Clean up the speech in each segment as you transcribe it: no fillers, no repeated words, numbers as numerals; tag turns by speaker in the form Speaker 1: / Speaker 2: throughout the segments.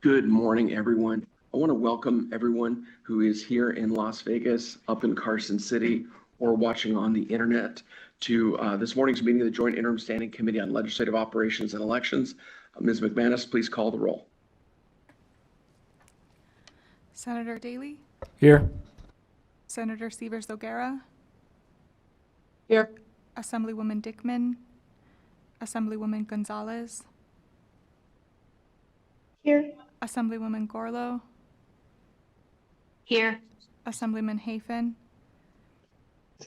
Speaker 1: Good morning, everyone. I want to welcome everyone who is here in Las Vegas, up in Carson City, or watching on the internet to this morning's meeting of the Joint Interim Standing Committee on Legislative Operations and Elections. Ms. McManus, please call the roll.
Speaker 2: Senator Daly?
Speaker 3: Here.
Speaker 2: Senator Severs-O'Gara?
Speaker 4: Here.
Speaker 2: Assemblywoman Dickman? Assemblywoman Gonzalez?
Speaker 4: Here.
Speaker 2: Assemblywoman Gorlow?
Speaker 4: Here.
Speaker 2: Assemblyman Hafen?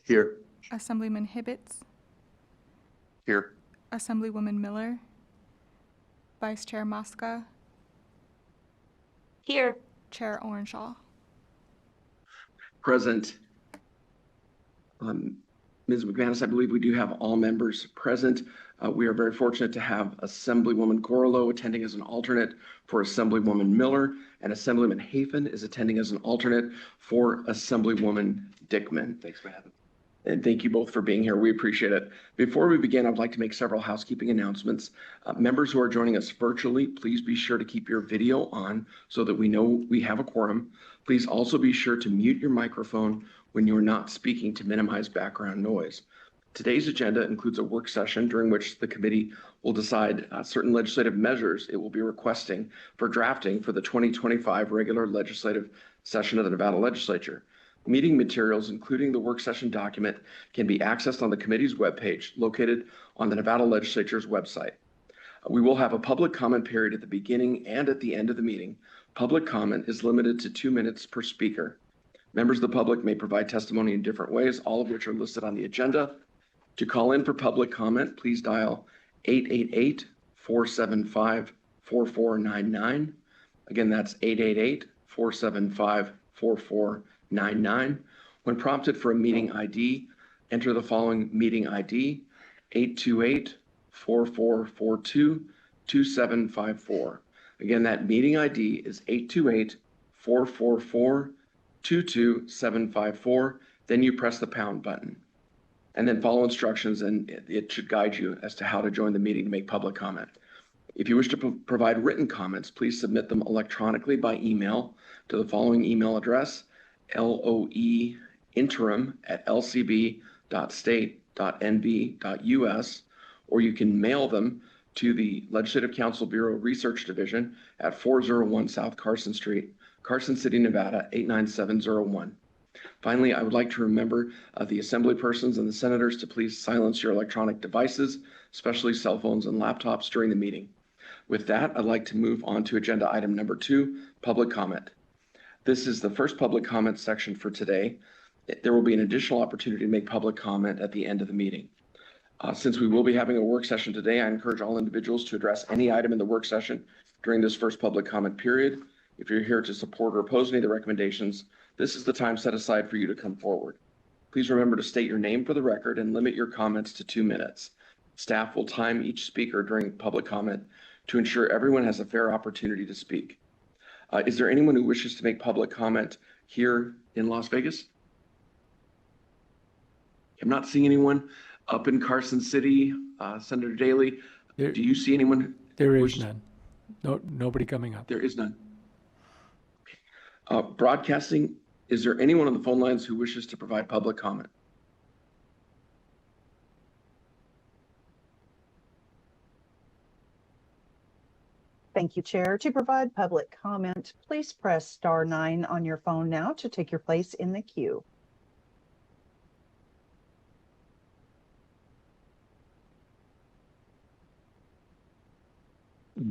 Speaker 1: Here.
Speaker 2: Assemblyman Hibbets?
Speaker 1: Here.
Speaker 2: Assemblywoman Miller? Vice Chair Mosca?
Speaker 4: Here.
Speaker 2: Chair Orenshaw?
Speaker 1: Present. Ms. McManus, I believe we do have all members present. We are very fortunate to have Assemblywoman Gorlow attending as an alternate for Assemblywoman Miller, and Assemblyman Hafen is attending as an alternate for Assemblywoman Dickman. Thanks for having me. And thank you both for being here. We appreciate it. Before we begin, I'd like to make several housekeeping announcements. Members who are joining us virtually, please be sure to keep your video on so that we know we have a quorum. Please also be sure to mute your microphone when you're not speaking to minimize background noise. Today's agenda includes a work session during which the committee will decide certain legislative measures it will be requesting for drafting for the 2025 regular legislative session of the Nevada Legislature. Meeting materials, including the work session document, can be accessed on the committee's webpage located on the Nevada Legislature's website. We will have a public comment period at the beginning and at the end of the meeting. Public comment is limited to 2 minutes per speaker. Members of the public may provide testimony in different ways, all of which are listed on the agenda. To call in for public comment, please dial 888-475-4499. Again, that's 888-475-4499. When prompted for a meeting ID, enter the following meeting ID, 828-4442-2754. Again, that meeting ID is 828-444-22754. Then you press the pound button and then follow instructions, and it should guide you as to how to join the meeting to make public comment. If you wish to provide written comments, please submit them electronically by email to the following email address, loeinterim@lcb.state.nv.us, or you can mail them to the Legislative Council Bureau Research Division at 401 South Carson Street, Carson City, Nevada, 89701. Finally, I would like to remember the assembly persons and the senators to please silence your electronic devices, especially cell phones and laptops, during the meeting. With that, I'd like to move on to agenda item number 2, public comment. This is the first public comment section for today. There will be an additional opportunity to make public comment at the end of the meeting. Since we will be having a work session today, I encourage all individuals to address any item in the work session during this first public comment period. If you're here to support or oppose any of the recommendations, this is the time set aside for you to come forward. Please remember to state your name for the record and limit your comments to 2 minutes. Staff will time each speaker during public comment to ensure everyone has a fair opportunity to speak. Is there anyone who wishes to make public comment here in Las Vegas? I'm not seeing anyone. Up in Carson City, Senator Daly, do you see anyone?
Speaker 3: There is none. No, nobody coming up.
Speaker 1: There is none. Broadcasting, is there anyone on the phone lines who wishes to provide public comment?
Speaker 4: Thank you, Chair. To provide public comment, please press *9 on your phone now to take your place in the queue.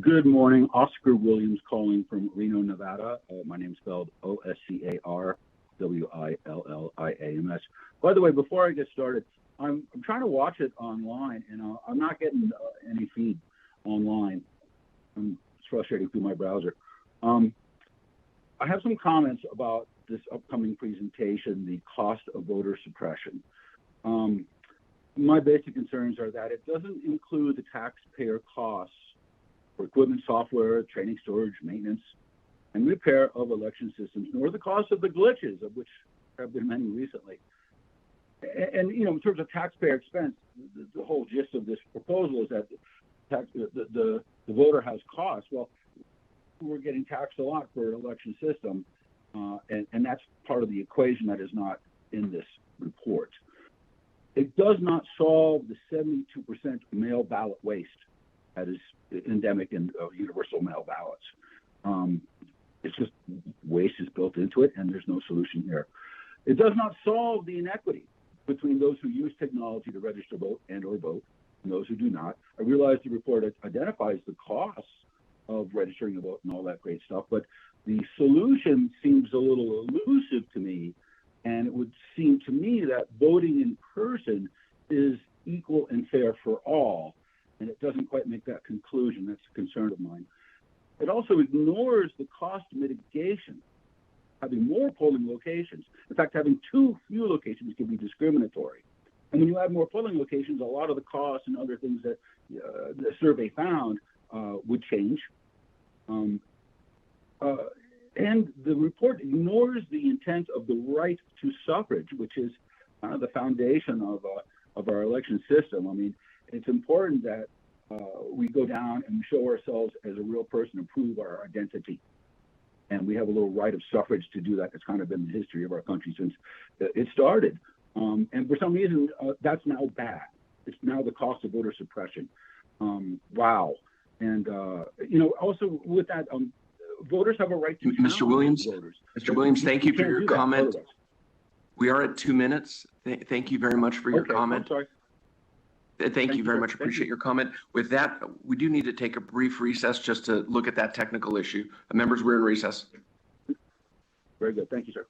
Speaker 5: Good morning, Oscar Williams calling from Reno, Nevada. My name's spelled OSCARWILLIAMS. By the way, before I get started, I'm trying to watch it online, and I'm not getting any feed online. It's frustrating through my browser. I have some comments about this upcoming presentation, the cost of voter suppression. My basic concerns are that it doesn't include the taxpayer costs for equipment, software, training, storage, maintenance, and repair of election systems, nor the cost of the glitches, of which there have been many recently. And you know, in terms of taxpayer expense, the whole gist of this proposal is that the voter has costs. Well, we're getting taxed a lot for an election system, and that's part of the equation that is not in this report. It does not solve the 72% mail ballot waste that is endemic in universal mail ballots. It's just waste is built into it, and there's no solution here. It does not solve the inequity between those who use technology to register vote and or vote and those who do not. I realize the report identifies the costs of registering a vote and all that great stuff, but the solution seems a little elusive to me, and it would seem to me that voting in person is equal and fair for all, and it doesn't quite make that conclusion. That's a concern of mine. It also ignores the cost mitigation. Having more polling locations, in fact, having too few locations can be discriminatory. And when you add more polling locations, a lot of the costs and other things that the survey found would change. And the report ignores the intent of the right to suffrage, which is kind of the foundation of our election system. I mean, it's important that we go down and show ourselves as a real person and prove our identity. And we have a little right of suffrage to do that. It's kind of been the history of our country since it started. And for some reason, that's now bad. It's now the cost of voter suppression. Wow. And, also with that, voters have a right to
Speaker 1: Mr. Williams,
Speaker 5: voters.
Speaker 1: Mr. Williams, thank you for
Speaker 5: can't
Speaker 1: your
Speaker 5: do that
Speaker 1: comment.
Speaker 5: otherwise.
Speaker 1: We are at 2 minutes. Thank you very much for your
Speaker 5: Okay,
Speaker 1: comment.
Speaker 5: I'm sorry.
Speaker 1: Thank you very
Speaker 5: sir.
Speaker 1: much.
Speaker 5: Thank
Speaker 1: Appreciate
Speaker 5: you.
Speaker 1: your comment. With that, we do need to take a brief recess just to look at that technical issue. Members, we're in recess.
Speaker 5: Very good. Thank you, sir.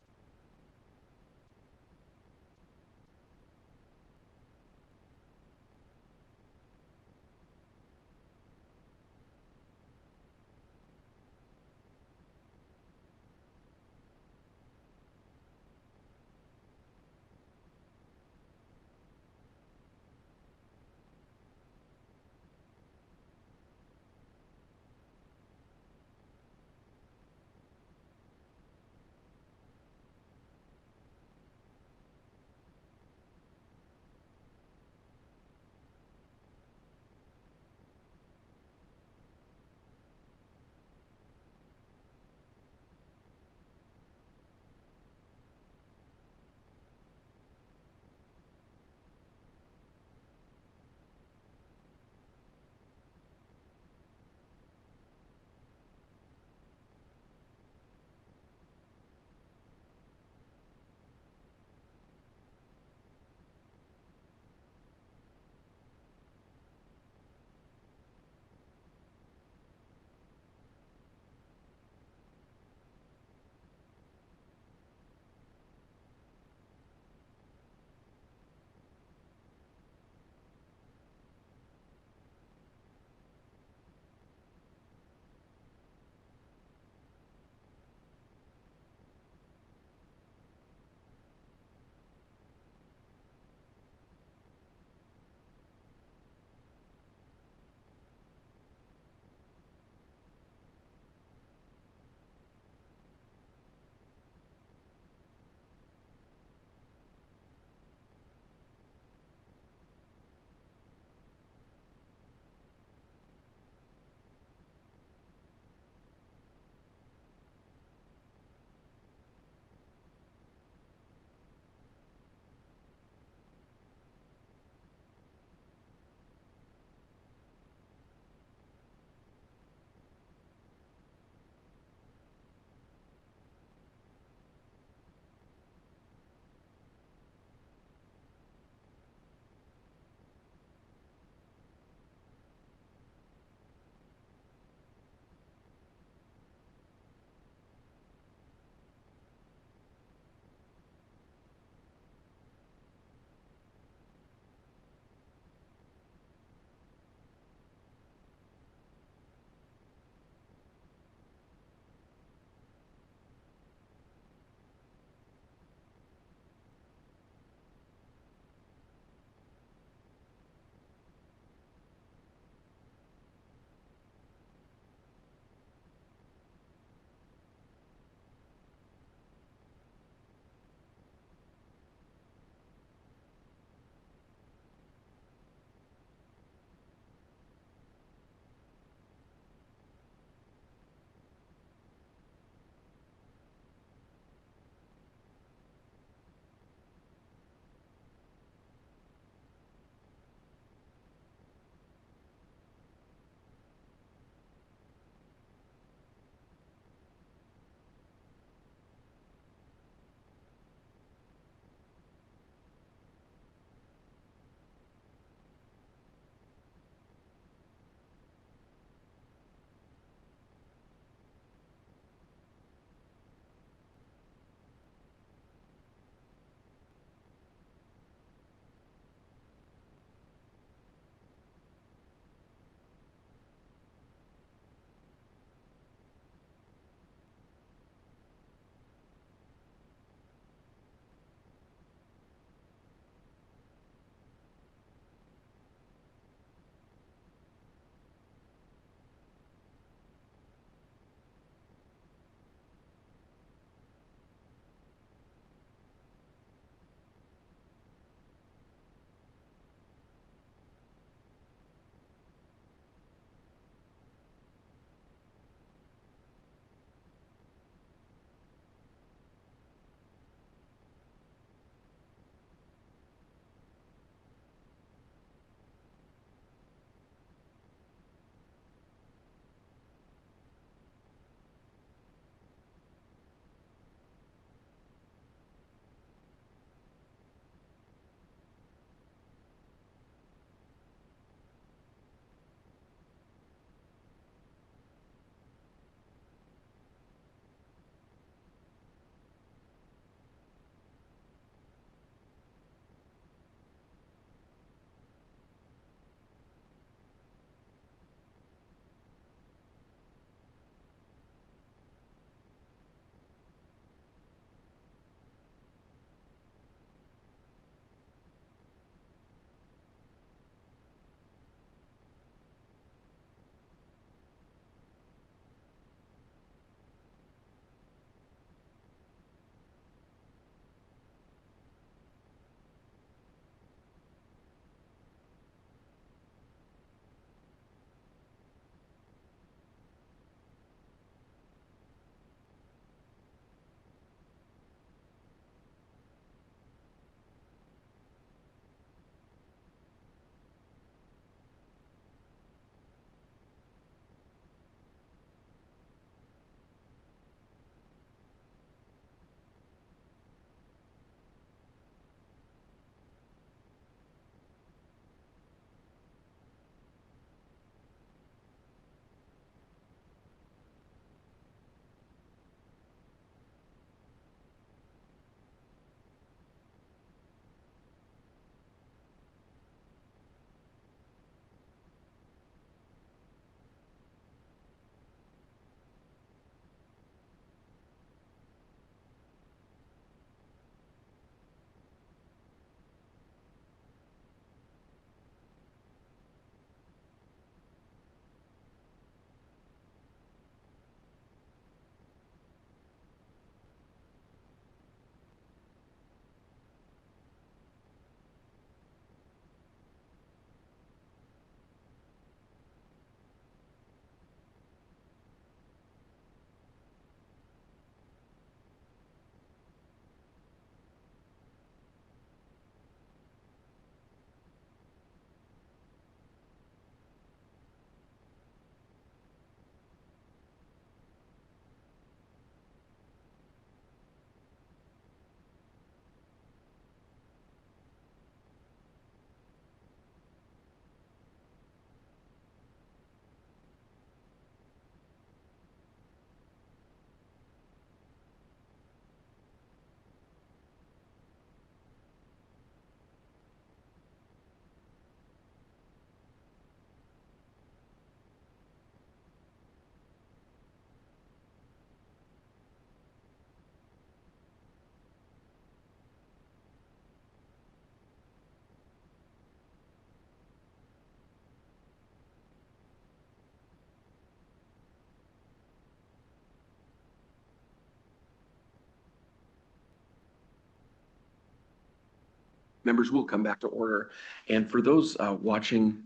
Speaker 1: Members will come back to order. And for those watching,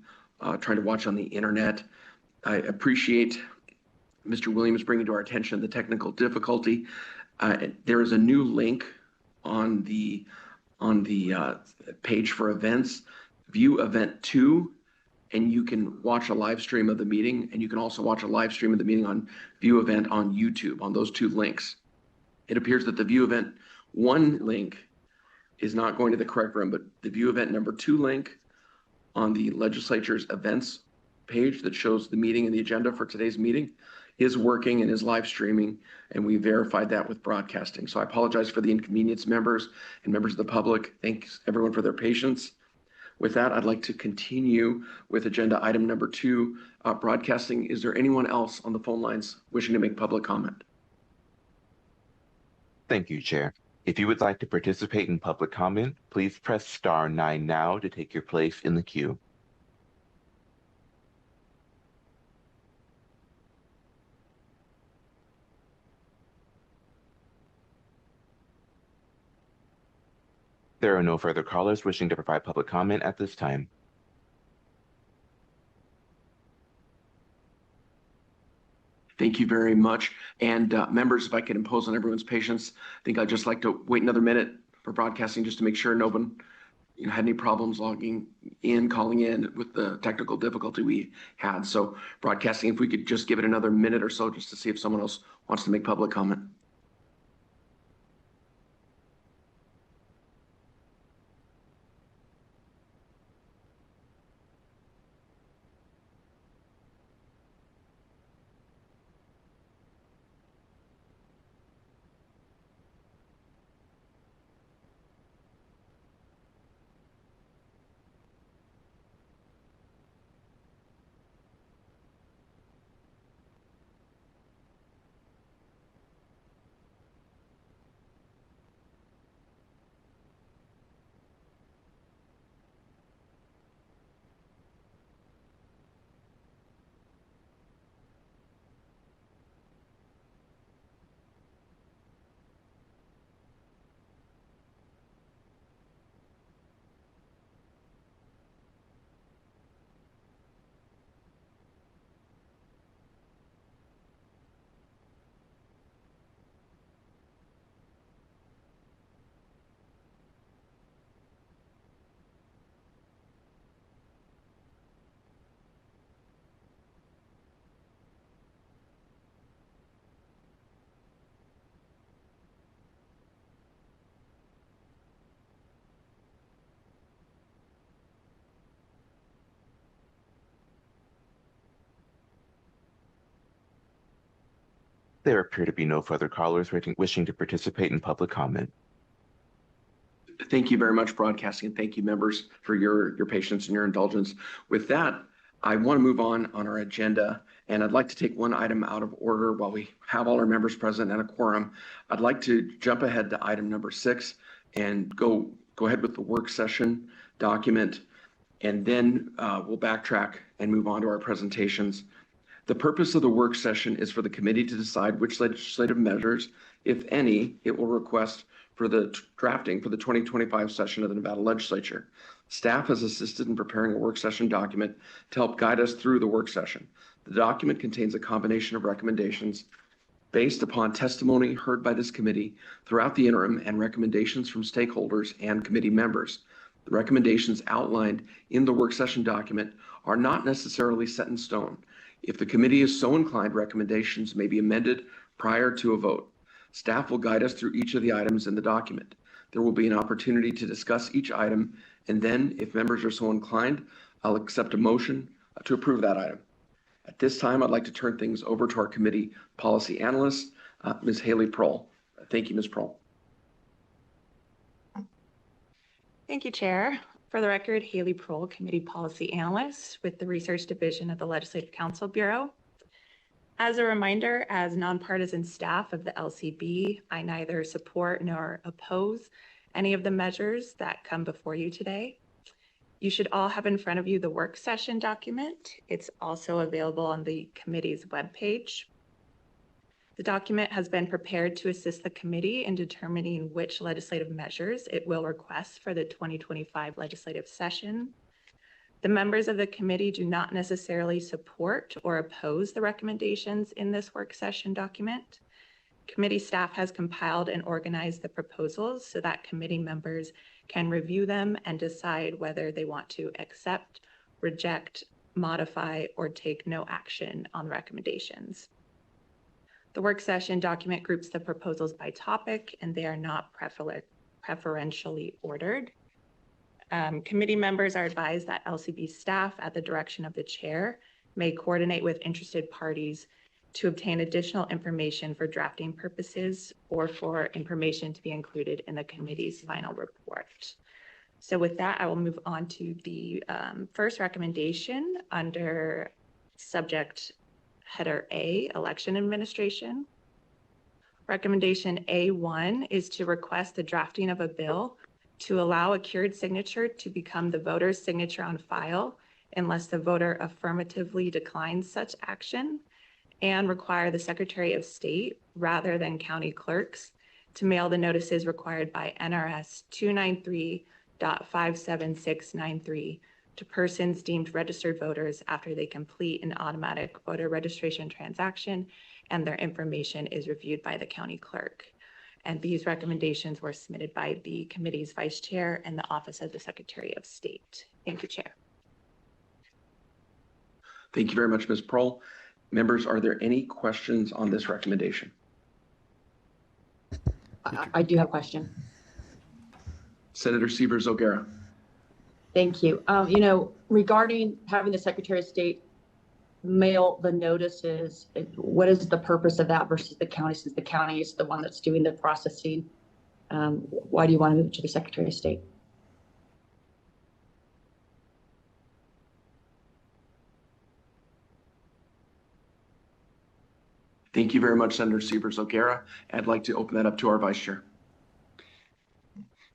Speaker 1: trying to watch on the internet, I appreciate Mr. Williams bringing to our attention the technical difficulty. There is a new link on the page for events. View event 2, and you can watch a live stream of the meeting, and you can also watch a live stream of the meeting on View Event on YouTube on those 2 links. It appears that the View Event 1 link is not going to the correct room, but the View Event number 2 link on the legislature's events page that shows the meeting and the agenda for today's meeting is working and is live streaming, and we verified that with broadcasting. So I apologize for the inconvenience, members and members of the public. Thanks everyone for their patience. With that, I'd like to continue with agenda item number 2, broadcasting. Is there anyone else on the phone lines wishing to make public comment?
Speaker 6: Thank you, Chair. If you would like to participate in public comment, please press star 9 now to take your place in the queue. There are no further callers wishing to provide public comment at this time.
Speaker 1: Thank you very much. And members, if I could impose on everyone's patience, I think I'd just like to wait another minute for broadcasting just to make sure no one had any problems logging in, calling in with the technical difficulty we had. So broadcasting, if we could just give it another minute or so just to see if someone else wants to make public comment.
Speaker 6: There appear to be no further callers wishing to participate in public comment.
Speaker 1: Thank you very much, broadcasting, and thank you, members, for your patience and your indulgence. With that, I want to move on our agenda, and I'd like to take one item out of order while we have all our members present and a quorum. I'd like to jump ahead to item number 6 and go ahead with the work session document, and then we'll backtrack and move on to our presentations. The purpose of the work session is for the committee to decide which legislative measures, if any, it will request for the drafting for the 2025 session of the Nevada Legislature. Staff has assisted in preparing a work session document to help guide us through the work session. The document contains a combination of recommendations based upon testimony heard by this committee throughout the interim and recommendations from stakeholders and committee members. The recommendations outlined in the work session document are not necessarily set in stone. If the committee is so inclined, recommendations may be amended prior to a vote. Staff will guide us through each of the items in the document. There will be an opportunity to discuss each item, and then, if members are so inclined, I'll accept a motion to approve that item. At this time, I'd like to turn things over to our committee policy analyst, Ms. Haley Prohl. Thank you, Ms. Prohl.
Speaker 7: Thank you, Chair. For the record, Haley Prohl, Committee Policy Analyst with the Research Division of the Legislative Council Bureau. As a reminder, as nonpartisan staff of the LCB, I neither support nor oppose any of the measures that come before you today. You should all have in front of you the work session document. It's also available on the committee's webpage. The document has been prepared to assist the committee in determining which legislative measures it will request for the 2025 legislative session. The members of the committee do not necessarily support or oppose the recommendations in this work session document. Committee staff has compiled and organized the proposals so that committee members can review them and decide whether they want to accept, reject, modify, or take no action on recommendations. The work session document groups the proposals by topic, and they are not preferentially ordered. Committee members are advised that LCB staff, at the direction of the chair, may coordinate with interested parties to obtain additional information for drafting purposes or for information to be included in the committee's final report. So with that, I will move on to the first recommendation under subject header A, election administration. Recommendation A1 is to request the drafting of a bill to allow a cured signature to become the voter's signature on file unless the voter affirmatively declines such action, and require the Secretary of State, rather than county clerks, to mail the notices required by NRS 293.57693 to persons deemed registered voters after they complete an automatic voter registration transaction and their information is reviewed by the county clerk. And these recommendations were submitted by the committee's vice chair and the Office of the Secretary of State. Thank you, Chair.
Speaker 1: Thank you very much, Ms. Prohl. Members, are there any questions on this recommendation?
Speaker 8: I do have a question.
Speaker 1: Senator Severs O'Gara.
Speaker 8: Thank you. Regarding having the Secretary of State mail the notices, what is the purpose of that versus the county, since the county is the one that's doing the processing? Why do you want to move it to the Secretary of State?
Speaker 1: Thank you very much, Senator Severs O'Gara. I'd like to open that up to our vice chair.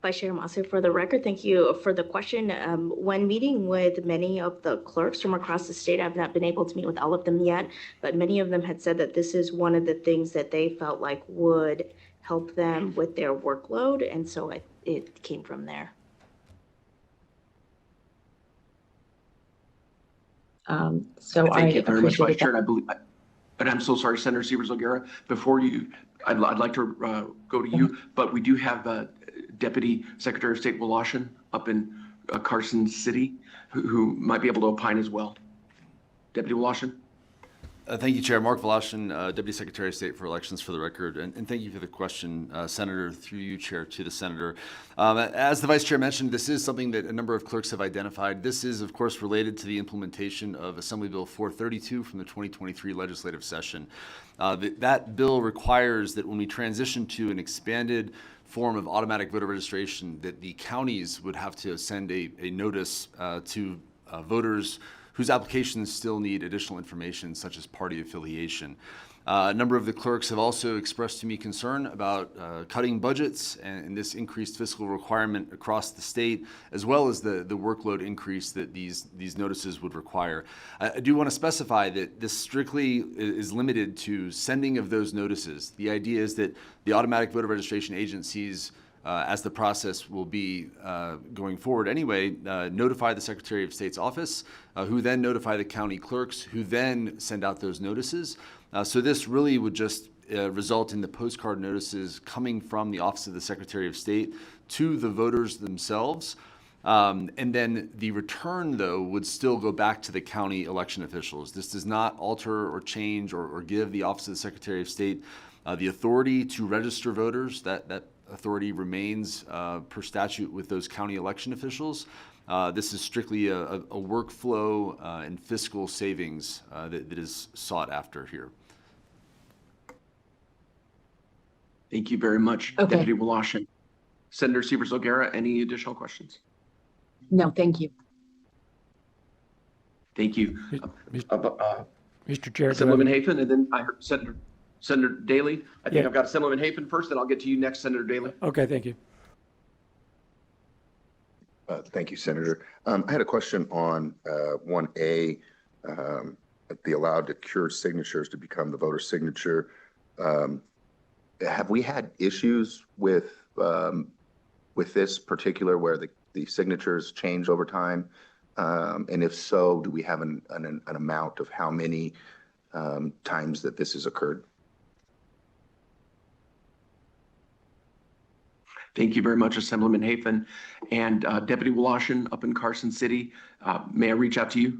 Speaker 9: Vice Chair Masu, for the record, thank you for the question. When meeting with many of the clerks from across the state, I've not been able to meet with all of them yet, but many of them had said that this is one of the things that they felt like would help them with their workload, and so it came from there.
Speaker 1: Thank you very much, Vice Chair. And I believe, but I'm so sorry, Senator Severs O'Gara. Before you, I'd like to go to you, but we do have Deputy Secretary of State Woloshyn up in Carson City, who might be able to opine as well. Deputy Woloshyn.
Speaker 10: Thank you, Chair. Mark Woloshyn, Deputy Secretary of State for Elections, for the record. And thank you for the question, Senator, through you, Chair, to the Senator. As the Vice Chair mentioned, this is something that a number of clerks have identified. This is, of course, related to the implementation of Assembly Bill 432 from the 2023 legislative session. That bill requires that when we transition to an expanded form of automatic voter registration, that the counties would have to send a notice to voters whose applications still need additional information, such as party affiliation. A number of the clerks have also expressed to me concern about cutting budgets and this increased fiscal requirement across the state, as well as the workload increase that these notices would require. I do want to specify that this strictly is limited to sending of those notices. The idea is that the automatic voter registration agencies, as the process will be going forward anyway, notify the Secretary of State's office, who then notify the county clerks, who then send out those notices. So this really would just result in the postcard notices coming from the Office of the Secretary of State to the voters themselves. And then the return, though, would still go back to the county election officials. This does not alter or change or give the Office of the Secretary of State the authority to register voters. That authority remains per statute with those county election officials. This is strictly a workflow and fiscal savings that is sought after here.
Speaker 1: Thank you very much,
Speaker 8: Okay.
Speaker 1: Deputy Woloshyn. Senator Severs O'Gara, any additional questions?
Speaker 8: No, thank you.
Speaker 1: Thank you.
Speaker 3: Mr. Chair.
Speaker 1: Assemblyman Hafen, and then I heard Senator Daly. I think
Speaker 3: Yeah.
Speaker 1: I've got Assemblyman Hafen first, then I'll get to you next, Senator Daly.
Speaker 3: Okay, thank you.
Speaker 11: Thank you, Senator. I had a question on 1A, the allowed to cure signatures to become the voter signature. Have we had issues with this particular where the signatures change over time? And if so, do we have an amount of how many times that this has occurred?
Speaker 1: Thank you very much, Assemblyman Hafen. And Deputy Woloshyn up in Carson City, may I reach out to you?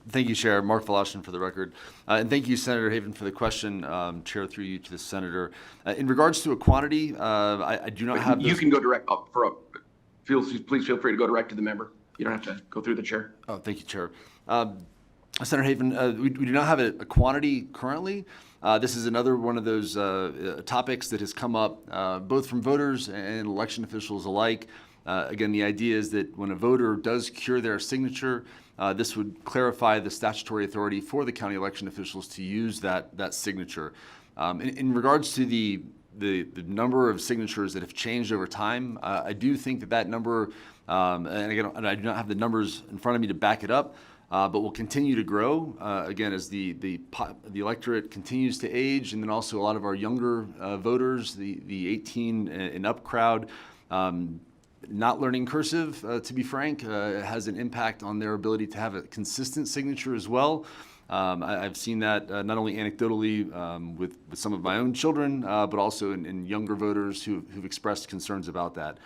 Speaker 10: Thank you, Chair. Mark Woloshyn for the record. And thank you, Senator Hafen, for the question. Chair, through you to the Senator. In regards to a quantity, I do not have those.
Speaker 1: You can go direct up for please feel free to go direct to the member. You don't have to go through the chair.
Speaker 10: Oh, thank you, Chair. Senator Hafen, we do not have a quantity currently. This is another one of those topics that has come up both from voters and election officials alike. Again, the idea is that when a voter does cure their signature, this would clarify the statutory authority for the county election officials to use that signature. In regards to the number of signatures that have changed over time, I do think that number, and again, I do not have the numbers in front of me to back it up, but will continue to grow, again, as the electorate continues to age, and then also a lot of our younger voters, the 18 and up crowd, not learning cursive, to be frank, has an impact on their ability to have a consistent signature as well. I've seen that not only anecdotally with some of my own children, but also in younger voters who've expressed concerns about that.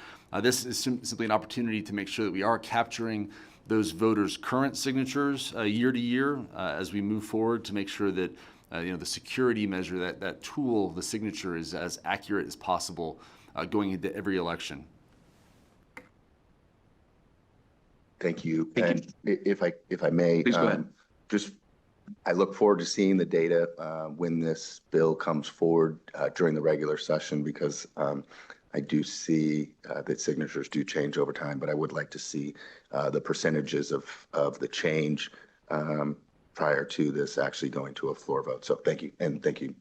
Speaker 10: This is simply an opportunity to make sure that we are capturing those voters' current signatures year to year as we move forward to make sure that the security measure, that tool, the signature, is as accurate as possible going into every election.
Speaker 11: Thank you. And if I may,
Speaker 1: please go ahead.
Speaker 11: I look forward to seeing the data when this bill comes forward during the regular session, because I do see that signatures do change over time, but I would like to see the percentages of the change prior to this actually going to a floor vote. So thank you, and thank you.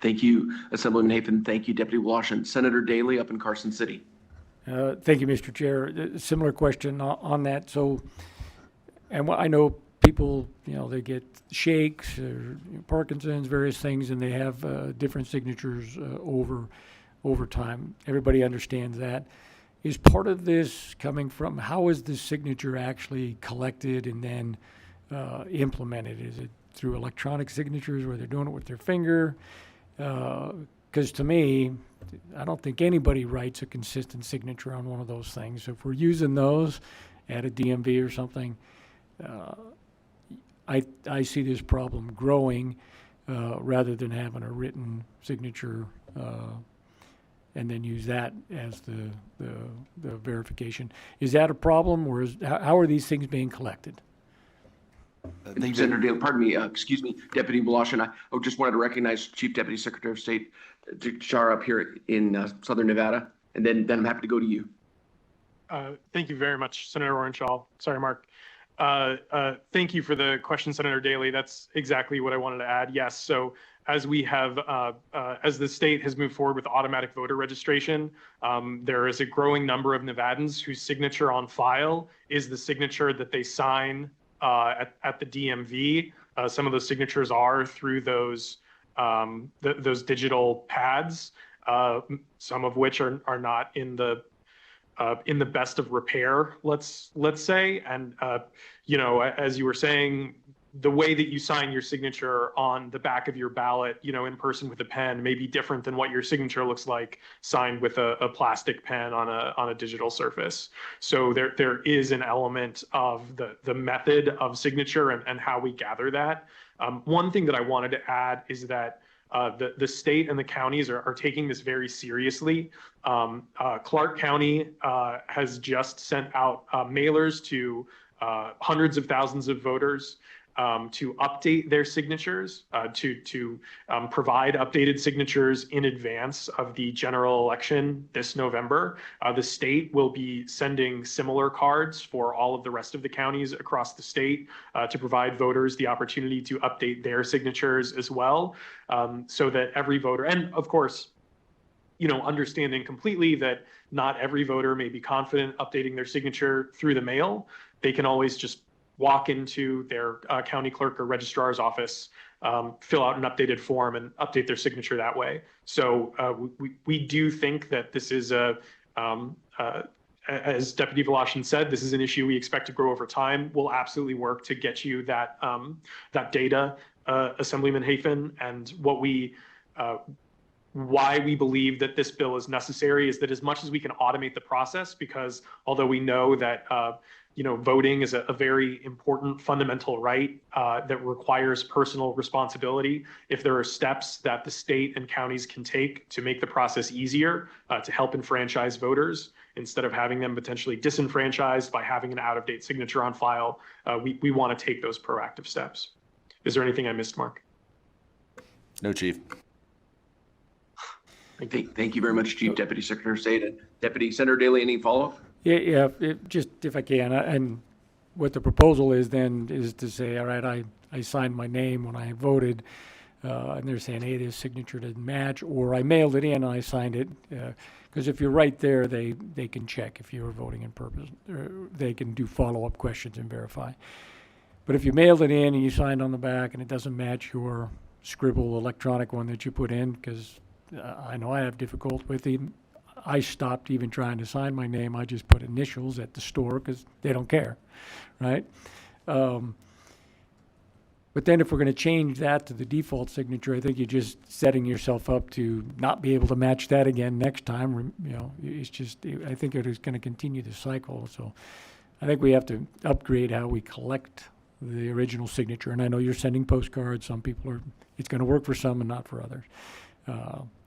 Speaker 1: Thank you, Assemblyman Hafen. Thank you, Deputy Woloshyn. Senator Daley up in Carson City.
Speaker 3: Thank you, Mr. Chair. Similar question on that. So, and I know people, they get shakes or Parkinson's, various things, and they have different signatures over time. Everybody understands that. Is part of this coming from how is this signature actually collected and then implemented? Is it through electronic signatures where they're doing it with their finger? Because to me, I don't think anybody writes a consistent signature on one of those things. So if we're using those at a DMV or something, I see this problem growing rather than having a written signature and then use that as the verification. Is that a problem, or how are these things being collected?
Speaker 1: Senator Daley, pardon me, excuse me, Deputy Woloshyn. I just wanted to recognize Chief Deputy Secretary of State Shar up here in Southern Nevada, and then I'm happy to go to you.
Speaker 12: Thank you very much, Senator Orenshaw. Sorry, Mark. Thank you for the question, Senator Daley. That's exactly what I wanted to add. Yes, so as we have, as the state has moved forward with automatic voter registration, there is a growing number of Nevadans whose signature on file is the signature that they sign at the DMV. Some of those signatures are through those digital pads, some of which are not in the best of repair, let's say. And as you were saying, the way that you sign your signature on the back of your ballot, in person with a pen, may be different than what your signature looks like signed with a plastic pen on a digital surface. So there is an element of the method of signature and how we gather that. One thing that I wanted to add is that the state and the counties are taking this very seriously. Clark County has just sent out mailers to hundreds of thousands of voters to update their signatures, to provide updated signatures in advance of the general election this November. The state will be sending similar cards for all of the rest of the counties across the state to provide voters the opportunity to update their signatures as well, so that every voter, and of course, understanding completely that not every voter may be confident updating their signature through the mail. They can always just walk into their county clerk or registrar's office fill out an updated form and update their signature that way. So we do think that this is as Deputy Voloshin said, this is an issue we expect to grow over time. We'll absolutely work to get you that that data, Assemblyman Hafen, and why we believe that this bill is necessary is that as much as we can automate the process, because although we know that voting is a very important fundamental right that requires personal responsibility, if there are steps that the state and counties can take to make the process easier to help enfranchise voters instead of having them potentially disenfranchised by having an out-of-date signature on file, we want to take those proactive steps. Is there anything I missed, Mark?
Speaker 10: No, Chief.
Speaker 1: Thank you very much, Chief Deputy Secretary of State. And Deputy Senator Daley, any follow-up?
Speaker 3: Yeah, just if I can, and what the proposal is then is to say, all right, I signed my name when I voted, and they're saying, hey, this signature didn't match, or I mailed it in and I signed it, because if you're right there, they can check if you were voting in purpose, or they can do follow-up questions and verify. But if you mailed it in and you signed on the back and it doesn't match your scribble electronic one that you put in, because I know I have difficulty with them. I stopped even trying to sign my name. I just put initials at the store because they don't care, right? But then if we're going to change that to the default signature, I think you're just setting yourself up to not be able to match that again next time. It's just, I think it is going to continue the cycle. So I think we have to upgrade how we collect the original signature. And I know you're sending postcards. Some people are, it's going to work for some and not for others.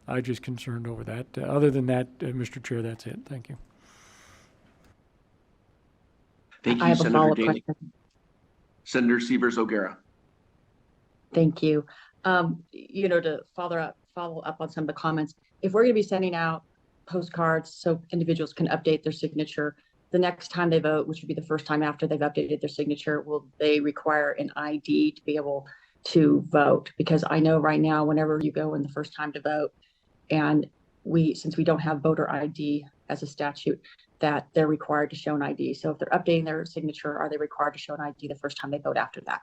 Speaker 3: I'm just concerned over that. Other than that, Mr. Chair, that's it. Thank you.
Speaker 1: Thank you,
Speaker 8: I have
Speaker 1: Senator
Speaker 8: a follow-up
Speaker 1: Daley.
Speaker 8: question.
Speaker 1: Senator Severs O'Gara.
Speaker 8: Thank you. To follow up on some of the comments, if we're going to be sending out postcards so individuals can update their signature, the next time they vote, which would be the first time after they've updated their signature, will they require an ID to be able to vote? Because I know right now, whenever you go in the first time to vote, and since we don't have voter ID as a statute, that they're required to show an ID. So if they're updating their signature, are they required to show an ID the first time they vote after that?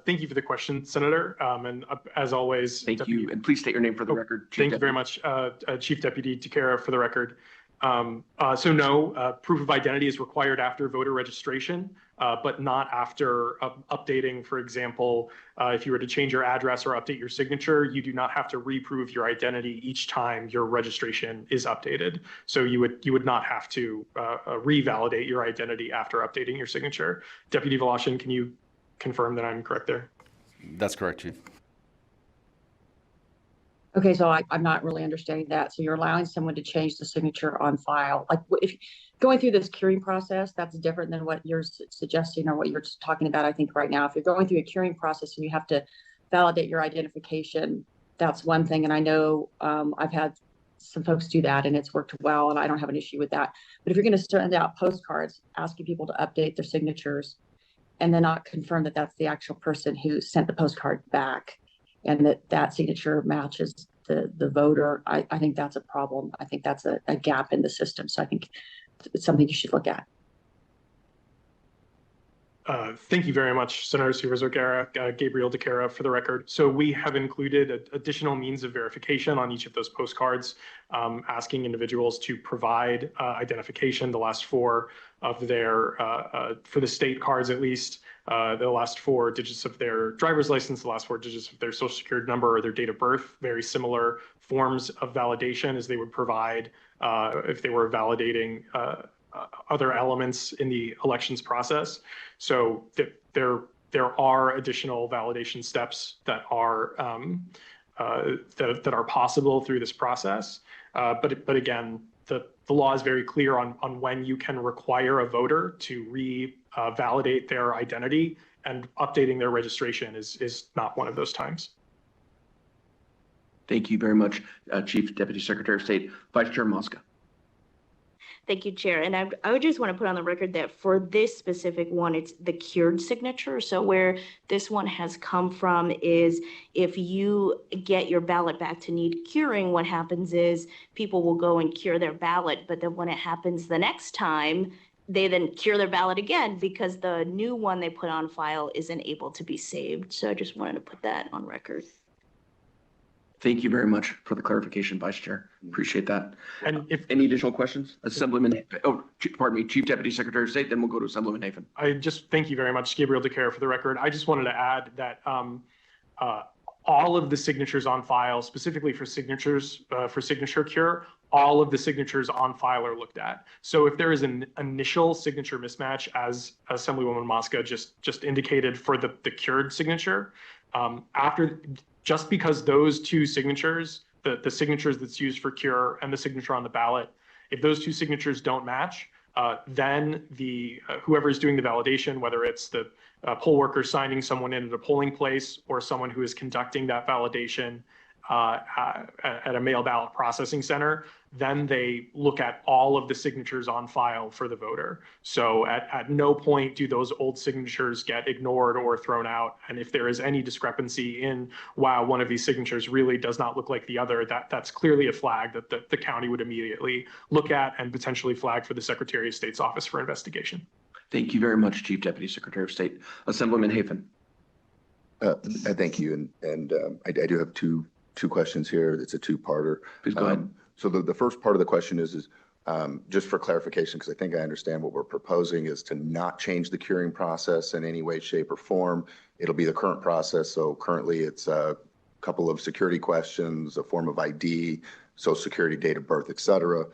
Speaker 12: Thank you for the question, Senator. And as always,
Speaker 1: Thank you. And please state your name for the record.
Speaker 12: Thank you very much, Chief Deputy Takara, for the record. So no, proof of identity is required after voter registration, but not after updating. For example, if you were to change your address or update your signature, you do not have to reprove your identity each time your registration is updated. So you would not have to revalidate your identity after updating your signature. Deputy Voloshin, can you confirm that I'm correct there?
Speaker 10: That's correct, Chief.
Speaker 8: Okay, so I'm not really understanding that. So you're allowing someone to change the signature on file. Like if going through this curing process, that's different than what you're suggesting or what you're talking about, I think, right now. If you're going through a curing process and you have to validate your identification, that's one thing. And I know I've had some folks do that and it's worked well, and I don't have an issue with that. But if you're going to send out postcards asking people to update their signatures and then not confirm that that's the actual person who sent the postcard back, and that signature matches the voter, I think that's a problem. I think that's a gap in the system. So I think it's something you should look at.
Speaker 12: Thank you very much, Senator Severs O'Gara, Gabriel Takara, for the record. So we have included additional means of verification on each of those postcards, asking individuals to provide identification, the last four of their, for the state cards at least, the last four digits of their driver's license, the last four digits of their social security number or their date of birth, very similar forms of validation as they would provide if they were validating other elements in the elections process. So there are additional validation steps that are that are possible through this process. But again, the law is very clear on when you can require a voter to validate their identity, and updating their registration is not one of those times.
Speaker 1: Thank you very much, Chief Deputy Secretary of State. Vice Chair Mosca.
Speaker 9: Thank you, Chair. And I would just want to put on the record that for this specific one, it's the cured signature. So where this one has come from is if you get your ballot back to need curing, what happens is people will go and cure their ballot. But then when it happens the next time, they then cure their ballot again because the new one they put on file isn't able to be saved. So I just wanted to put that on record.
Speaker 1: Thank you very much for the clarification, Vice Chair. Appreciate that.
Speaker 12: And if
Speaker 1: Any additional questions? Assemblyman, pardon me, Chief Deputy Secretary of State, then we'll go to Assemblyman Hafen.
Speaker 12: I just thank you very much, Gabriel DeCare, for the record. I just wanted to add that all of the signatures on file, specifically for signatures for signature cure, all of the signatures on file are looked at. So if there is an initial signature mismatch, as Assemblywoman Mosca just indicated for the cured signature, just because those two signatures, the signatures that's used for cure and the signature on the ballot, if those two signatures don't match, then whoever is doing the validation, whether it's the poll worker signing someone in at a polling place or someone who is conducting that validation at a mail ballot processing center, then they look at all of the signatures on file for the voter. So at no point do those old signatures get ignored or thrown out. And if there is any discrepancy in, wow, one of these signatures really does not look like the other, that's clearly a flag that the county would immediately look at and potentially flag for the Secretary of State's office for investigation.
Speaker 1: Thank you very much, Chief Deputy Secretary of State. Assemblyman Hafen.
Speaker 11: Thank you. And I do have two questions here. It's a two-parter.
Speaker 1: Please go ahead.
Speaker 11: So the first part of the question is just for clarification, because I think I understand what we're proposing is to not change the curing process in any way, shape, or form. It'll be the current process. So currently it's a couple of security questions, a form of ID, social security, date of birth, et cetera.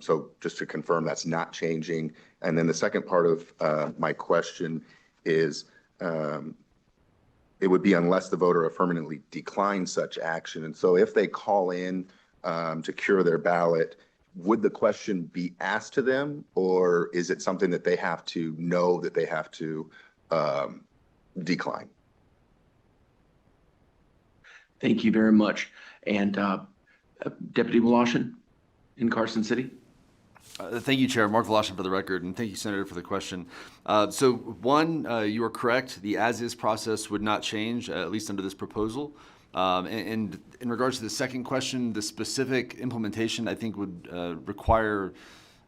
Speaker 11: So just to confirm, that's not changing. And then the second part of my question is it would be unless the voter affirmatively declines such action. And so if they call in to cure their ballot, would the question be asked to them, or is it something that they have to know that they have to decline?
Speaker 1: Thank you very much. And Deputy Woloshyn in Carson City.
Speaker 10: Thank you, Chair. Mark Voloshin for the record, and thank you, Senator, for the question. So one, you are correct. The as-is process would not change, at least under this proposal. And in regards to the second question, the specific implementation, I think, would require,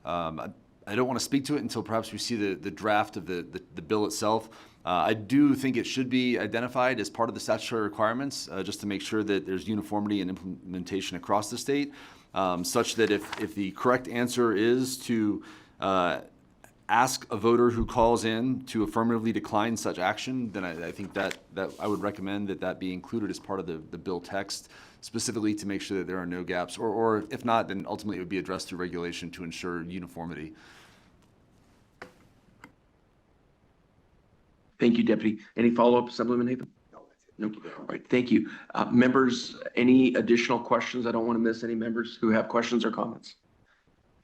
Speaker 10: I don't want to speak to it until perhaps we see the draft of the bill itself. I do think it should be identified as part of the statutory requirements, just to make sure that there's uniformity in implementation across the state, such that if the correct answer is to ask a voter who calls in to affirmatively decline such action, then I think that I would recommend that be included as part of the bill text, specifically to make sure that there are no gaps, or if not, then ultimately it would be addressed through regulation to ensure uniformity.
Speaker 1: Thank you, Deputy. Any follow-up, Assemblyman Hafen? No. All right, thank you. Members, any additional questions? I don't want to miss any members who have questions or comments.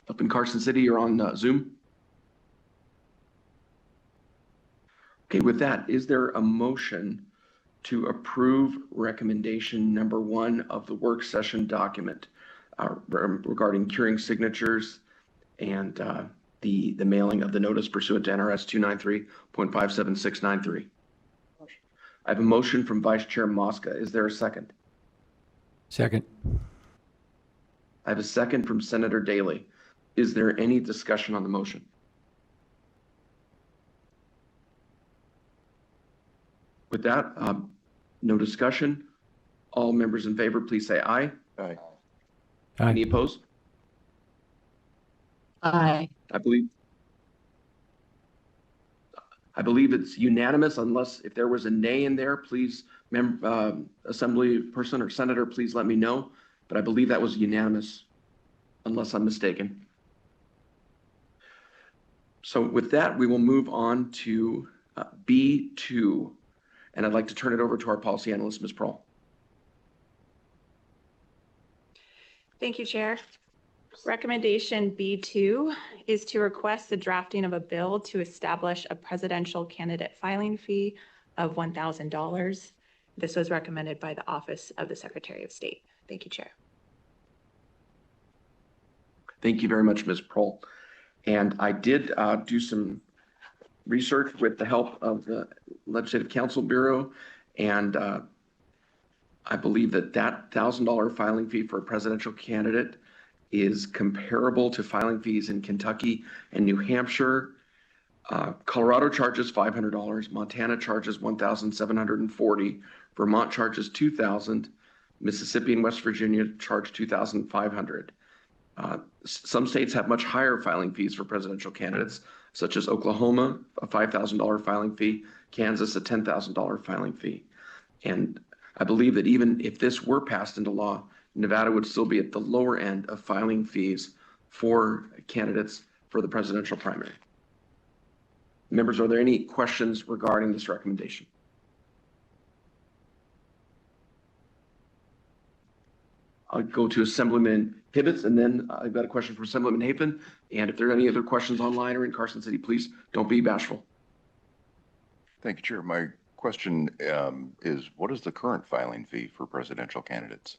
Speaker 1: Up in Carson City, you're on Zoom. Okay, with that, is there a motion to approve recommendation number 1 of the work session document regarding curing signatures and the mailing of the notice pursuant to NRS 293.57693? I have a motion from Vice Chair Mosca. Is there a second?
Speaker 3: Second.
Speaker 1: I have a second from Senator Daley. Is there any discussion on the motion? With that, no discussion. All members in favor, please say aye.
Speaker 11: Aye.
Speaker 3: Aye.
Speaker 1: Any opposed?
Speaker 8: Aye.
Speaker 1: I believe it's unanimous, unless if there was a nay in there, please, Assembly person or Senator, please let me know. But I believe that was unanimous, unless I'm mistaken. So with that, we will move on to B2. And I'd like to turn it over to our policy analyst, Ms. Prohl.
Speaker 7: Thank you, Chair. Recommendation B2 is to request the drafting of a bill to establish a presidential candidate filing fee of $1,000. This was recommended by the Office of the Secretary of State. Thank you, Chair.
Speaker 1: Thank you very much, Ms. Prohl. And I did do some research with the help of the Legislative Counsel Bureau, and I believe that $1,000 filing fee for a presidential candidate is comparable to filing fees in Kentucky and New Hampshire Colorado charges $500, Montana charges $1,740, Vermont charges $2,000, Mississippi and West Virginia charge $2,500. Some states have much higher filing fees for presidential candidates, such as Oklahoma, a $5,000 filing fee, Kansas, a $10,000 filing fee. And I believe that even if this were passed into law, Nevada would still be at the lower end of filing fees for candidates for the presidential primary. Members, are there any questions regarding this recommendation? I'll go to Assemblyman Hibbets, and then I've got a question from Assemblyman Hafen. And if there are any other questions online or in Carson City, please don't be bashful.
Speaker 13: Thank you, Chair. My question is, what is the current filing fee for presidential candidates?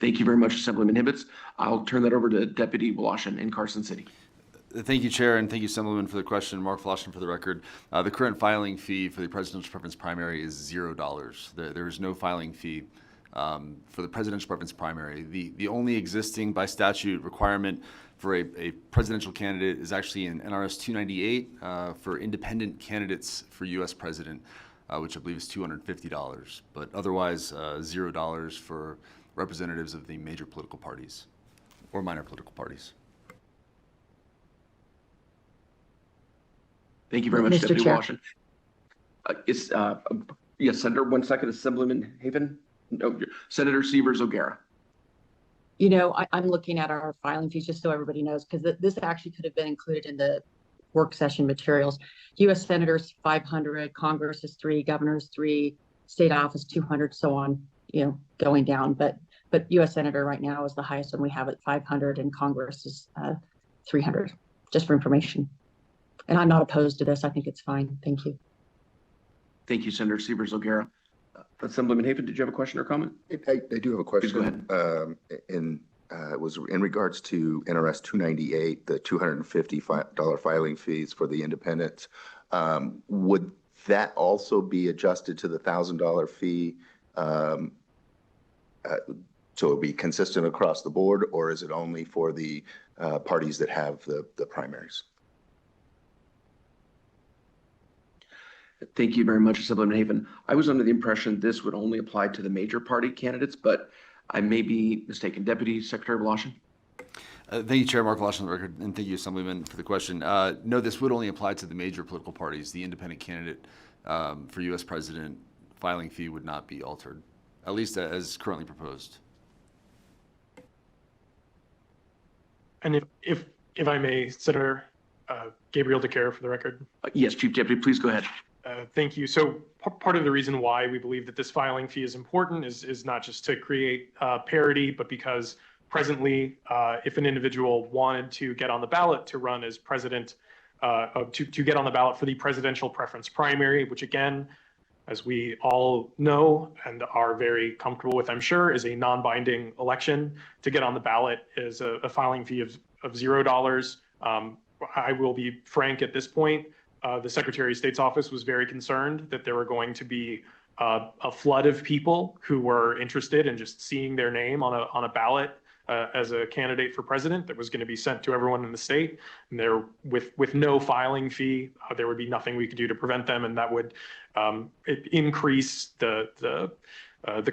Speaker 1: Thank you very much, Assemblyman Hibbets. I'll turn that over to Deputy Woloshyn in Carson City.
Speaker 10: Thank you, Chair, and thank you, Assemblyman, for the question. Mark Woloshyn for the record. The current filing fee for the presidential preference primary is $0. There is no filing fee for the presidential preference primary. The only existing by statute requirement for a presidential candidate is actually in NRS 298 for independent candidates for U.S. president, which I believe is $250, but otherwise $0 for representatives of the major political parties or minor political parties.
Speaker 1: Thank you very much,
Speaker 8: Mr.
Speaker 1: Deputy
Speaker 8: Chair.
Speaker 1: Woloshyn. Yes, Senator, 1 second, Assemblyman Hafen. No, Senator Severs O'Gara.
Speaker 8: You know, I'm looking at our filing fees just so everybody knows, because this actually could have been included in the work session materials. U.S. Senators, 500, Congress is 3, governors 3, state office 200, so on, you know, going down. But U.S. Senator right now is the highest one we have at 500, and Congress is 300, just for information. And I'm not opposed to this. I think it's fine. Thank you.
Speaker 1: Thank you, Senator Severs O'Gara. Assemblyman Hafen, did you have a question or comment?
Speaker 11: I do have a question.
Speaker 1: Please go ahead.
Speaker 11: It was in regards to NRS 298, the $250 filing fees for the independents. Would that also be adjusted to the $1,000 fee? So it would be consistent across the board, or is it only for the parties that have the primaries?
Speaker 1: Thank you very much, Assemblyman Hafen. I was under the impression this would only apply to the major party candidates, but I may be mistaken. Deputy Secretary Woloshyn.
Speaker 10: Thank you, Chair. Mark Woloshyn on the record, and thank you, Assemblyman, for the question. No, this would only apply to the major political parties. The independent candidate for U.S. President filing fee would not be altered, at least as currently proposed.
Speaker 12: And if I may, Senator Gabriel DeCare for the record.
Speaker 1: Yes, Chief Deputy, please go ahead.
Speaker 12: Thank you. So part of the reason why we believe that this filing fee is important is not just to create parity, but because presently, if an individual wanted to get on the ballot to run as president, to get on the ballot for the presidential preference primary, which again, as we all know and are very comfortable with, I'm sure, is a non-binding election. To get on the ballot is a filing fee of $0. I will be frank at this point. The Secretary of State's office was very concerned that there were going to be a flood of people who were interested in just seeing their name on a ballot as a candidate for president that was going to be sent to everyone in the state. And there, with no filing fee, there would be nothing we could do to prevent them, and that would increase the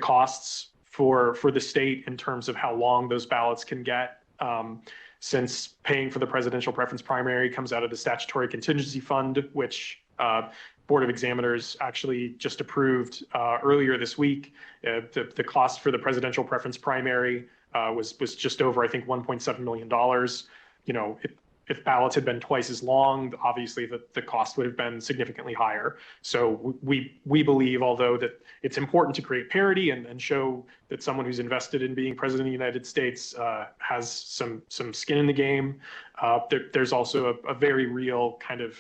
Speaker 12: costs for the state in terms of how long those ballots can get. Since paying for the presidential preference primary comes out of the statutory contingency fund, which Board of Examiners actually just approved earlier this week. The cost for the presidential preference primary was just over, I think, $1.7 million. You know, if ballots had been twice as long, obviously the cost would have been significantly higher. So we believe, although that it's important to create parity and show that someone who's invested in being president of the United States has some skin in the game, there's also a very real kind of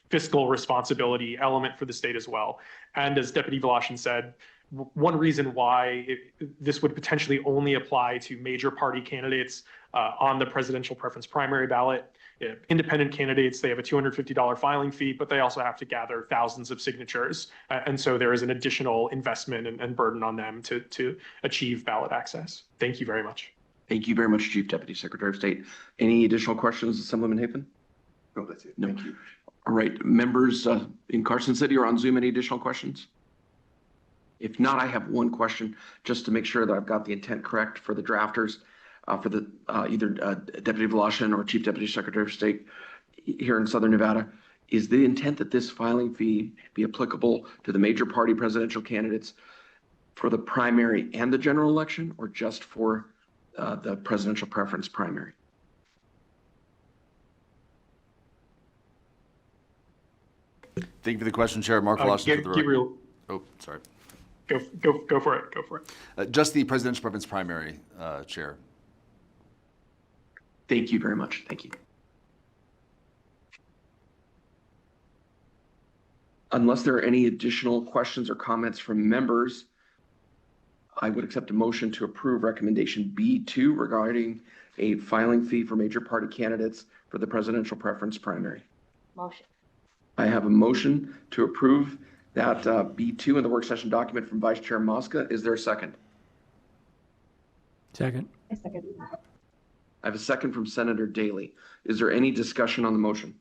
Speaker 12: fiscal responsibility element for the state as well. And as Deputy Woloshyn said, one reason why this would potentially only apply to major party candidates on the presidential preference primary ballot. Independent candidates, they have a $250 filing fee, but they also have to gather thousands of signatures. And so there is an additional investment and burden on them to achieve ballot access. Thank you very much.
Speaker 1: Thank you very much, Chief Deputy Secretary of State. Any additional questions, Assemblyman Hafen?
Speaker 11: No, that's it.
Speaker 1: No.
Speaker 11: Thank you.
Speaker 1: All right, members in Carson City or on Zoom, any additional questions? If not, I have one question just to make sure that I've got the intent correct for the drafters, for the either Deputy Voloshin or Chief Deputy Secretary of State here in Southern Nevada. Is the intent that this filing fee be applicable to the major party presidential candidates for the primary and the general election, or just for the presidential preference primary?
Speaker 10: Thank you for the question, Chair. Mark Voloshin for the record.
Speaker 12: Gabriel,
Speaker 10: Oh, sorry.
Speaker 12: go for it. Go for it.
Speaker 10: Just the presidential preference primary, Chair.
Speaker 1: Thank you very much. Thank you. Unless there are any additional questions or comments from members, I would accept a motion to approve recommendation B2 regarding a filing fee for major party candidates for the presidential preference primary.
Speaker 9: Motion.
Speaker 1: I have a motion to approve that B2 in the work session document from Vice Chair Mosca. Is there a second?
Speaker 3: Second.
Speaker 4: A second.
Speaker 1: I have a second from Senator Daly. Is there any discussion on the motion?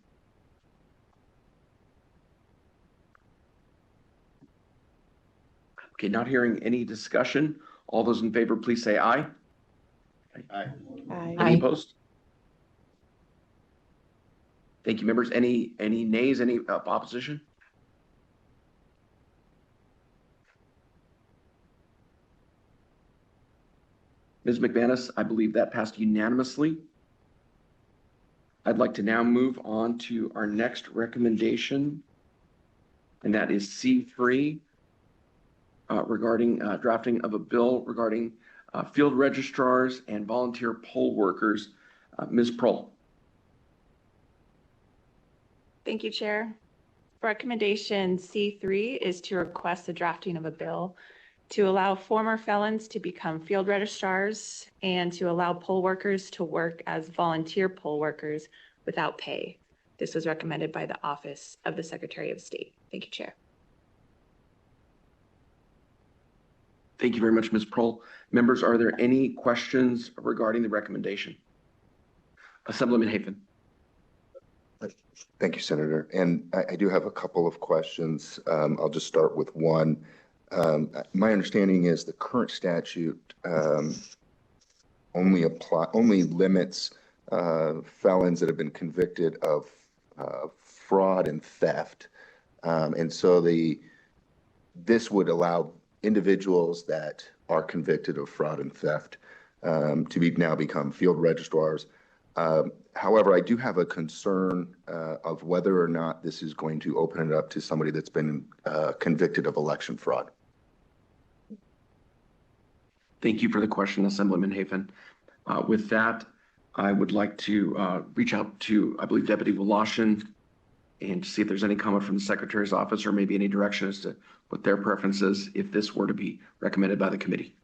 Speaker 1: Okay, not hearing any discussion. All those in favor, please say aye.
Speaker 11: Aye.
Speaker 1: Any opposed? Thank you, members. Any nays, any opposition? Ms. McManus, I believe that passed unanimously. I'd like to now move on to our next recommendation, and that is C3 regarding drafting of a bill regarding field registrars and volunteer poll workers. Ms. Prohl.
Speaker 7: Thank you, Chair. Recommendation C3 is to request the drafting of a bill to allow former felons to become field registrars and to allow poll workers to work as volunteer poll workers without pay. This was recommended by the Office of the Secretary of State. Thank you, Chair.
Speaker 1: Thank you very much, Ms. Prohl. Members, are there any questions regarding the recommendation? Assemblyman Hafen.
Speaker 11: Thank you, Senator. And I do have a couple of questions. I'll just start with one. My understanding is the current statute only limits felons that have been convicted of fraud and theft. And so this would allow individuals that are convicted of fraud and theft to now become field registrars. However, I do have a concern of whether or not this is going to open it up to somebody that's been convicted of election fraud.
Speaker 1: Thank you for the question, Assemblyman Hafen. With that, I would like to reach out to, I believe, Deputy Voloshin and see if there's any comment from the Secretary's office or maybe any direction as to what their preference is if this were to be recommended by the committee.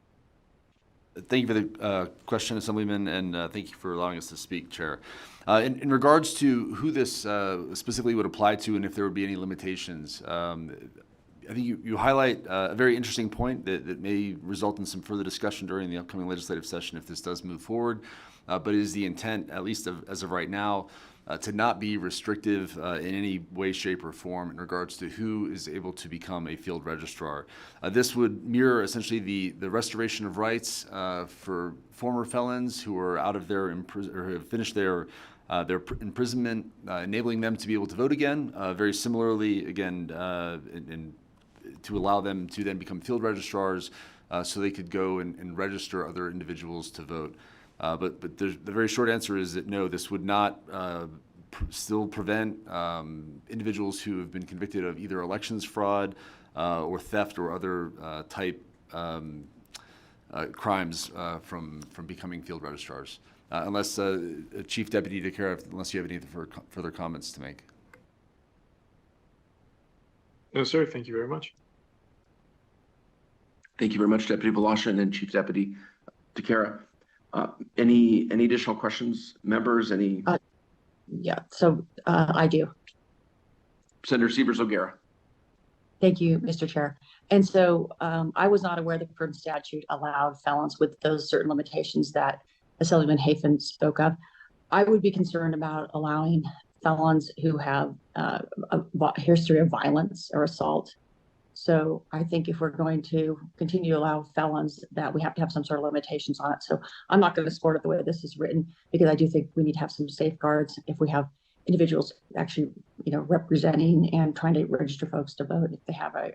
Speaker 10: Thank you for the question, Assemblyman, and thank you for allowing us to speak, Chair. In regards to who this specifically would apply to and if there would be any limitations, I think you highlight a very interesting point that may result in some further discussion during the upcoming legislative session if this does move forward, but it is the intent, at least as of right now, to not be restrictive in any way, shape, or form in regards to who is able to become a field registrar. This would mirror essentially the restoration of rights for former felons who are out of their or have finished their imprisonment, enabling them to be able to vote again. Very similarly, again, to allow them to then become field registrars so they could go and register other individuals to vote. But the very short answer is that no, this would not still prevent individuals who have been convicted of either elections fraud or theft or other type crimes from becoming field registrars. Unless Chief Deputy DeCara, unless you have any further comments to make.
Speaker 12: No, sir. Thank you very much.
Speaker 1: Thank you very much, Deputy Voloshin and Chief Deputy DeCara. Any additional questions, members? Any?
Speaker 8: Yeah, so I do.
Speaker 1: Senator Severs O'Gara.
Speaker 8: Thank you, Mr. Chair. And so I was not aware the current statute allowed felons with those certain limitations that Assemblyman Hafen spoke of. I would be concerned about allowing felons who have a history of violence or assault. So I think if we're going to continue to allow felons, that we have to have some sort of limitations on it. So I'm not going to support it the way this is written, because I do think we need to have some safeguards if we have individuals actually, representing and trying to register folks to vote if they have a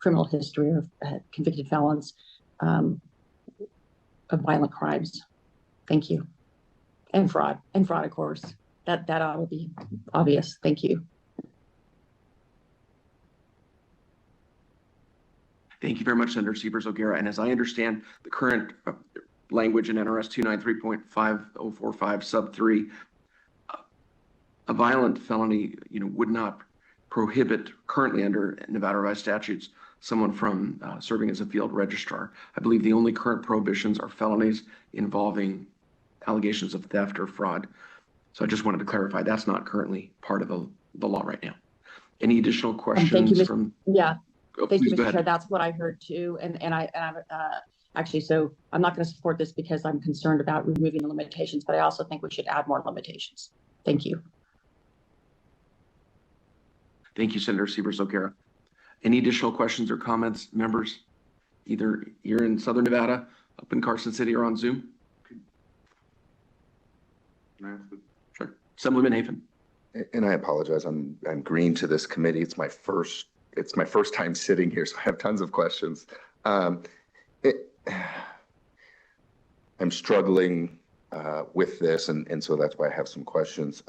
Speaker 8: criminal history of convicted felons of violent crimes. Thank you. And fraud, of course. That ought to be obvious. Thank you.
Speaker 1: Thank you very much, Senator Sievers O'Gara. And as I understand the current language in NRS 293.5045 sub 3, a violent felony, would not prohibit currently under Nevada revised statutes someone from serving as a field registrar. I believe the only current prohibitions are felonies involving allegations of theft or fraud. So I just wanted to clarify that's not currently part of the law right now. Any additional questions?
Speaker 8: Thank you,
Speaker 1: from?
Speaker 8: Yeah.
Speaker 1: Oh,
Speaker 8: thank you,
Speaker 1: Mr.
Speaker 8: Mr. Chair. That's what I heard too. And actually, so I'm not going to support this because I'm concerned about removing the limitations, but I also think we should add more limitations. Thank you.
Speaker 1: Thank you, Senator Sievers O'Gara. Any additional questions or comments, members, either here in Southern Nevada, up in Carson City, or on Zoom? Sure. Assemblyman Hafen.
Speaker 11: And I apologize. I'm green to this committee. It's my first time sitting here, so I have tons of questions. I'm struggling with this, and so that's why I have some questions.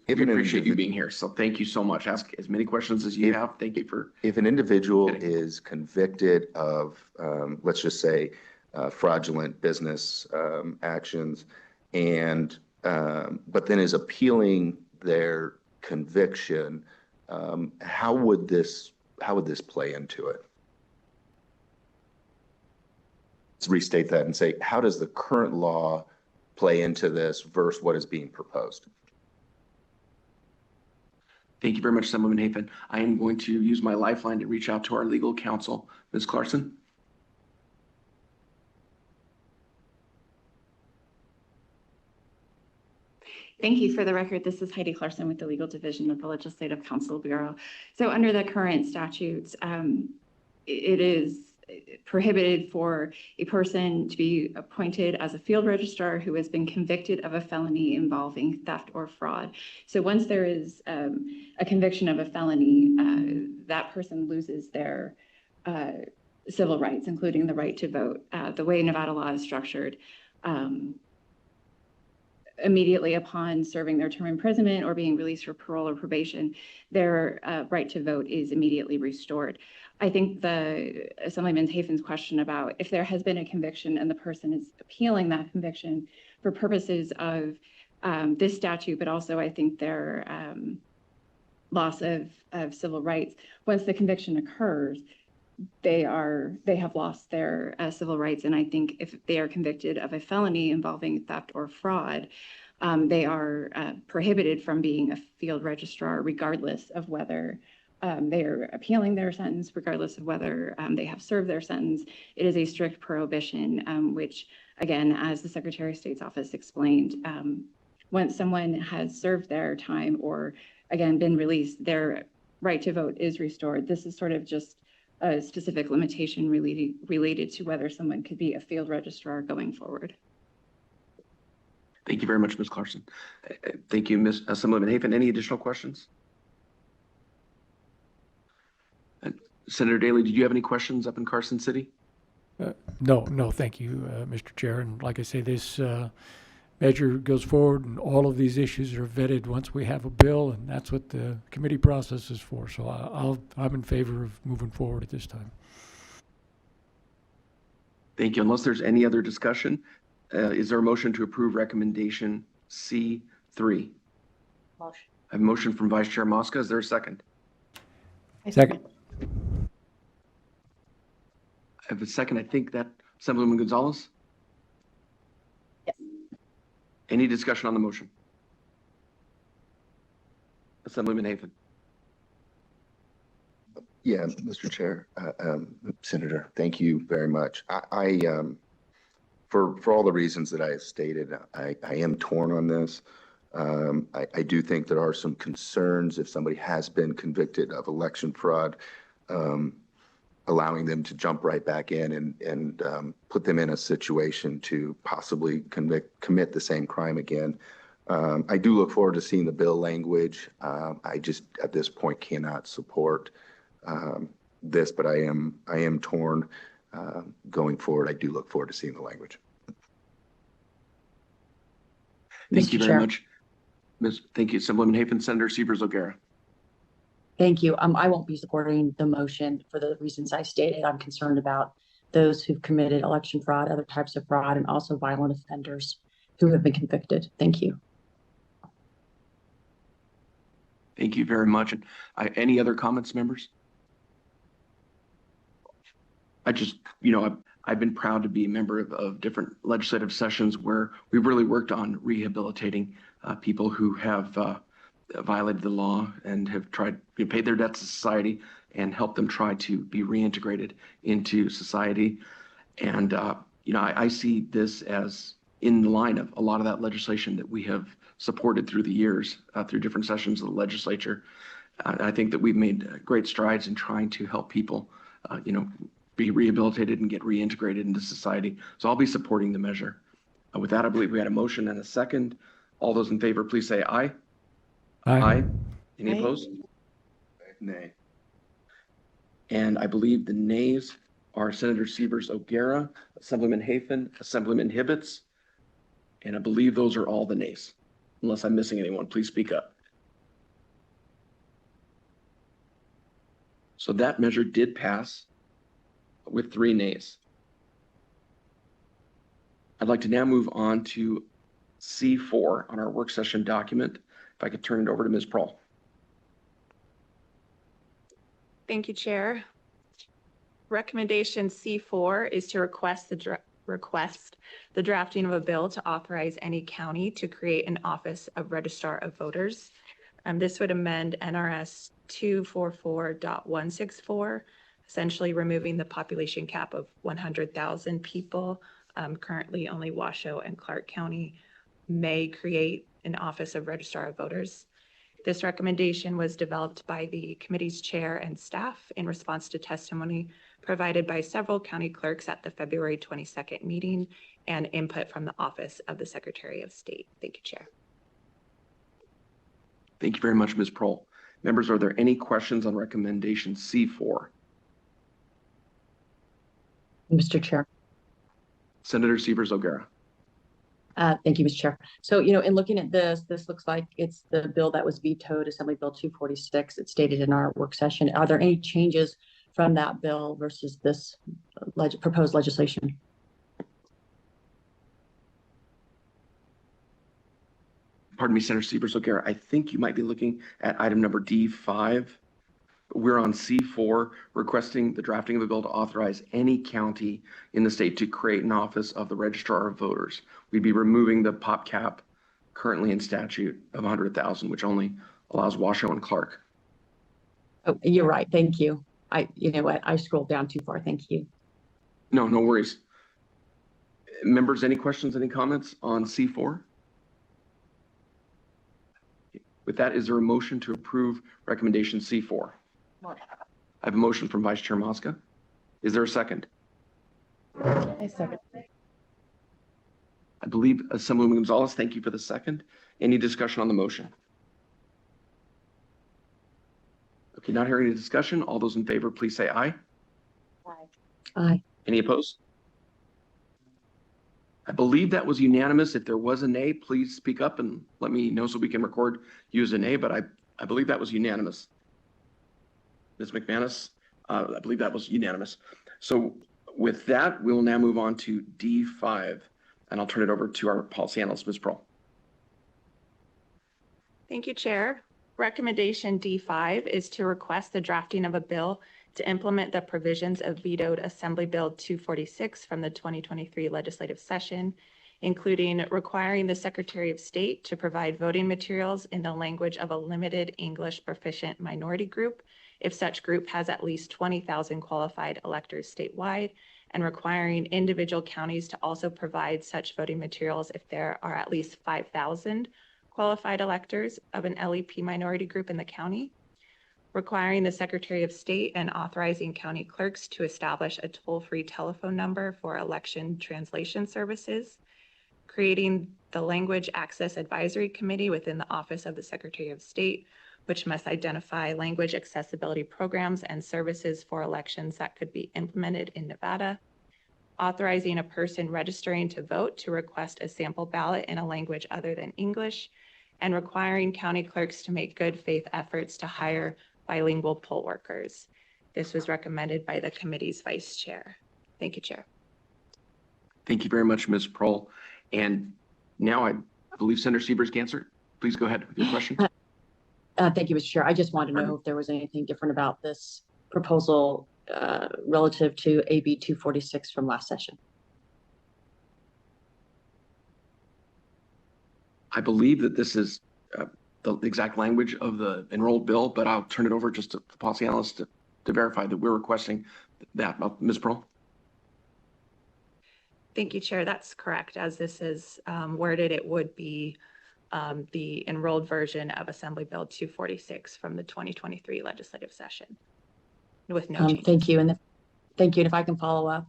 Speaker 1: We appreciate you being here, so thank you so much. Ask as many questions as you have. Thank you for.
Speaker 11: If an individual is convicted of, let's just say, fraudulent business actions, and but then is appealing their conviction, how would this play into it? Let's restate that and say, how does the current law play into this versus what is being proposed?
Speaker 1: Thank you very much, Assemblyman Hafen. I am going to use my lifeline to reach out to our legal counsel, Ms. Clarkson.
Speaker 14: Thank you. For the record, this is Heidi Clarkson with the Legal Division of the Legislative Council Bureau. So under the current statutes, it is prohibited for a person to be appointed as a field registrar who has been convicted of a felony involving theft or fraud. So once there is a conviction of a felony, that person loses their civil rights, including the right to vote. The way Nevada law is structured, immediately upon serving their term imprisonment or being released for parole or probation, their right to vote is immediately restored. I think the Assemblyman Hafen's question about if there has been a conviction and the person is appealing that conviction for purposes of this statute, but also I think their loss of civil rights, once the conviction occurs, they have lost their civil rights. And I think if they are convicted of a felony involving theft or fraud, they are prohibited from being a field registrar, regardless of whether they are appealing their sentence, regardless of whether they have served their sentence. It is a strict prohibition, which, again, as the Secretary of State's office explained, once someone has served their time or, again, been released, their right to vote is restored. This is sort of just a specific limitation related to whether someone could be a field registrar going forward.
Speaker 1: Thank you very much, Ms. Clarkson. Thank you, Ms. Assemblyman Hafen. Any additional questions? Senator Daley, did you have any questions up in Carson City?
Speaker 3: No, thank you, Mr. Chair. And like I say, this measure goes forward, and all of these issues are vetted once we have a bill, and that's what the committee process is for. So I'm in favor of moving forward at this time.
Speaker 1: Thank you. Unless there's any other discussion, is there a motion to approve recommendation C3?
Speaker 8: Motion.
Speaker 1: I have a motion from Vice Chair Mosca. Is there a second?
Speaker 3: Second.
Speaker 1: I have a second. I think that Assemblyman Gonzalez?
Speaker 8: Yes.
Speaker 1: Any discussion on the motion? Assemblyman Hafen.
Speaker 11: Yeah, Mr. Chair, Senator, thank you very much. for all the reasons that I stated, I am torn on this. I do think there are some concerns if somebody has been convicted of election fraud, allowing them to jump right back in and put them in a situation to possibly commit the same crime again. I do look forward to seeing the bill language. I just at this point cannot support this, but I am torn going forward. I do look forward to seeing the language.
Speaker 1: Thank you very much. Thank you, Assemblyman Hafen. Senator Sievers-O'Gara.
Speaker 8: Thank you. I won't be supporting the motion for the reasons I stated. I'm concerned about those who've committed election fraud, other types of fraud, and also violent offenders who have been convicted. Thank you.
Speaker 1: Thank you very much. And any other comments, members? I just, I've been proud to be a member of different legislative sessions where we've really worked on rehabilitating people who have violated the law and have tried to pay their debts to society and help them try to be reintegrated into society. And, I see this as in the line of a lot of that legislation that we have supported through the years, through different sessions of the legislature. I think that we've made great strides in trying to help people, be rehabilitated and get reintegrated into society. So I'll be supporting the measure. With that, I believe we had a motion and a second. All those in favor, please say aye. Aye. Any opposed? Nay. And I believe the nays are Senator Sievers-O'Gara, Assemblyman Hafen, Assemblyman Hibbets, and I believe those are all the nays. Unless I'm missing anyone, please speak up. So that measure did pass with 3 nays. I'd like to now move on to C4 on our work session document. If I could turn it over to Ms. Prohl.
Speaker 7: Thank you, Chair. Recommendation C4 is to request the drafting of a bill to authorize any county to create an office of registrar of voters. This would amend NRS 244.164, essentially removing the population cap of 100,000 people. Currently, only Washoe and Clark County may create an office of registrar of voters. This recommendation was developed by the committee's chair and staff in response to testimony provided by several county clerks at the February 22nd meeting and input from the Office of the Secretary of State. Thank you, Chair.
Speaker 1: Thank you very much, Ms. Prohl. Members, are there any questions on recommendation C4?
Speaker 8: Mr. Chair.
Speaker 1: Senator Sievers-O'Gara.
Speaker 8: Thank you, Mr. Chair. So, in looking at this looks like it's the bill that was vetoed, Assembly Bill 246. It's stated in our work session. Are there any changes from that bill versus this proposed legislation?
Speaker 1: Pardon me, Senator Sievers-O'Gara. I think you might be looking at item number D5. We're on C4, requesting the drafting of a bill to authorize any county in the state to create an office of the registrar of voters. We'd be removing the pop cap currently in statute of 100,000, which only allows Washoe and Clark.
Speaker 8: Oh, you're right. Thank you. I scrolled down too far. Thank you.
Speaker 1: No worries. Members, any questions, any comments on C4? With that, is there a motion to approve recommendation C4? I have a motion from Vice Chair Mosca. Is there a second?
Speaker 8: I second.
Speaker 1: I believe Assemblywoman Gonzalez, thank you for the second. Any discussion on the motion? Okay, not hearing any discussion. All those in favor, please say aye.
Speaker 8: Aye. Aye.
Speaker 1: Any opposed? I believe that was unanimous. If there was a nay, please speak up and let me know so we can record you as a nay, but I believe that was unanimous. Ms. McManus, I believe that was unanimous. So with that, we will now move on to D5, and I'll turn it over to our policy analyst, Ms. Prohl.
Speaker 7: Thank you, Chair. Recommendation D5 is to request the drafting of a bill to implement the provisions of vetoed Assembly Bill 246 from the 2023 legislative session, including requiring the Secretary of State to provide voting materials in the language of a limited English proficient minority group if such group has at least 20,000 qualified electors statewide, and requiring individual counties to also provide such voting materials if there are at least 5,000 qualified electors of an LEP minority group in the county, requiring the Secretary of State and authorizing county clerks to establish a toll-free telephone number for election translation services, creating the Language Access Advisory Committee within the Office of the Secretary of State, which must identify language accessibility programs and services for elections that could be implemented in Nevada, authorizing a person registering to vote to request a sample ballot in a language other than English, and requiring county clerks to make good faith efforts to hire bilingual poll workers. This was recommended by the committee's vice chair. Thank you, Chair.
Speaker 1: Thank you very much, Ms. Prohl. And now I believe Senator Siebers-Gansert, please go ahead with your question.
Speaker 8: Thank you, Mr. Chair. I just wanted to know if there was anything different about this proposal relative to AB 246 from last session.
Speaker 1: I believe that this is the exact language of the enrolled bill, but I'll turn it over just to the policy analyst to verify that we're requesting that. Ms. Prohl?
Speaker 7: Thank you, Chair. That's correct. As this is worded, it would be the enrolled version of Assembly Bill 246 from the 2023 legislative session with no changes.
Speaker 8: Thank you. Thank you. And if I can follow up,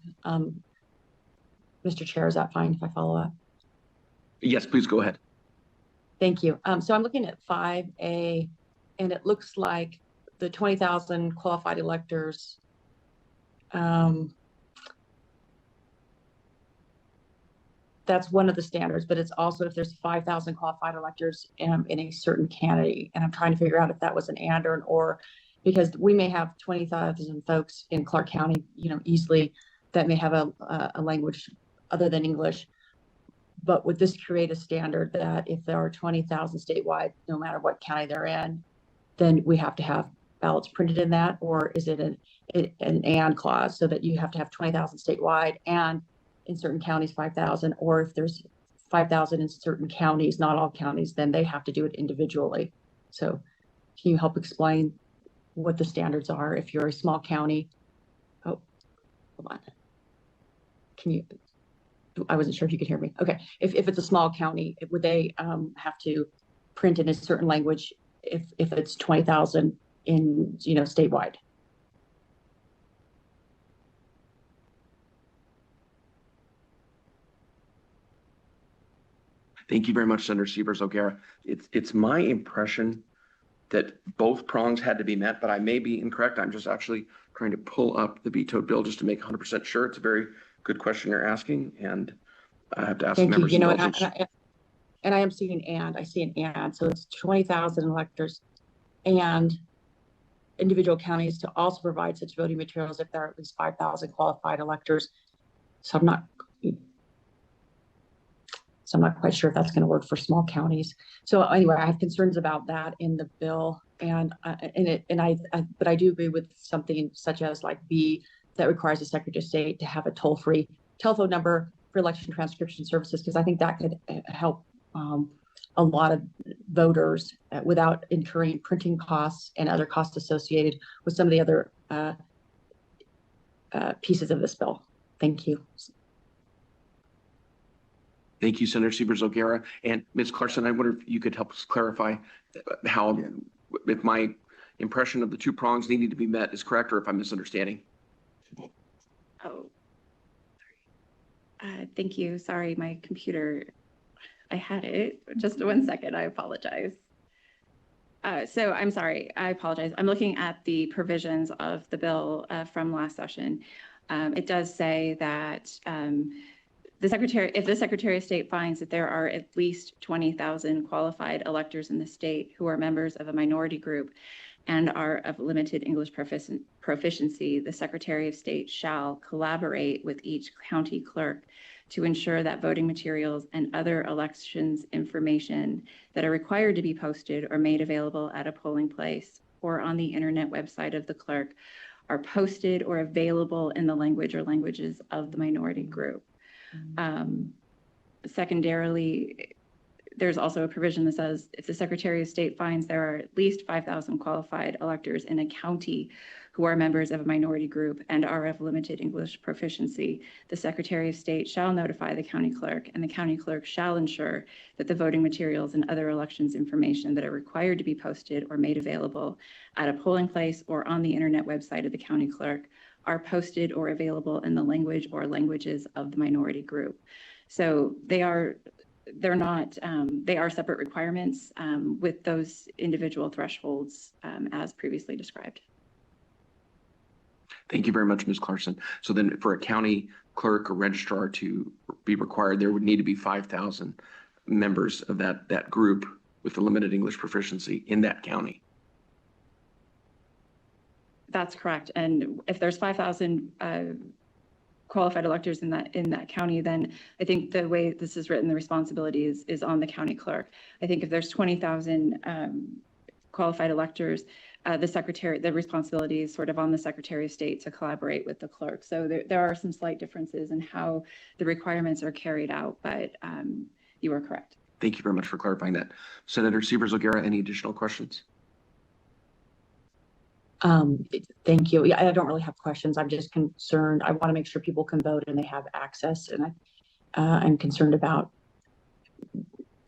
Speaker 8: Mr. Chair, is that fine if I follow up?
Speaker 1: Yes, please go ahead.
Speaker 8: Thank you. So I'm looking at 5A, and it looks like the 20,000 qualified electors that's one of the standards, but it's also if there's 5,000 qualified electors in a certain county. And I'm trying to figure out if that was an and or an or, because we may have 20,000 folks in Clark County, easily that may have a language other than English. But would this create a standard that if there are 20,000 statewide, no matter what county they're in, then we have to have ballots printed in that? Or is it an and clause so that you have to have 20,000 statewide and in certain counties 5,000, or if there's 5,000 in certain counties, not all counties, then they have to do it individually. So can you help explain what the standards are if you're a small county? Oh, hold on. I wasn't sure if you could hear me. Okay, if it's a small county, would they have to print in a certain language if it's 20,000 in, statewide?
Speaker 1: Thank you very much, Senator Siebers-O'Gara. It's my impression that both prongs had to be met, but I may be incorrect. I'm just actually trying to pull up the vetoed bill just to make 100% sure. It's a very good question you're asking, and I have to ask members.
Speaker 8: Thank you. And I am seeing I see an and. So it's 20,000 electors and individual counties to also provide such voting materials if there are at least 5,000 qualified electors. So I'm not quite sure if that's going to work for small counties. So anyway, I have concerns about that in the bill, but I do agree with something such as like B, that requires the Secretary of State to have a toll-free telephone number for election transcription services, because I think that could help a lot of voters without incurring printing costs and other costs associated with some of the other pieces of this bill. Thank you.
Speaker 1: Thank you, Senator Siebers-O'Gara. And Ms. Clarkson, I wonder if you could help us clarify how, if my impression of the two prongs needing to be met is correct, or if I'm misunderstanding.
Speaker 14: Oh, sorry. Thank you. Sorry, my computer, I had it. Just 1 second. I apologize. So I'm sorry. I apologize. I'm looking at the provisions of the bill from last session. It does say that if the Secretary of State finds that there are at least 20,000 qualified electors in the state who are members of a minority group and are of limited English proficiency, the Secretary of State shall collaborate with each county clerk to ensure that voting materials and other elections information that are required to be posted or made available at a polling place or on the internet website of the clerk are posted or available in the language or languages of the minority group. Secondarily, there's also a provision that says if the Secretary of State finds there are at least 5,000 qualified electors in a county who are members of a minority group and are of limited English proficiency, the Secretary of State shall notify the county clerk, and the county clerk shall ensure that the voting materials and other elections information that are required to be posted or made available at a polling place or on the internet website of the county clerk are posted or available in the language or languages of the minority group. So they are separate requirements with those individual thresholds as previously described.
Speaker 1: Thank you very much, Ms. Clarkson. So then for a county clerk or registrar to be required, there would need to be 5,000 members of that group with the limited English proficiency in that county.
Speaker 14: That's correct. And if there's 5,000 qualified electors in that county, then I think the way this is written, the responsibility is on the county clerk. I think if there's 20,000 qualified electors, the responsibility is sort of on the Secretary of State to collaborate with the clerk. So there are some slight differences in how the requirements are carried out, but you are correct.
Speaker 1: Thank you very much for clarifying that. Senator Sievers-O'Gara, any additional questions?
Speaker 8: Thank you. Yeah, I don't really have questions. I'm just concerned. I want to make sure people can vote and they have access. And I'm concerned about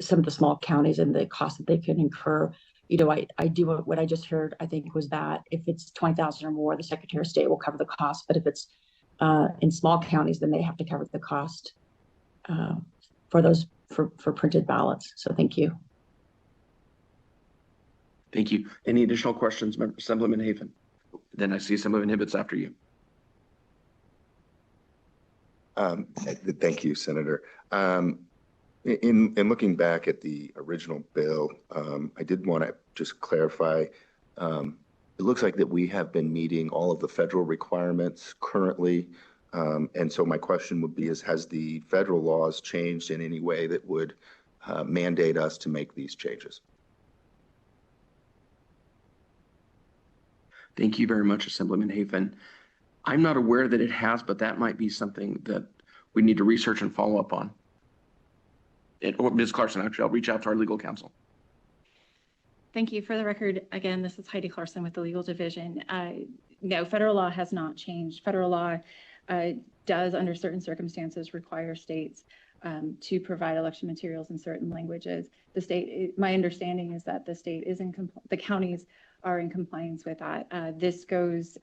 Speaker 8: some of the small counties and the cost that they can incur. You know, I do what I just heard, I think, was that if it's 20,000 or more, the Secretary of State will cover the cost. But if it's in small counties, then they have to cover the cost for printed ballots. So thank you.
Speaker 1: Thank you. Any additional questions, Assemblyman Hafen? Then I see Assemblyman Hibbets after you.
Speaker 11: Thank you, Senator. In looking back at the original bill, I did want to just clarify. It looks like that we have been meeting all of the federal requirements currently. And so my question would be, has the federal laws changed in any way that would mandate us to make these changes?
Speaker 1: Thank you very much, Assemblyman Hafen. I'm not aware that it has, but that might be something that we need to research and follow up on. Or Ms. Clarkson, actually, I'll reach out to our legal counsel.
Speaker 14: Thank you. For the record, again, this is Heidi Clarkson with the Legal Division. No, federal law has not changed. Federal law does, under certain circumstances, require states to provide election materials in certain languages. The state, my understanding is that the counties are in compliance with that. This goes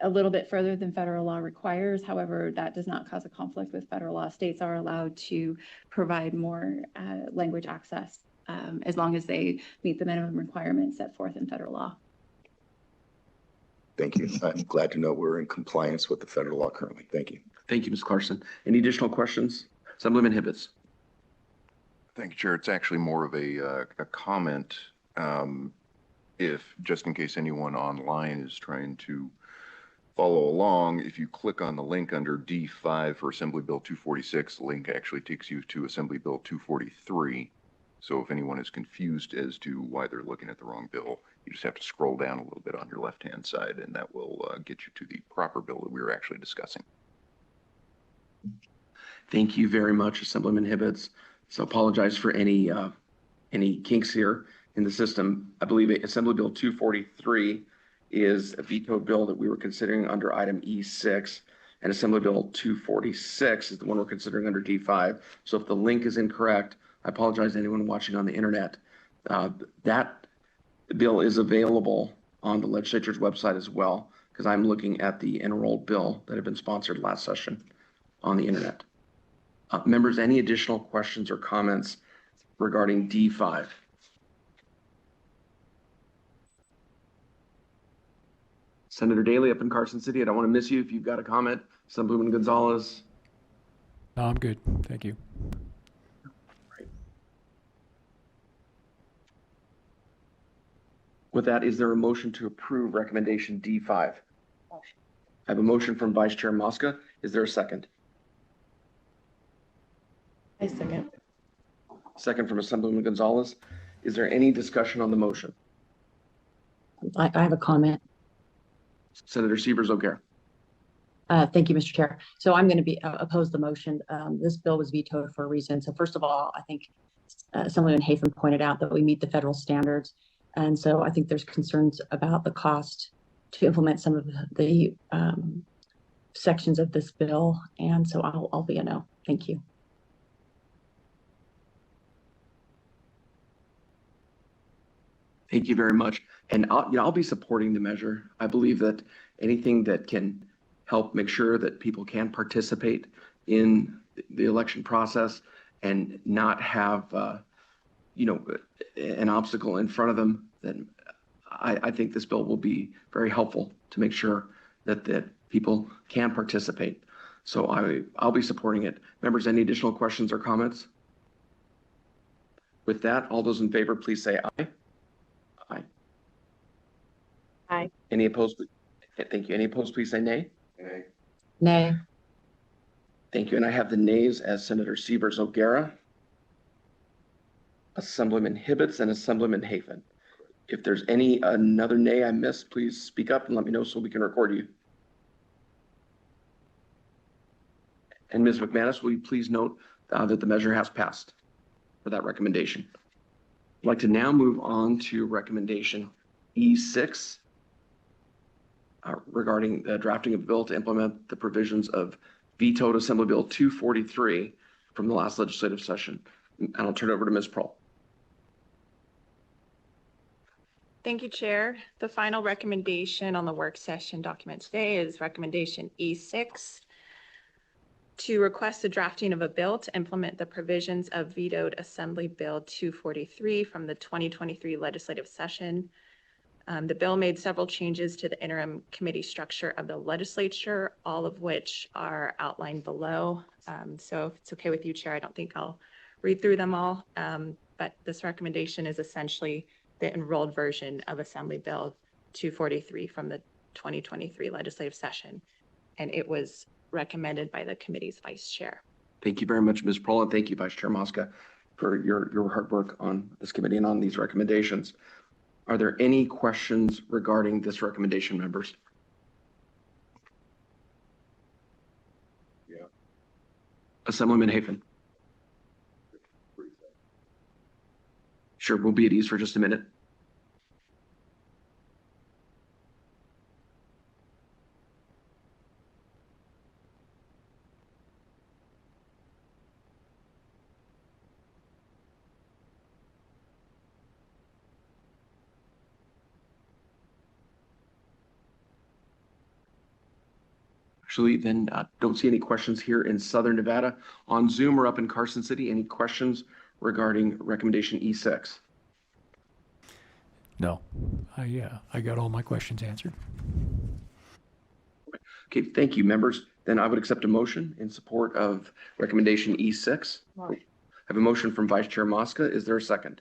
Speaker 14: a little bit further than federal law requires. However, that does not cause a conflict with federal law. States are allowed to provide more language access as long as they meet the minimum requirements set forth in federal law.
Speaker 11: Thank you. I'm glad to know we're in compliance with the federal law currently. Thank you.
Speaker 1: Thank you, Ms. Clarkson. Any additional questions? Assemblyman Hibbets.
Speaker 13: Thank you, Chair. It's actually more of a comment. If, just in case anyone online is trying to follow along, if you click on the link under D5 for Assembly Bill 246, the link actually takes you to Assembly Bill 243. So if anyone is confused as to why they're looking at the wrong bill, you just have to scroll down a little bit on your left-hand side, and that will get you to the proper bill that we were actually discussing.
Speaker 1: Thank you very much, Assemblyman Hibbets. So apologize for any kinks here in the system. I believe Assembly Bill 243 is a vetoed bill that we were considering under item E6, and Assembly Bill 246 is the one we're considering under D5. So if the link is incorrect, I apologize to anyone watching on the internet. That bill is available on the legislature's website as well, because I'm looking at the enrolled bill that had been sponsored last session on the internet. Members, any additional questions or comments regarding D5? Senator Daley up in Carson City, I don't want to miss you if you've got a comment. Assemblyman Gonzalez.
Speaker 3: No, I'm good. Thank you.
Speaker 1: Right. With that, is there a motion to approve recommendation D5? Motion. I have a motion from Vice Chair Mosca. Is there a second?
Speaker 9: I second.
Speaker 1: Second from Assemblyman Gonzalez. Is there any discussion on the motion?
Speaker 8: I have a comment.
Speaker 1: Senator Sievers-O'Gara.
Speaker 8: Thank you, Mr. Chair. So I'm going to oppose the motion. This bill was vetoed for a reason. So first of all, I think Assemblyman Hafen pointed out, that we meet the federal standards. And so I think there's concerns about the cost to implement some of the sections of this bill. And so I'll be a no. Thank you.
Speaker 1: Thank you very much. And I'll be supporting the measure. I believe that anything that can help make sure that people can participate in the election process and not have, an obstacle in front of them, then I think this bill will be very helpful to make sure that people can participate. So I'll be supporting it. Members, any additional questions or comments? With that, all those in favor, please say aye. Aye.
Speaker 9: Aye.
Speaker 1: Any opposed? Thank you. Any opposed, please say nay.
Speaker 13: Nay.
Speaker 8: Nay.
Speaker 1: Thank you. And I have the nays as Senator Sievers O'Gara, Assemblyman Hibbets, and Assemblyman Hafen. If there's another nay I missed, please speak up and let me know so we can record you. And Ms. McManus, will you please note that the measure has passed for that recommendation? I'd like to now move on to recommendation E6 regarding the drafting of a bill to implement the provisions of vetoed Assembly Bill 243 from the last legislative session. And I'll turn it over to Ms. Prohl.
Speaker 7: Thank you, Chair. The final recommendation on the work session document today is recommendation E6 to request the drafting of a bill to implement the provisions of vetoed Assembly Bill 243 from the 2023 legislative session. The bill made several changes to the interim committee structure of the legislature, all of which are outlined below. So if it's okay with you, Chair, I don't think I'll read through them all, but this recommendation is essentially the enrolled version of Assembly Bill 243 from the 2023 legislative session, and it was recommended by the committee's vice chair.
Speaker 1: Thank you very much, Ms. Prohl, and thank you, Vice Chair Mosca, for your hard work on this committee and on these recommendations. Are there any questions regarding this recommendation, members?
Speaker 13: Yeah.
Speaker 1: Assemblyman Hafen. Sure, we'll be at ease for just a minute. Actually, then don't see any questions here in Southern Nevada. On Zoom or up in Carson City, any questions regarding recommendation E6?
Speaker 3: No, I got all my questions answered.
Speaker 1: Okay, thank you, members. Then I would accept a motion in support of recommendation E6. I have a motion from Vice Chair Mosca. Is there a second?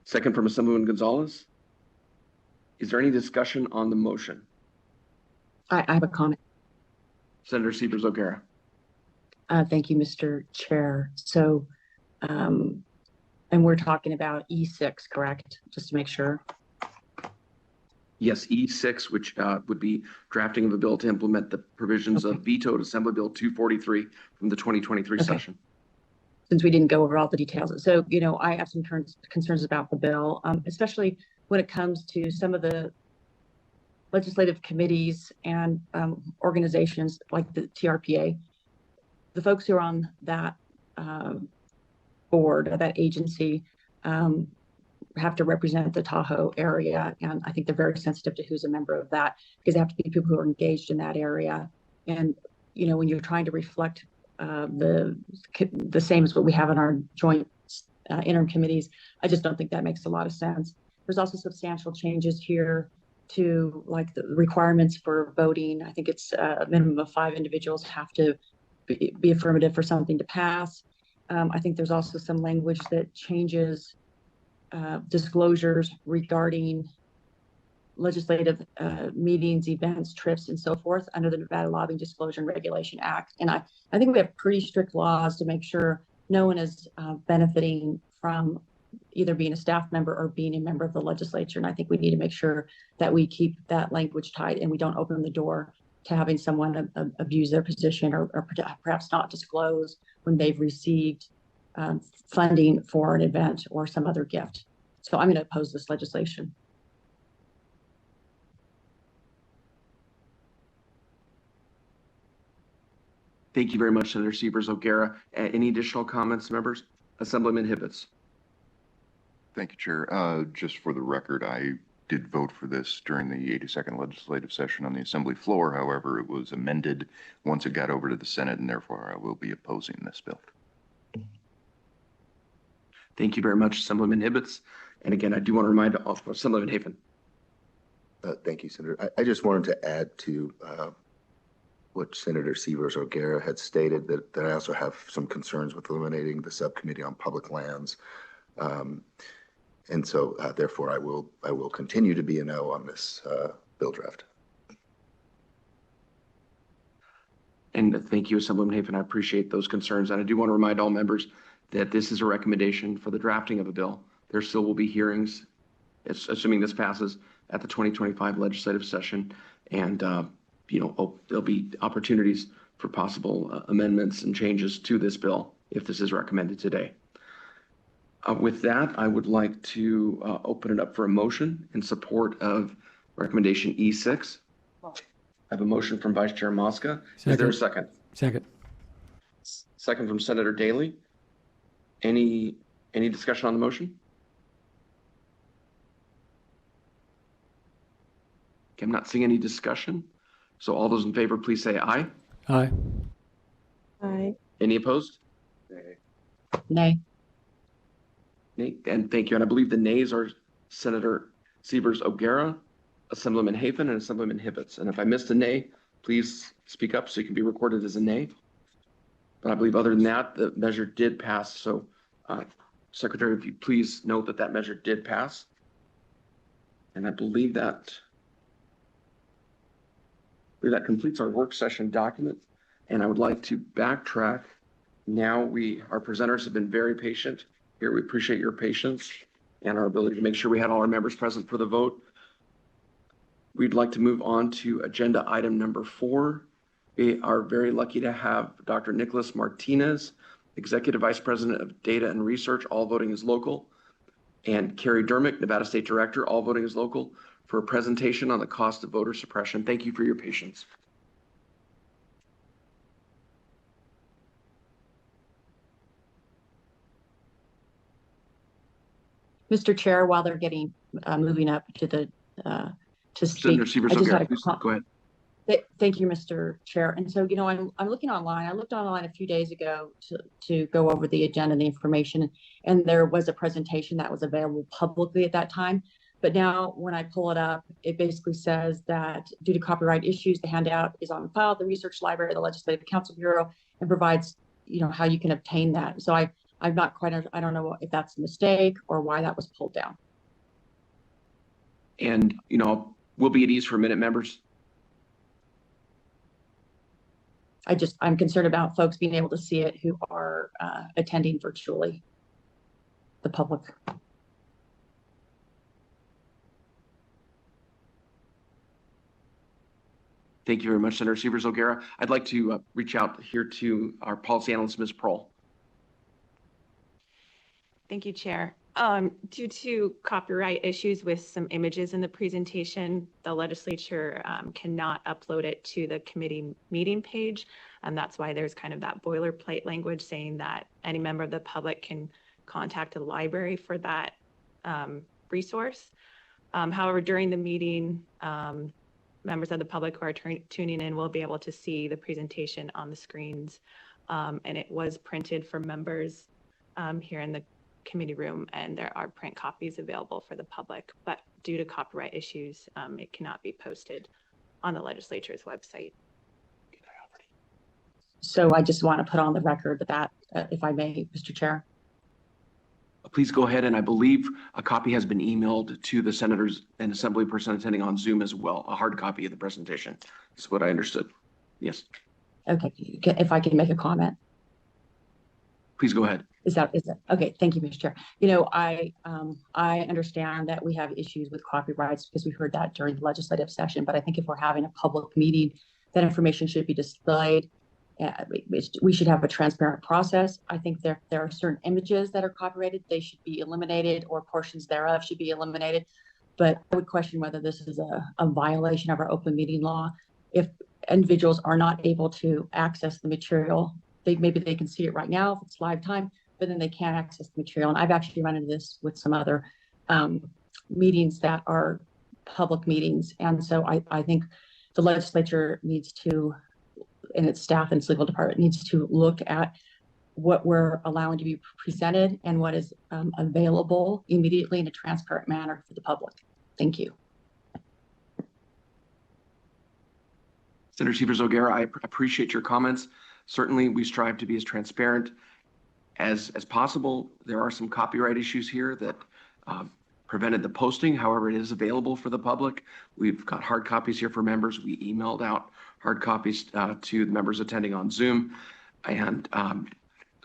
Speaker 1: Second from Assemblyman Gonzalez. Is there any discussion on the motion?
Speaker 8: I have a comment.
Speaker 1: Senator Sievers O'Gara.
Speaker 8: Thank you, Mr. Chair. So, and we're talking about E6, correct? Just to make sure.
Speaker 1: Yes, E6, which would be drafting of a bill to implement the provisions of vetoed Assembly Bill 243 from the 2023 session.
Speaker 8: Since we didn't go over all the details. So, I have some concerns about the bill, especially when it comes to some of the legislative committees and organizations like the TRPA. The folks who are on that board, that agency, have to represent the Tahoe area. And I think they're very sensitive to who's a member of that, because they have to be people who are engaged in that area. And, when you're trying to reflect the same as what we have in our joint interim committees, I just don't think that makes a lot of sense. There's also substantial changes here to like the requirements for voting. I think it's a minimum of 5 individuals have to be affirmative for something to pass. I think there's also some language that changes disclosures regarding legislative meetings, events, trips, and so forth under the Nevada Lobbying Disclosure and Regulation Act. And I think we have pretty strict laws to make sure no one is benefiting from either being a staff member or being a member of the legislature. And I think we need to make sure that we keep that language tight and we don't open the door to having someone abuse their position or perhaps not disclose when they've received funding for an event or some other gift. So I'm going to oppose this legislation.
Speaker 1: Thank you very much, Senator Sievers O'Gara. Any additional comments, members? Assemblyman Hibbets.
Speaker 13: Thank you, Chair. Just for the record, I did vote for this during the 82nd legislative session on the Assembly floor. However, it was amended once it got over to the Senate, and therefore I will be opposing this bill.
Speaker 1: Thank you very much, Assemblyman Hibbets. And again, I do want to remind Assemblyman Hafen.
Speaker 11: Thank you, Senator. I just wanted to add to what Senator Sievers O'Gara had stated, that I also have some concerns with eliminating the subcommittee on public lands. And so therefore I will continue to be a no on this bill draft.
Speaker 1: And thank you, Assemblyman Hafen. I appreciate those concerns. And I do want to remind all members that this is a recommendation for the drafting of a bill. There still will be hearings, assuming this passes, at the 2025 legislative session. And, there'll be opportunities for possible amendments and changes to this bill if this is recommended today. With that, I would like to open it up for a motion in support of recommendation E6. I have a motion from Vice Chair Mosca. Is there a second?
Speaker 3: Second.
Speaker 1: Second from Senator Daly. Any discussion on the motion? Okay, I'm not seeing any discussion. So all those in favor, please say aye.
Speaker 3: Aye.
Speaker 9: Aye.
Speaker 1: Any opposed?
Speaker 8: Nay.
Speaker 1: Nay. And thank you. And I believe the nays are Senator Sievers O'Gara, Assemblyman Hafen, and Assemblyman Hibbets. And if I missed a nay, please speak up so you can be recorded as a nay. But I believe other than that, the measure did pass. So Secretary, if you please note that that measure did pass. And I believe that completes our work session document. And I would like to backtrack. Now our presenters have been very patient here. We appreciate your patience and our ability to make sure we had all our members present for the vote. We'd like to move on to agenda item number 4. We are very lucky to have Dr. Nicholas Martinez, Executive Vice President of Data and Research, all voting is local, and Carrie Dermick, Nevada State Director, all voting is local, for a presentation on the cost of voter suppression. Thank you for your patience.
Speaker 8: Mr. Chair, while they're getting moving up to the to speak,
Speaker 1: Senator Sievers O'Gara, please go ahead.
Speaker 8: Thank you, Mr. Chair. And so, I'm looking online. I looked online a few days ago to go over the agenda and the information, and there was a presentation that was available publicly at that time. But now when I pull it up, it basically says that due to copyright issues, the handout is on file at the Research Library of the Legislative Council Bureau and provides, how you can obtain that. So I'm not quite, I don't know if that's a mistake or why that was pulled down.
Speaker 1: And, we'll be at ease for a minute, members.
Speaker 8: I'm concerned about folks being able to see it who are attending virtually, the public.
Speaker 1: Thank you very much, Senator Sievers O'Gara. I'd like to reach out here to our policy analyst, Ms. Prohl.
Speaker 7: Thank you, Chair. Due to copyright issues with some images in the presentation, the legislature cannot upload it to the committee meeting page. And that's why there's kind of that boilerplate language saying that any member of the public can contact the library for that resource. However, during the meeting, members of the public who are tuning in will be able to see the presentation on the screens. And it was printed for members here in the committee room, and there are print copies available for the public, but due to copyright issues, it cannot be posted on the legislature's website.
Speaker 8: So I just want to put on the record that, if I may, Mr. Chair.
Speaker 1: Please go ahead, and I believe a copy has been emailed to the senators and assembly person attending on Zoom as well, a hard copy of the presentation. That's what I understood. Yes.
Speaker 8: Okay, if I can make a comment.
Speaker 1: Please go ahead.
Speaker 8: Is that okay? Thank you, Mr. Chair. I understand that we have issues with copyrights because we heard that during the legislative session, but I think if we're having a public meeting that information should be displayed. We should have a transparent process. I think there are certain images that are copyrighted. They should be eliminated, or portions thereof should be eliminated. But I would question whether this is a violation of our open meeting law. If individuals are not able to access the material, maybe they can see it right now if it's live time, but then they can't access the material. And I've actually run into this with some other meetings that are public meetings. And so I think the legislature needs to, and its staff and its legal department needs to look at what we're allowing to be presented and what is available immediately in a transparent manner for the public. Thank you.
Speaker 1: Senator Severs-O'Gara, I appreciate your comments. Certainly, we strive to be as transparent as possible. There are some copyright issues here that prevented the posting. However, it is available for the public. We've got hard copies here for members. We emailed out hard copies to the members attending on Zoom. And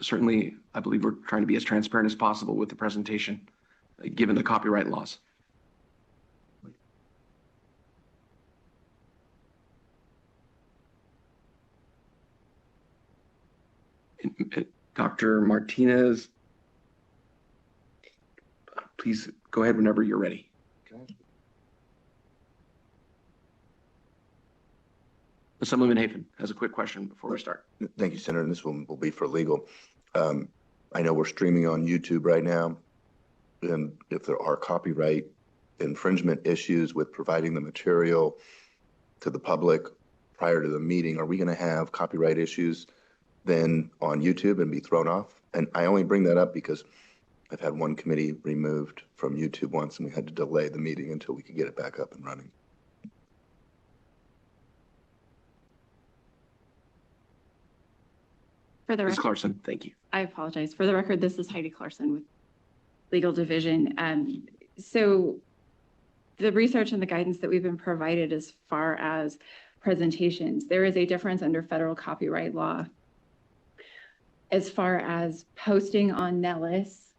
Speaker 1: certainly, I believe we're trying to be as transparent as possible with the presentation, given the copyright laws. Dr. Martinez, please go ahead whenever you're ready. Okay. Assemblyman Hafen has a quick question before we start.
Speaker 11: Thank you, Senator. And this one will be for legal. I know we're streaming on YouTube right now. And if there are copyright infringement issues with providing the material to the public prior to the meeting, are we going to have copyright issues then on YouTube and be thrown off? And I only bring that up because I've had one committee removed from YouTube once, and we had to delay the meeting until we could get it back up and running.
Speaker 14: For the
Speaker 1: Ms.
Speaker 14: record,
Speaker 1: Clarkson, thank you.
Speaker 14: I apologize. For the record, this is Heidi Clarkson with Legal Division. So the research and the guidance that we've been provided as far as presentations, there is a difference under federal copyright law as far as posting on Nellis,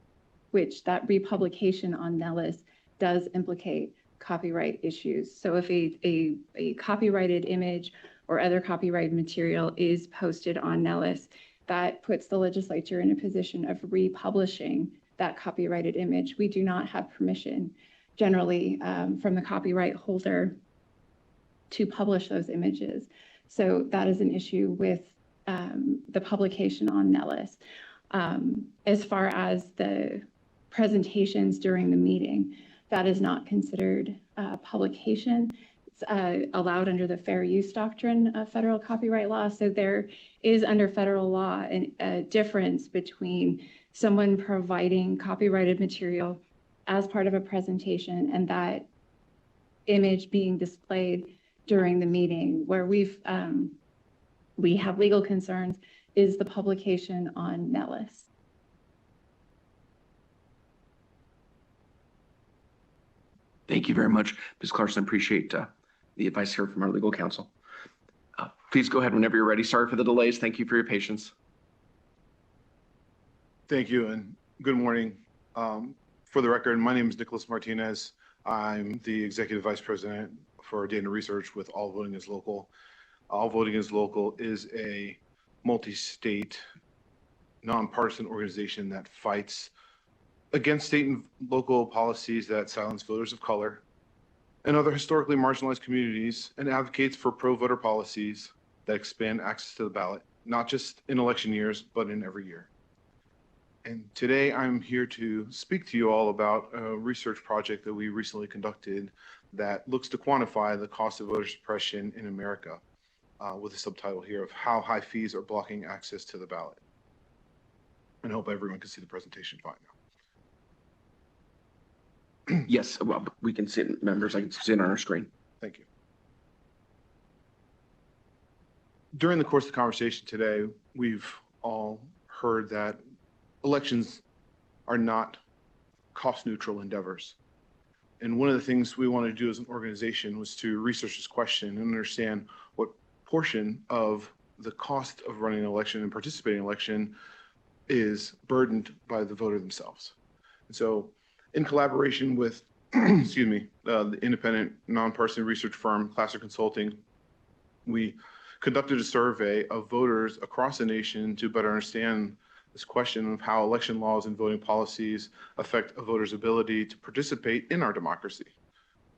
Speaker 14: which that republication on Nellis does implicate copyright issues. So if a copyrighted image or other copyrighted material is posted on Nellis, that puts the legislature in a position of republishing that copyrighted image. We do not have permission generally from the copyright holder to publish those images. So that is an issue with the publication on Nellis. As far as the presentations during the meeting, that is not considered publication. It's allowed under the fair use doctrine of federal copyright law. So there is under federal law a difference between someone providing copyrighted material as part of a presentation and that image being displayed during the meeting. Where we have legal concerns is the publication on Nellis.
Speaker 1: Thank you very much, Ms. Clarkson. Appreciate the advice here from our legal counsel. Please go ahead whenever you're ready. Sorry for the delays. Thank you for your patience.
Speaker 15: Thank you and good morning. For the record, my name is Nicholas Martinez. I'm the Executive Vice President for Data Research with All Voting is Local. All Voting is Local is a multi-state, nonpartisan organization that fights against state and local policies that silence voters of color and other historically marginalized communities, and advocates for pro-voter policies that expand access to the ballot, not just in election years, but in every year. And today I'm here to speak to you all about a research project that we recently conducted that looks to quantify the cost of voter suppression in America, with a subtitle here of How High Fees Are Blocking Access to the Ballot. And I hope everyone can see the presentation fine now.
Speaker 1: Yes, well, we can see it, members. I can see it on our screen.
Speaker 15: Thank you. During the course of the conversation today, we've all heard that elections are not cost-neutral endeavors. And one of the things we wanted to do as an organization was to research this question and understand what portion of the cost of running an election and participating in an election is burdened by the voter themselves. And so in collaboration with, the independent nonpartisan research firm, Classer Consulting, we conducted a survey of voters across the nation to better understand this question of how election laws and voting policies affect a voter's ability to participate in our democracy.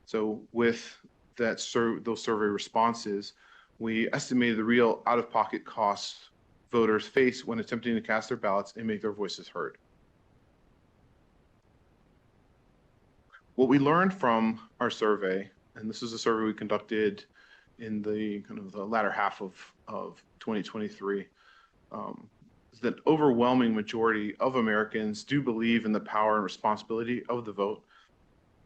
Speaker 15: So with those survey responses, we estimated the real out-of-pocket costs voters face when attempting to cast their ballots and make their voices heard. What we learned from our survey, and this is a survey we conducted in the kind of the latter half of 2023, is that overwhelming majority of Americans do believe in the power and responsibility of the vote.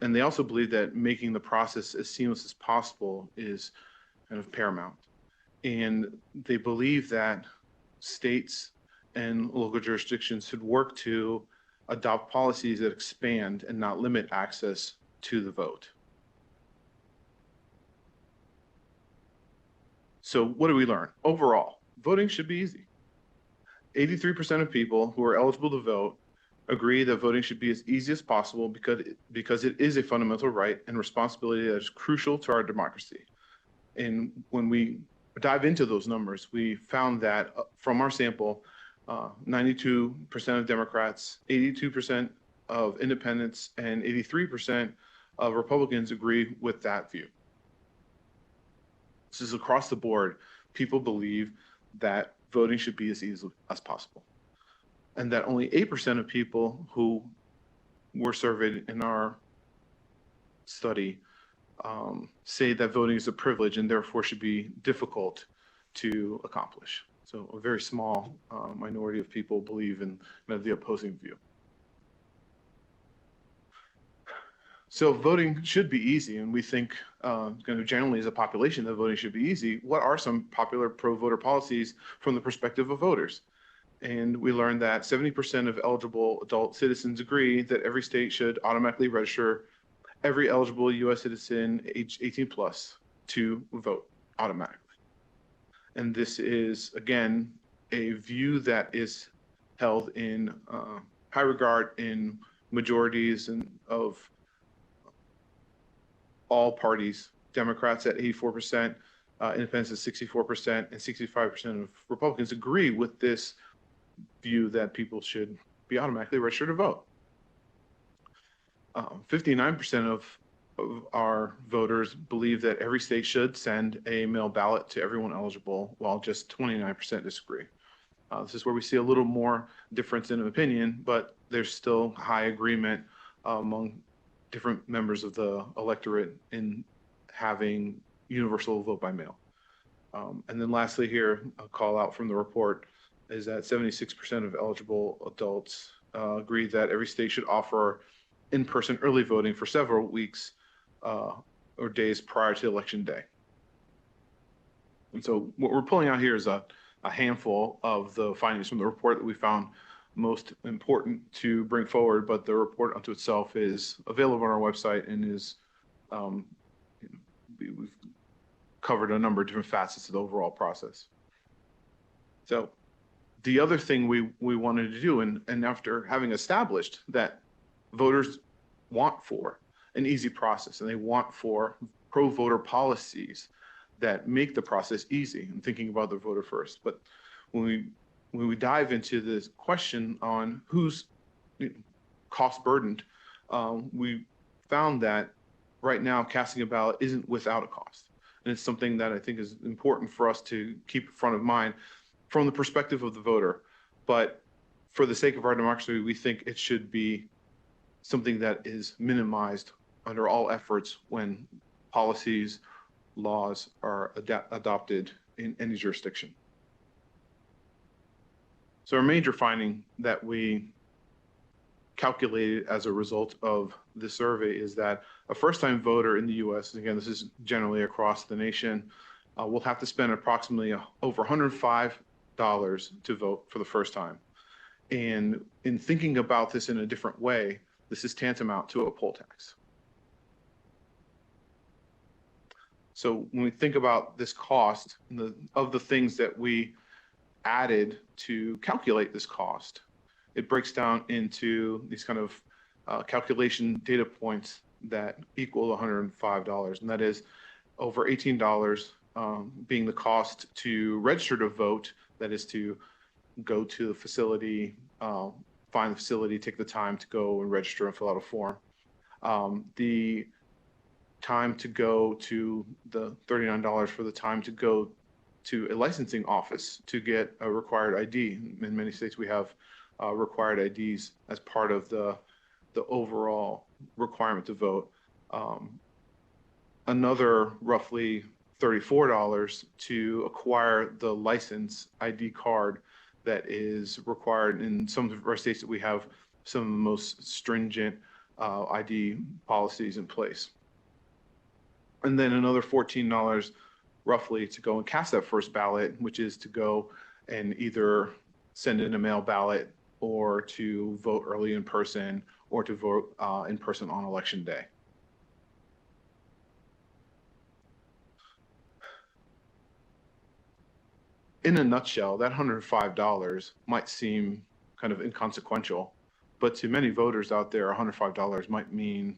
Speaker 15: And they also believe that making the process as seamless as possible is kind of paramount. And they believe that states and local jurisdictions should work to adopt policies that expand and not limit access to the vote. So what do we learn? Overall, voting should be easy. 83% of people who are eligible to vote agree that voting should be as easy as possible because it is a fundamental right and responsibility that is crucial to our democracy. And when we dive into those numbers, we found that from our sample, 92% of Democrats, 82% of independents, and 83% of Republicans agree with that view. This is across the board. People believe that voting should be as easy as possible. And that only 8% of people who were surveyed in our study say that voting is a privilege and therefore should be difficult to accomplish. So a very small minority of people believe in the opposing view. So voting should be easy, and we think generally as a population that voting should be easy. What are some popular pro-voter policies from the perspective of voters? And we learned that 70% of eligible adult citizens agree that every state should automatically register every eligible U.S. citizen age 18 plus to vote automatically. And this is, again, a view that is held in high regard in majorities of all parties, Democrats at 84%, independents at 64%, and 65% of Republicans agree with this view that people should be automatically registered to vote. 59% of our voters believe that every state should send a mail ballot to everyone eligible, while just 29% disagree. This is where we see a little more difference in opinion, but there's still high agreement among different members of the electorate in having universal vote by mail. And then lastly here, a call out from the report is that 76% of eligible adults agree that every state should offer in-person early voting for several weeks or days prior to election day. And so what we're pulling out here is a handful of the findings from the report that we found most important to bring forward, but the report unto itself is available on our website and is, we've covered a number of different facets of the overall process. So the other thing we wanted to do, and after having established that voters want for an easy process and they want for pro-voter policies that make the process easy and thinking about the voter first. But when we dive into this question on who's cost burdened, we found that right now casting a ballot isn't without a cost. And it's something that I think is important for us to keep front of mind from the perspective of the voter. But for the sake of our democracy, we think it should be something that is minimized under all efforts when policies, laws are adopted in any jurisdiction. So our major finding that we calculated as a result of the survey is that a first-time voter in the U.S., and again, this is generally across the nation, will have to spend approximately over $105 to vote for the first time. And in thinking about this in a different way, this is tantamount to a poll tax. So when we think about this cost, of the things that we added to calculate this cost, it breaks down into these kind of calculation data points that equal $105, and that is over $18 being the cost to register to vote, that is to go to the facility, find the facility, take the time to go and register and fill out a form. The time to go to the $39 for the time to go to a licensing office to get a required ID. In many states, we have required IDs as part of the overall requirement to vote. Another roughly $34 to acquire the license ID card that is required in some of our states that we have some of the most stringent ID policies in place. And then another $14 roughly to go and cast that first ballot, which is to go and either send in a mail ballot or to vote early in person or to vote in person on election day. In a nutshell, that $105 might seem kind of inconsequential, but to many voters out there, $105 might mean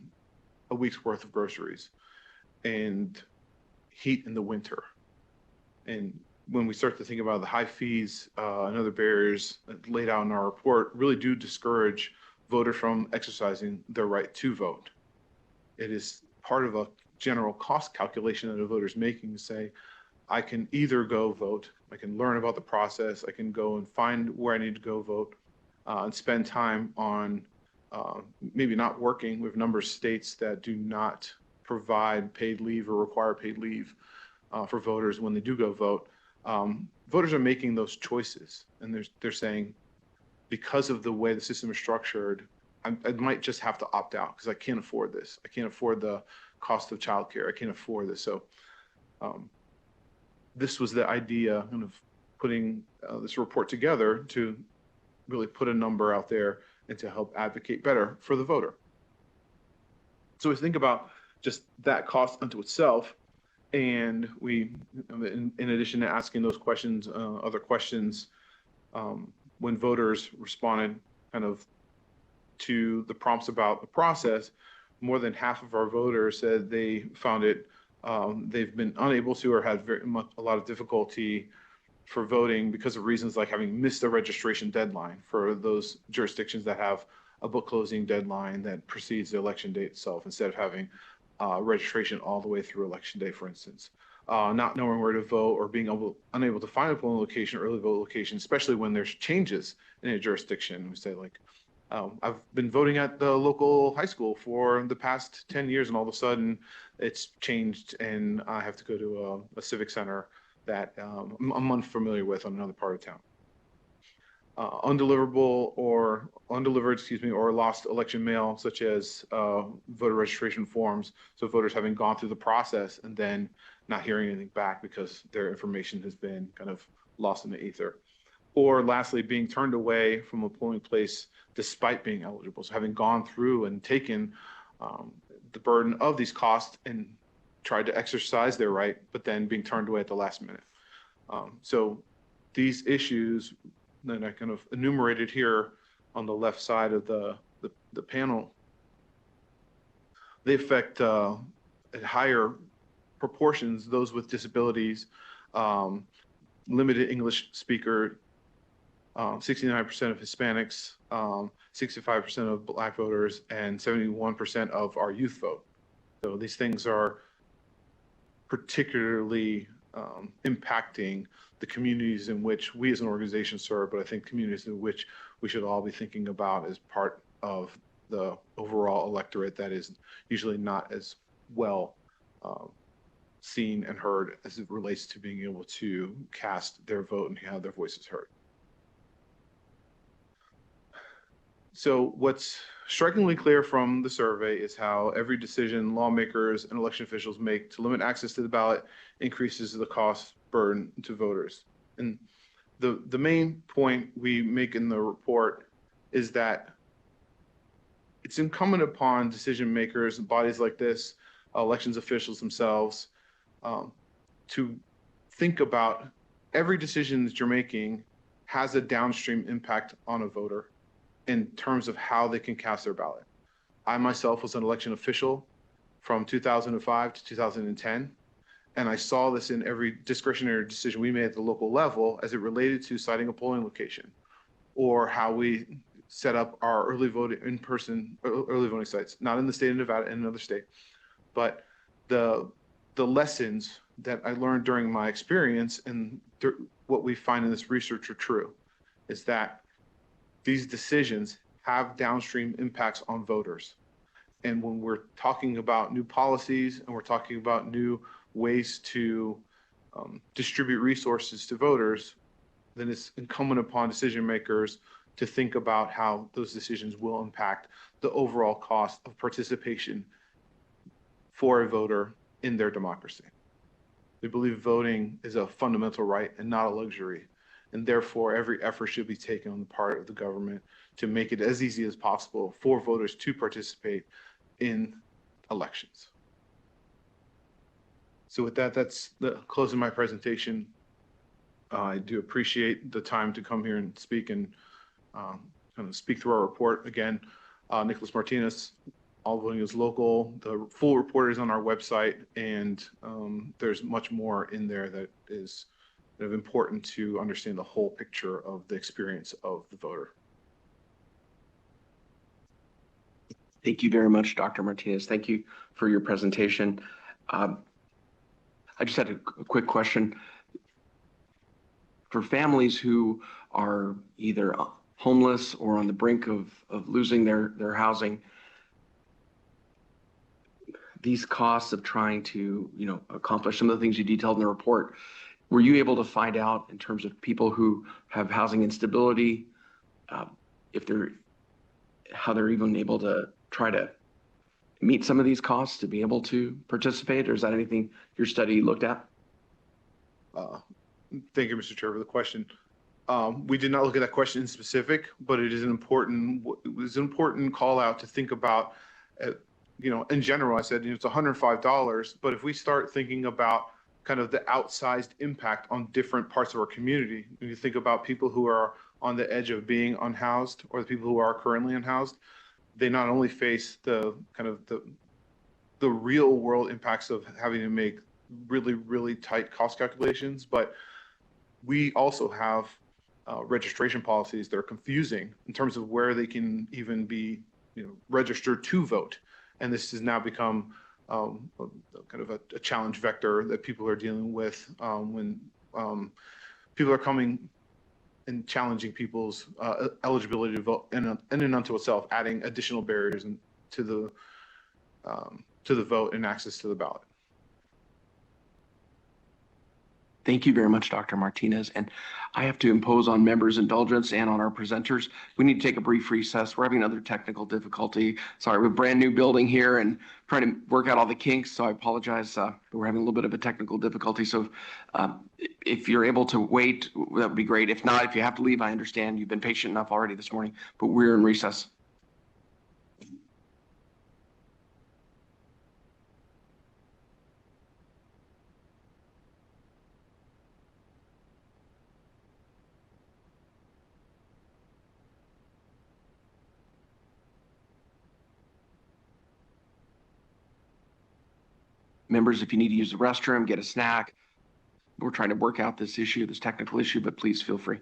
Speaker 15: a week's worth of groceries and heat in the winter. And when we start to think about the high fees and other barriers laid out in our report, really do discourage voters from exercising their right to vote. It is part of a general cost calculation that a voter is making to say, I can either go vote, I can learn about the process, I can go and find where I need to go vote, and spend time on maybe not working. We have a number of states that do not provide paid leave or require paid leave for voters when they do go vote. Voters are making those choices, and they're saying, because of the way the system is structured, I might just have to opt out because I can't afford this. I can't afford the cost of childcare. I can't afford this. So this was the idea kind of putting this report together to really put a number out there and to help advocate better for the voter. So we think about just that cost unto itself. And we, in addition to asking those questions, other questions, when voters responded kind of to the prompts about the process, more than half of our voters said they found it, they've been unable to or had a lot of difficulty for voting because of reasons like having missed the registration deadline for those jurisdictions that have a book closing deadline that precedes the election date itself, instead of having registration all the way through election day, for instance. Not knowing where to vote or being unable to find a polling location, early vote location, especially when there's changes in a jurisdiction. We say like, I've been voting at the local high school for the past 10 years and all of a sudden it's changed and I have to go to a civic center that I'm unfamiliar with on another part of town. Undelivered or lost election mail, such as voter registration forms. So voters having gone through the process and then not hearing anything back because their information has been kind of lost in the ether. Or lastly, being turned away from a polling place despite being eligible. So having gone through and taken the burden of these costs and tried to exercise their right, but then being turned away at the last minute. So these issues that I kind of enumerated here on the left side of the panel, they affect at higher proportions those with disabilities, limited English speaker, 69% of Hispanics, 65% of Black voters, and 71% of our youth vote. So these things are particularly impacting the communities in which we as an organization serve, but I think communities in which we should all be thinking about as part of the overall electorate that is usually not as well seen and heard as it relates to being able to cast their vote and have their voices heard. So what's strikingly clear from the survey is how every decision lawmakers and election officials make to limit access to the ballot increases the cost burden to voters. And the main point we make in the report is that it's incumbent upon decision makers and bodies like this, elections officials themselves, to think about every decision that you're making has a downstream impact on a voter in terms of how they can cast their ballot. I myself was an election official from 2005 to 2010, And I saw this in every discretionary decision we made at the local level as it related to citing a polling location or how we set up our early voting in-person early voting sites, not in the state of Nevada, in another state. But the lessons that I learned during my experience and what we find in this research are true, is that these decisions have downstream impacts on voters. And when we're talking about new policies and we're talking about new ways to distribute resources to voters, then it's incumbent upon decision makers to think about how those decisions will impact the overall cost of participation for a voter in their democracy. We believe voting is a fundamental right and not a luxury, and therefore every effort should be taken on the part of the government to make it as easy as possible for voters to participate in elections. So with that, that's the close of my presentation. I do appreciate the time to come here and speak and kind of speak through our report. Again, Nicholas Martinez, All Voting is Local. The full report is on our website, and there's much more in there that is kind of important to understand the whole picture of the experience of the voter.
Speaker 1: Thank you very much, Dr. Martinez. Thank you for your presentation. I just had a quick question. For families who are either homeless or on the brink of losing their housing, these costs of trying to, accomplish some of the things you detailed in the report, were you able to find out in terms of people who have housing instability, how they're even able to try to meet some of these costs to be able to participate, or is that anything your study looked at?
Speaker 15: Thank you, Mr. Chair, for the question. We did not look at that question in specific, but it was an important call out to think about. In general, I said it's $105, but if we start thinking about kind of the outsized impact on different parts of our community, when you think about people who are on the edge of being unhoused or the people who are currently unhoused, they not only face the kind of the real world impacts of having to make really, really tight cost calculations, but we also have registration policies that are confusing in terms of where they can even be, registered to vote. And this has now become kind of a challenge vector that people are dealing with when people are coming and challenging people's eligibility to vote in and unto itself, adding additional barriers to the vote and access to the ballot.
Speaker 1: Thank you very much, Dr. Martinez. And I have to impose on members' indulgence and on our presenters. We need to take a brief recess. We're having another technical difficulty. Sorry, we're a brand new building here and trying to work out all the kinks. So I apologize. We're having a little bit of a technical difficulty. So if you're able to wait, that would be great. If not, if you have to leave, I understand. You've been patient enough already this morning, but we're in recess. Members, if you need to use the restroom, get a snack. We're trying to work out this issue, this technical issue, but please feel free.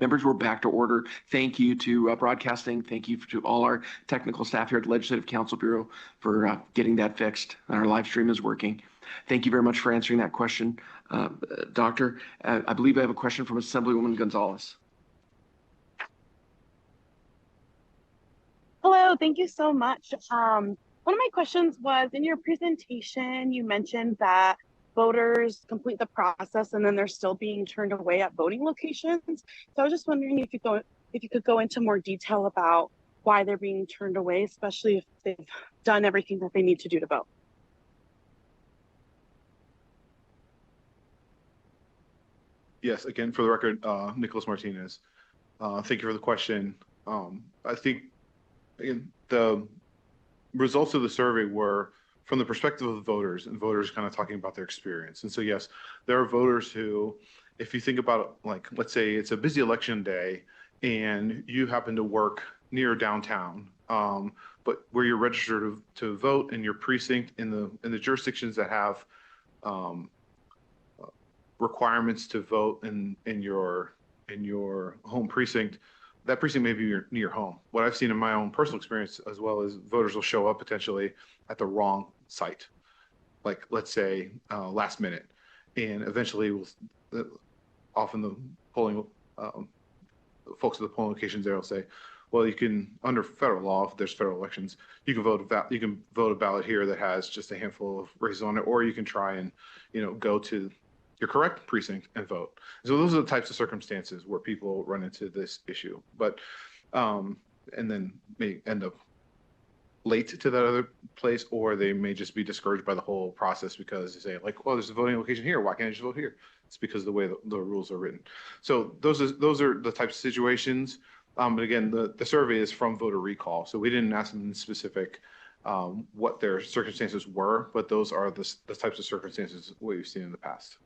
Speaker 1: Members, we're back to order. Thank you to broadcasting. Thank you to all our technical staff here at the Legislative Council Bureau for getting that fixed. And our live stream is working. Thank you very much for answering that question, Doctor. I believe I have a question from Assemblywoman Gonzalez.
Speaker 16: Hello, thank you so much. One of my questions was, in your presentation, you mentioned that voters complete the process and then they're still being turned away at voting locations. So I was just wondering if you could go into more detail about why they're being turned away, especially if they've done everything that they need to do to vote.
Speaker 15: Yes, again, for the record, Nicholas Martinez. Thank you for the question. I think, again, the results of the survey were from the perspective of the voters, and voters kind of talking about their experience. And so, yes, there are voters who, if you think about, like, let's say it's a busy election day and you happen to work near downtown, but where you're registered to vote in your precinct in the jurisdictions that have requirements to vote in your home precinct, that precinct may be near your home. What I've seen in my own personal experience as well is voters will show up potentially at the wrong site, like let's say last minute, and eventually often the polling folks at the polling locations there will say, well, you can, under federal law, if there's federal elections, you can vote a ballot here that has just a handful of races on it, or you can try and go to your correct precinct and vote. So those are the types of circumstances where people run into this issue, but and then may end up late to that other place, or they may just be discouraged by the whole process because they say, like, well, there's a voting location here, why can't I just vote here? It's because of the way the rules are written. So those are the types of situations. But again, the survey is from voter recall, so we didn't ask them in specific what their circumstances were, but those are the types of circumstances we've seen in the past.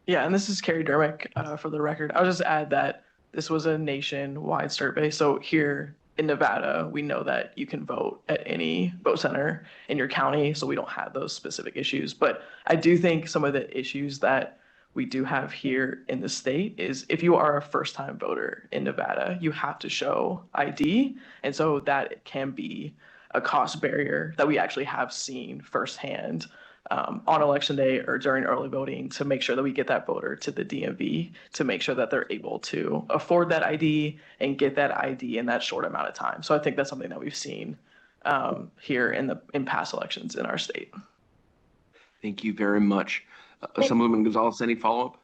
Speaker 17: Yeah, and this is Carrie Dermick for the record. I'll just add that this was a nationwide survey. So here in Nevada, we know that you can vote at any vote center in your county, so we don't have those specific issues. But I do think some of the issues that we do have here in the state is if you are a first-time voter in Nevada, you have to show ID. And so that can be a cost barrier that we actually have seen firsthand on election day or during early voting to make sure that we get that voter to the DMV to make sure that they're able to afford that ID and get that ID in that short amount of time. So I think that's something that we've seen here in past elections in our state.
Speaker 1: Thank you very much. Assemblywoman Gonzalez, any follow-up?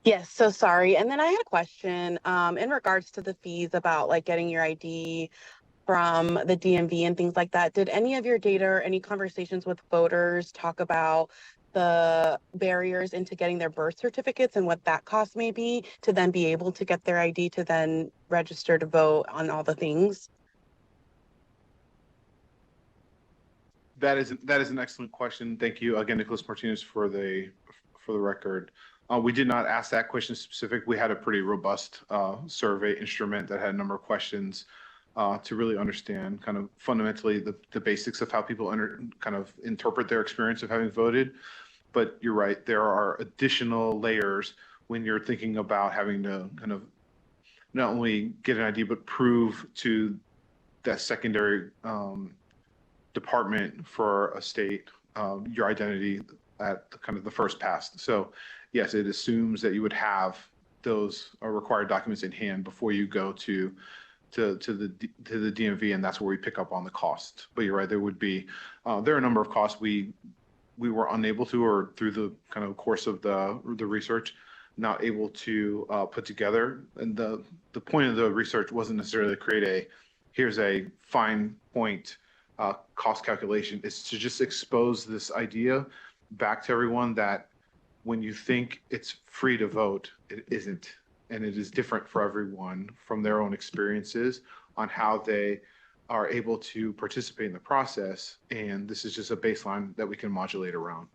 Speaker 16: Yes, so sorry. And then I had a question in regards to the fees about like getting your ID from the DMV and things like that. Did any of your data or any conversations with voters talk about the barriers into getting their birth certificates and what that cost may be to then be able to get their ID to then register to vote on all the things?
Speaker 15: That is an excellent question. Thank you again, Nicholas Martinez, for the record. We did not ask that question specific. We had a pretty robust survey instrument that had a number of questions to really understand kind of fundamentally the basics of how people kind of interpret their experience of having voted. But you're right, there are additional layers when you're thinking about having to kind of not only get an ID, but prove to that secondary department for a state your identity at kind of the first pass. So yes, it assumes that you would have those required documents in hand before you go to the DMV, and that's where we pick up on the cost. But you're right, there would be there are a number of costs we were unable to, or through the kind of course of the research, not able to put together. And the point of the research wasn't necessarily to create here's a fine point cost calculation. It's to just expose this idea back to everyone that when you think it's free to vote, it isn't. And it is different for everyone from their own experiences on how they are able to participate in the process. And this is just a baseline that we can modulate around.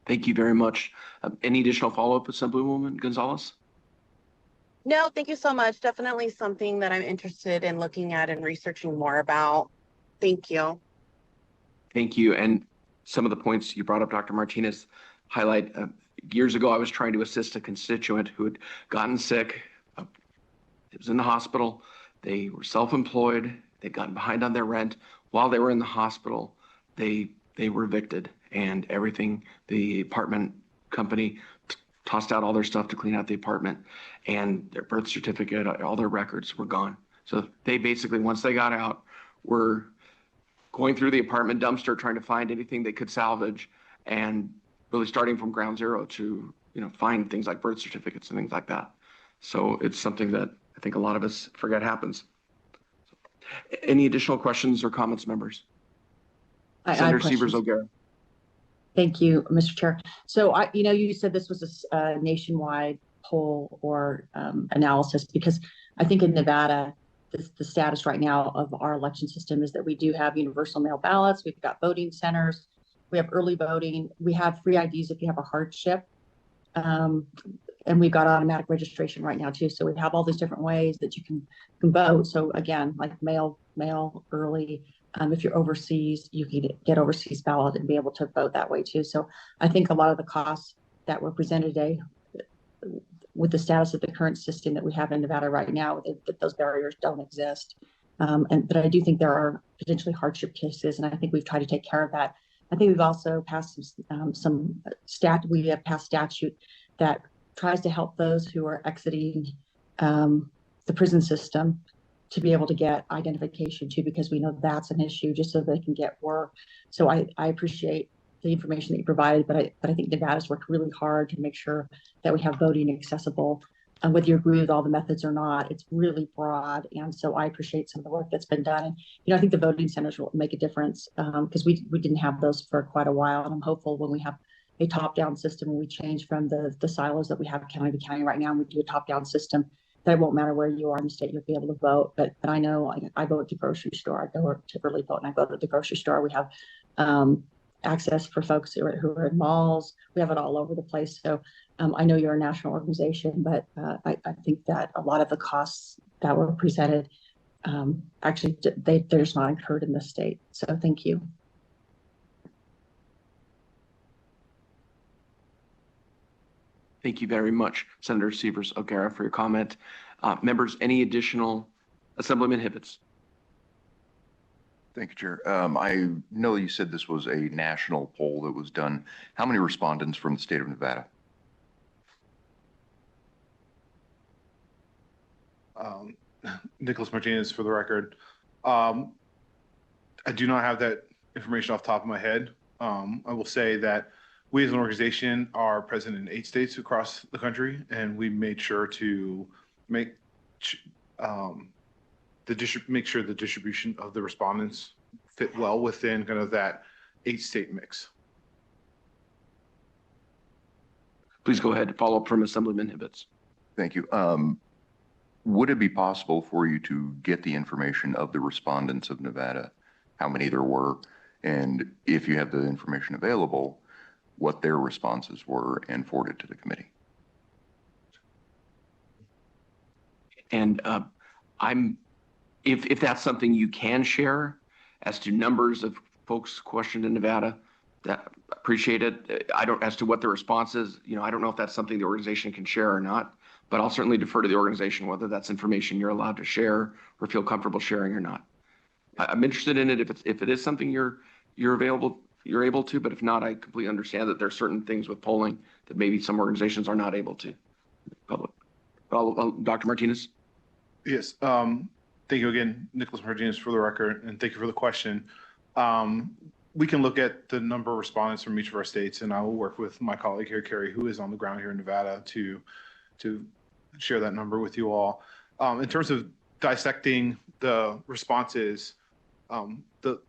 Speaker 1: Thank you very much. Any additional follow-up, Assemblywoman Gonzalez?
Speaker 16: No, thank you so much. Definitely something that I'm interested in looking at and researching more about. Thank you.
Speaker 1: Thank you. And some of the points you brought up, Dr. Martinez, highlight years ago, I was trying to assist a constituent who had gotten sick. It was in the hospital. They were self-employed. They'd gotten behind on their rent. While they were in the hospital, they were evicted, and everything, the apartment company tossed out all their stuff to clean out the apartment, and their birth certificate, all their records were gone. So they basically, once they got out, were going through the apartment dumpster, trying to find anything they could salvage, and really starting from ground zero to, find things like birth certificates and things like that. So it's something that I think a lot of us forget happens. Any additional questions or comments, members? Senator Sievers O'Gara.
Speaker 8: Thank you, Mr. Chair. So you said this was a nationwide poll or analysis, because I think in Nevada, the status right now of our election system is that we do have universal mail ballots. We've got voting centers. We have early voting. We have free IDs if you have a hardship. And we've got automatic registration right now too. So we have all these different ways that you can vote. So again, like mail early. If you're overseas, you can get overseas ballot and be able to vote that way too. So I think a lot of the costs that were presented today with the status of the current system that we have in Nevada right now, that those barriers don't exist. But I do think there are potentially hardship cases, and I think we've tried to take care of that. I think we've also passed we have passed statute that tries to help those who are exiting the prison system to be able to get identification too, because we know that's an issue, just so they can get work. So I appreciate the information that you provided, but I think Nevada's worked really hard to make sure that we have voting accessible. And whether you agree with all the methods or not, it's really broad. And so I appreciate some of the work that's been done. And I think the voting centers will make a difference, because we didn't have those for quite a while. And I'm hopeful when we have a top-down system, when we change from the silos that we have county to county right now, and we do a top-down system, that it won't matter where you are in the state, you'll be able to vote. But I know I go to the grocery store, I go to early vote, and I go to the grocery store. We have access for folks who are in malls. We have it all over the place. So I know you're a national organization, but I think that a lot of the costs that were presented, actually, they're just not incurred in this state. So thank you.
Speaker 1: Thank you very much, Senator Sievers O'Gara, for your comment. Members, any additional? Assemblyman Hibbets.
Speaker 13: Thank you, Chair. I know you said this was a national poll that was done. How many respondents from the state of Nevada?
Speaker 15: Nicholas Martinez, for the record. I do not have that information off the top of my head. I will say that we as an organization are present in 8 states across the country, and we made sure to make sure the distribution of the respondents fit well within kind of that 8-state mix.
Speaker 1: Please go ahead. Follow up from Assemblyman Hibbets.
Speaker 13: Thank you. Would it be possible for you to get the information of the respondents of Nevada, how many there were, and if you have the information available, what their responses were, and forward it to the committee?
Speaker 1: And if that's something you can share as to numbers of folks questioned in Nevada, that appreciate it. As to what the response is, I don't know if that's something the organization can share or not, but I'll certainly defer to the organization whether that's information you're allowed to share or feel comfortable sharing or not. I'm interested in it if it is something you're able to, but if not, I completely understand that there are certain things with polling that maybe some organizations are not able to. Public. Dr. Martinez.
Speaker 15: Yes. Thank you again, Nicholas Martinez, for the record, and thank you for the question. We can look at the number of respondents from each of our states, and I will work with my colleague here, Carrie, who is on the ground here in Nevada, to share that number with you all. In terms of dissecting the responses, the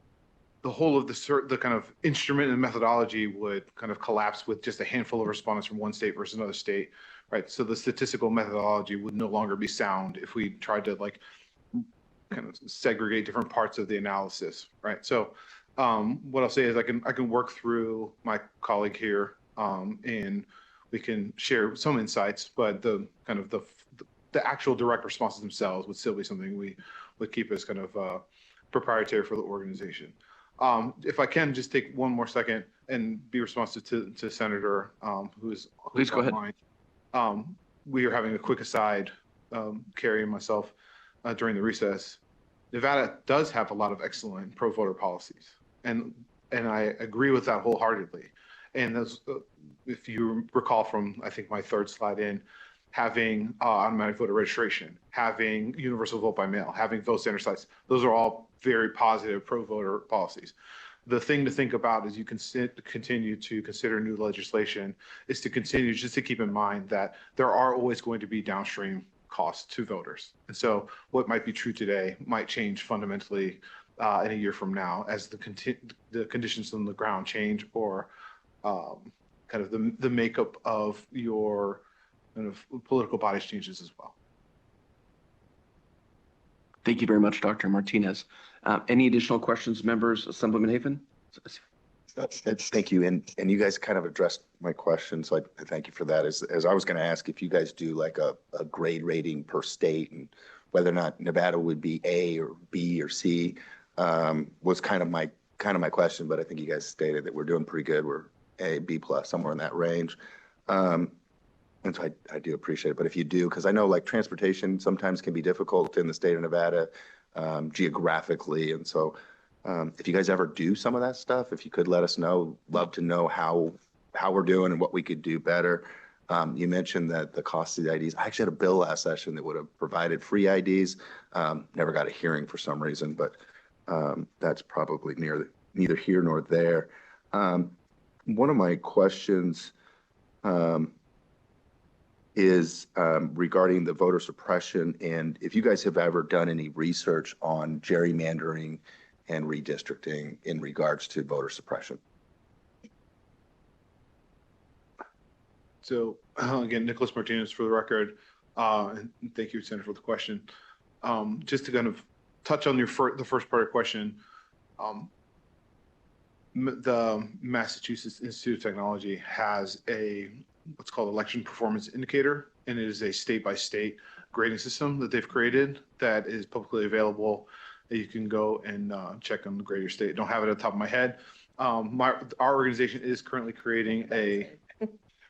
Speaker 15: whole of the kind of instrument and methodology would kind of collapse with just a handful of respondents from one state versus another state, right? So the statistical methodology would no longer be sound if we tried to kind of segregate different parts of the analysis, right? So what I'll say is I can work through my colleague here, and we can share some insights, but the actual direct responses themselves would still be something we would keep as kind of proprietary for the organization. If I can just take one more second and be responsive to Senator who's
Speaker 1: Please go ahead.
Speaker 15: online. We are having a quick aside, Carrie and myself, during the recess. Nevada does have a lot of excellent pro voter policies, and I agree with that wholeheartedly. And those, if you recall from, I think, my third slide in, having automatic voter registration, having universal vote by mail, having vote center sites, those are all very positive pro voter policies. The thing to think about as you continue to consider new legislation is to continue just to keep in mind that there are always going to be downstream costs to voters. And so what might be true today might change fundamentally in a year from now as the conditions on the ground change, or kind of the makeup of your kind of political bodies changes as well.
Speaker 1: Thank you very much, Dr. Martinez. Any additional questions, members? Assemblyman Hafen?
Speaker 11: Thank you. And you guys kind of addressed my question, so I thank you for that. As I was going to ask if you guys do like a grade rating per state, and whether or not Nevada would be A or B or C, was kind of my question. But I think you guys stated that we're doing pretty good. We're A, B plus, somewhere in that range. And so I do appreciate it. But if you do, because I know like transportation sometimes can be difficult in the state of Nevada geographically. And so if you guys ever do some of that stuff, if you could let us know, love to know how we're doing and what we could do better. You mentioned that the cost of the IDs. I actually had a bill last session that would have provided free IDs. Never got a hearing for some reason, but that's probably neither here nor there. One of my questions is regarding the voter suppression, and if you guys have ever done any research on gerrymandering and redistricting in regards to voter suppression.
Speaker 15: So again, Nicholas Martinez for the record, and thank you, Senator, for the question. Just to kind of touch on the first part of your question, the Massachusetts Institute of Technology has what's called election performance indicator, and it is a state-by-state grading system that they've created that is publicly available. That you can go and check on the grade of your state. Don't have it at the top of my head. Our organization is currently creating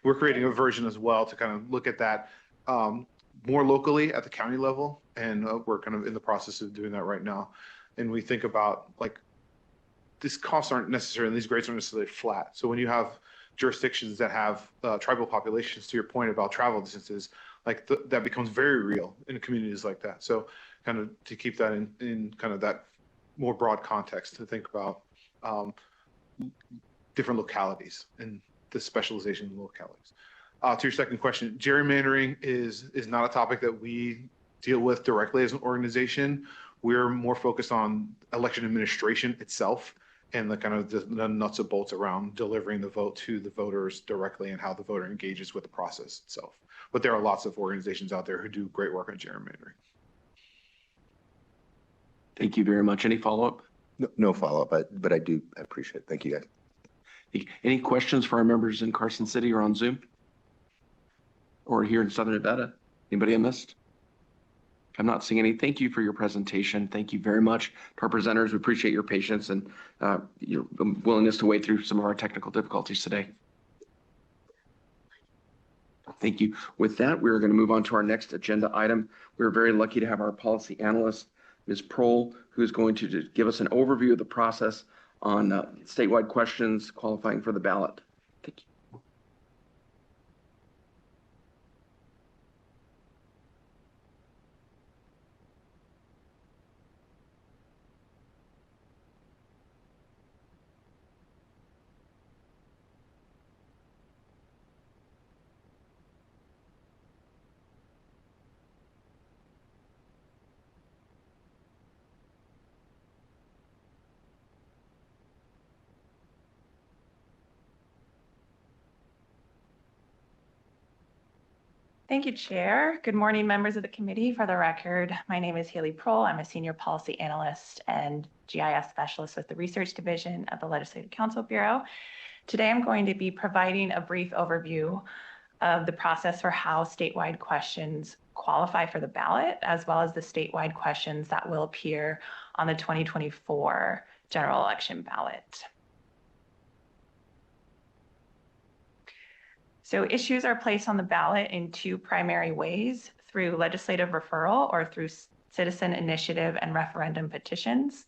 Speaker 15: we're creating a version as well to kind of look at that more locally at the county level, and we're kind of in the process of doing that right now. And we think about like these costs aren't necessarily, these grades aren't necessarily flat. So when you have jurisdictions that have tribal populations, to your point about travel distances, like that becomes very real in communities like that. So kind of to keep that in kind of that more broad context, to think about different localities and the specialization in localities. To your second question, gerrymandering is not a topic that we deal with directly as an organization. We're more focused on election administration itself and the kind of the nuts and bolts around delivering the vote to the voters directly and how the voter engages with the process itself. But there are lots of organizations out there who do great work on gerrymandering.
Speaker 1: Thank you very much. Any follow-up?
Speaker 11: No follow-up, but I do appreciate it. Thank you, guys.
Speaker 1: Any questions for our members in Carson City or on Zoom? Or here in Southern Nevada? Anybody I missed? I'm not seeing any. Thank you for your presentation. Thank you very much to our presenters. We appreciate your patience and your willingness to wade through some of our technical difficulties today. Thank you. With that, we're going to move on to our next agenda item. We're very lucky to have our policy analyst, Ms. Prohl, who is going to give us an overview of the process on statewide questions qualifying for the ballot. Thank you.
Speaker 7: Thank you, Chair. Good morning, members of the committee. For the record, my name is Haley Prohl. I'm a senior policy analyst and GIS specialist with the Research Division of the Legislative Council Bureau. Today, I'm going to be providing a brief overview of the process for how statewide questions qualify for the ballot, as well as the statewide questions that will appear on the 2024 general election ballot. So issues are placed on the ballot in two primary ways: through legislative referral or through citizen initiative and referendum petitions.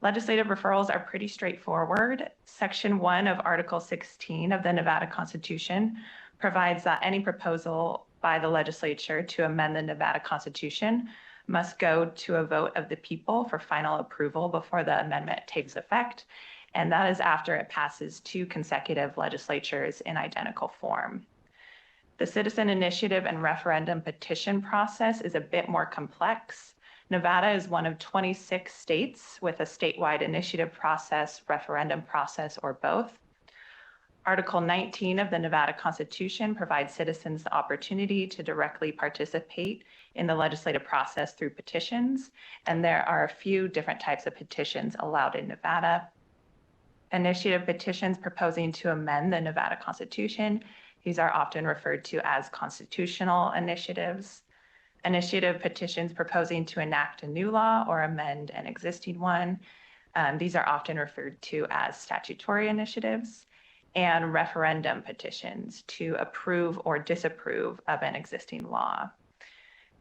Speaker 7: Legislative referrals are pretty straightforward. Section 1 of Article 16 of the Nevada Constitution provides that any proposal by the legislature to amend the Nevada Constitution must go to a vote of the people for final approval before the amendment takes effect, and that is after it passes 2 consecutive legislatures in identical form. The citizen initiative and referendum petition process is a bit more complex. Nevada is one of 26 states with a statewide initiative process, referendum process, or both. Article 19 of the Nevada Constitution provides citizens the opportunity to directly participate in the legislative process through petitions, and there are a few different types of petitions allowed in Nevada. Initiative petitions proposing to amend the Nevada Constitution. These are often referred to as constitutional initiatives. Initiative petitions proposing to enact a new law or amend an existing one. These are often referred to as statutory initiatives. And referendum petitions to approve or disapprove of an existing law.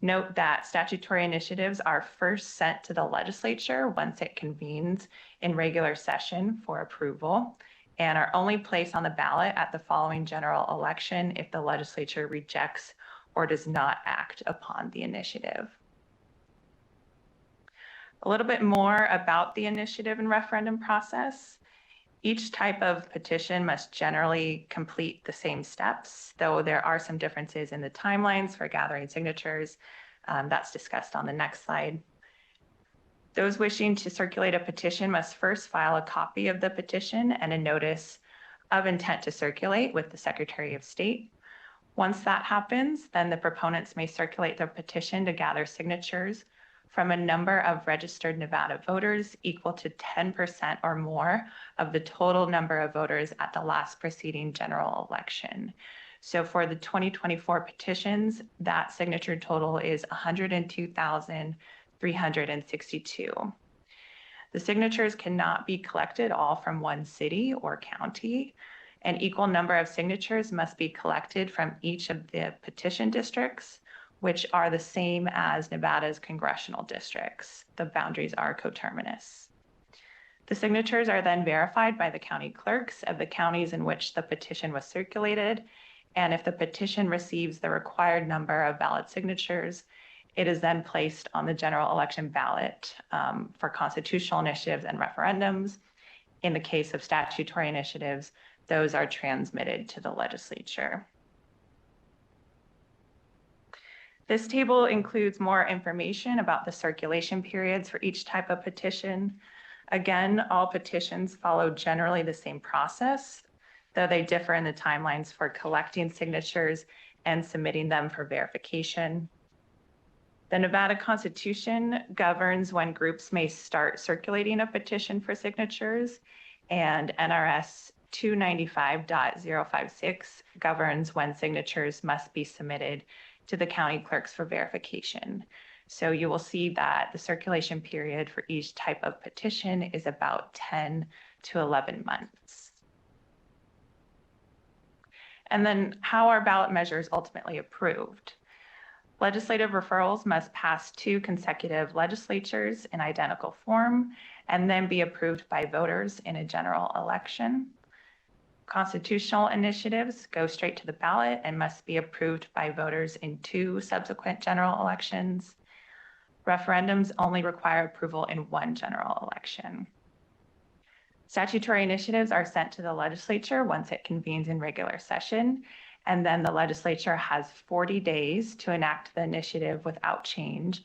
Speaker 7: Note that statutory initiatives are first sent to the legislature once it convenes in regular session for approval, and are only placed on the ballot at the following general election if the legislature rejects or does not act upon the initiative. A little bit more about the initiative and referendum process. Each type of petition must generally complete the same steps, though there are some differences in the timelines for gathering signatures. That's discussed on the next slide. Those wishing to circulate a petition must first file a copy of the petition and a notice of intent to circulate with the Secretary of State. Once that happens, then the proponents may circulate their petition to gather signatures from a number of registered Nevada voters equal to 10% or more of the total number of voters at the last preceding general election. So for the 2024 petitions, that signature total is 102,362. The signatures cannot be collected all from one city or county. An equal number of signatures must be collected from each of the petition districts, which are the same as Nevada's congressional districts. The boundaries are coterminous. The signatures are then verified by the county clerks of the counties in which the petition was circulated, and if the petition receives the required number of valid signatures, it is then placed on the general election ballot for constitutional initiatives and referendums. In the case of statutory initiatives, those are transmitted to the legislature. This table includes more information about the circulation periods for each type of petition. Again, all petitions follow generally the same process, though they differ in the timelines for collecting signatures and submitting them for verification. The Nevada Constitution governs when groups may start circulating a petition for signatures, and NRS 295.056 governs when signatures must be submitted to the county clerks for verification. So you will see that the circulation period for each type of petition is about 10 to 11 months. And then how are ballot measures ultimately approved? Legislative referrals must pass 2 consecutive legislatures in identical form and then be approved by voters in a general election. Constitutional initiatives go straight to the ballot and must be approved by voters in 2 subsequent general elections. Referendums only require approval in 1 general election. Statutory initiatives are sent to the legislature once it convenes in regular session, and then the legislature has 40 days to enact the initiative without change.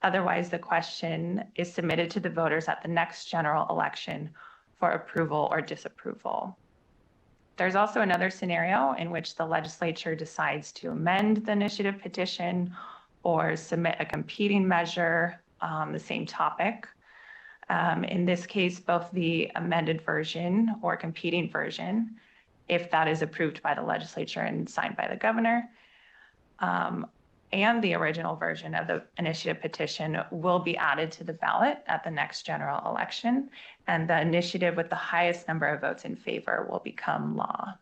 Speaker 7: Otherwise, the question is submitted to the voters at the next general election for approval or disapproval. There's also another scenario in which the legislature decides to amend the initiative petition or submit a competing measure on the same topic. In this case, both the amended version or competing version, if that is approved by the legislature and signed by the governor, and the original version of the initiative petition will be added to the ballot at the next general election, and the initiative with the highest number of votes in favor will become law.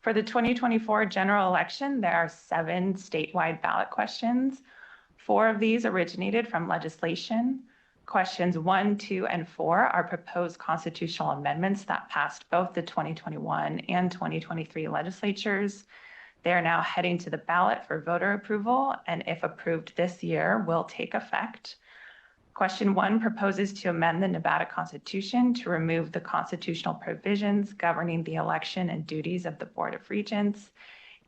Speaker 7: For the 2024 general election, there are 7 statewide ballot questions. 4 of these originated from legislation. Questions 1, 2, and 4 are proposed constitutional amendments that passed both the 2021 and 2023 legislatures. They are now heading to the ballot for voter approval, and if approved this year, will take effect. Question 1 proposes to amend the Nevada Constitution to remove the constitutional provisions governing the election and duties of the Board of Regents,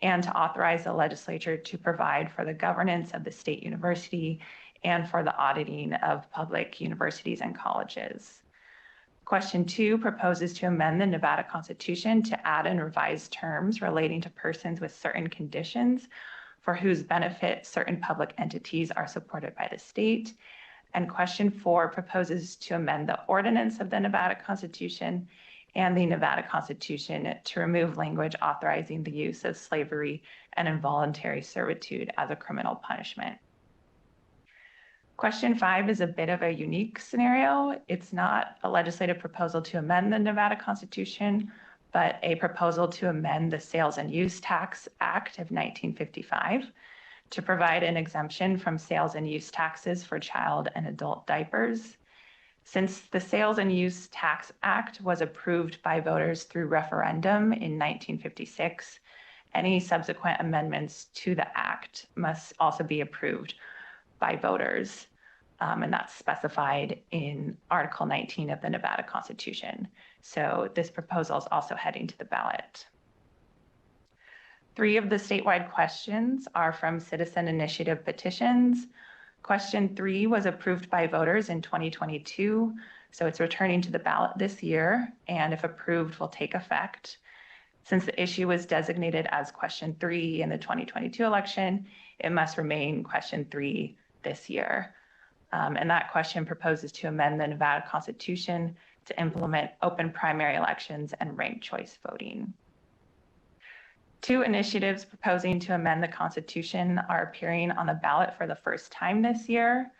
Speaker 7: and to authorize the legislature to provide for the governance of the state university and for the auditing of public universities and colleges. Question 2 proposes to amend the Nevada Constitution to add and revise terms relating to persons with certain conditions for whose benefit certain public entities are supported by the state. And question 4 proposes to amend the ordinance of the Nevada Constitution and the Nevada Constitution to remove language authorizing the use of slavery and involuntary servitude as a criminal punishment. Question 5 is a bit of a unique scenario. It's not a legislative proposal to amend the Nevada Constitution, but a proposal to amend the Sales and Use Tax Act of 1955 to provide an exemption from sales and use taxes for child and adult diapers. Since the Sales and Use Tax Act was approved by voters through referendum in 1956, any subsequent amendments to the act must also be approved by voters, and that's specified in Article 19 of the Nevada Constitution. So this proposal is also heading to the ballot. 3 of the statewide questions are from citizen initiative petitions. Question 3 was approved by voters in 2022, so it's returning to the ballot this year, and if approved, will take effect. Since the issue was designated as question 3 in the 2022 election, it must remain question 3 this year. And that question proposes to amend the Nevada Constitution to implement open primary elections and ranked choice voting. 2 initiatives proposing to amend the Constitution are appearing on the ballot for the first time this year.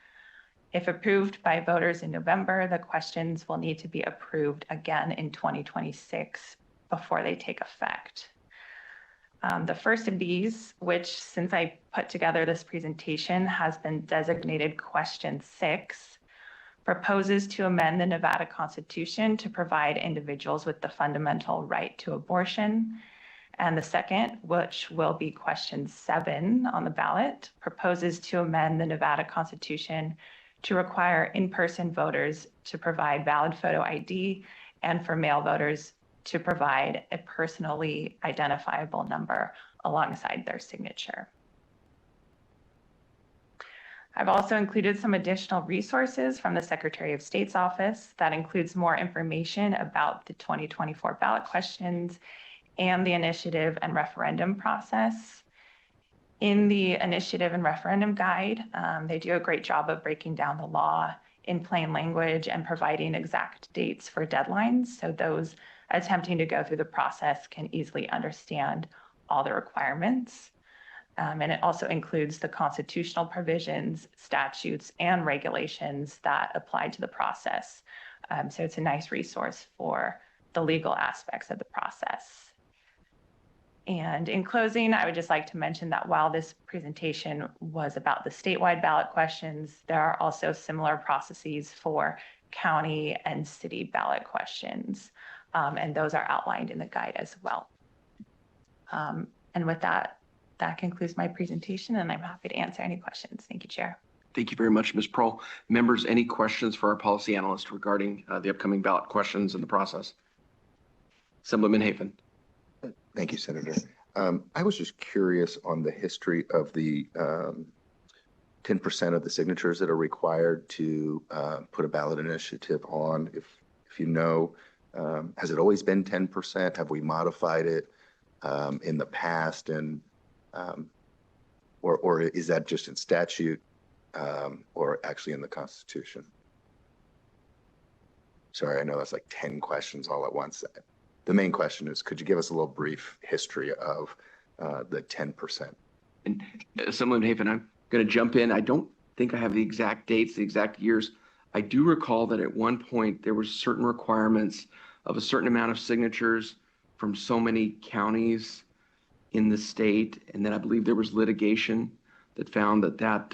Speaker 7: If approved by voters in November, the questions will need to be approved again in 2026 before they take effect. The first of these, which since I put together this presentation has been designated question 6, proposes to amend the Nevada Constitution to provide individuals with the fundamental right to abortion. And the second, which will be question 7 on the ballot, proposes to amend the Nevada Constitution to require in-person voters to provide valid photo ID and for male voters to provide a personally identifiable number alongside their signature. I've also included some additional resources from the Secretary of State's office that includes more information about the 2024 ballot questions and the initiative and referendum process. In the initiative and referendum guide, they do a great job of breaking down the law in plain language and providing exact dates for deadlines, so those attempting to go through the process can easily understand all the requirements. And it also includes the constitutional provisions, statutes, and regulations that apply to the process. So it's a nice resource for the legal aspects of the process. And in closing, I would just like to mention that while this presentation was about the statewide ballot questions, there are also similar processes for county and city ballot questions. And those are outlined in the guide as well. And with that, that concludes my presentation, and I'm happy to answer any questions. Thank you, Chair.
Speaker 1: Thank you very much, Ms. Prohl. Members, any questions for our policy analyst regarding the upcoming ballot questions and the process? Assemblyman Hafen.
Speaker 11: Thank you, Senator. I was just curious on the history of the 10% of the signatures that are required to put a ballot initiative on. If you know, has it always been 10%? Have we modified it in the past? And or is that just in statute or actually in the Constitution? Sorry, I know that's like 10 questions all at once. The main question is, could you give us a little brief history of the 10%.
Speaker 1: And Assemblyman Hafen, I'm going to jump in. I don't think I have the exact dates, the exact years. I do recall that at one point there were certain requirements of a certain amount of signatures from so many counties in the state, and then I believe there was litigation that found that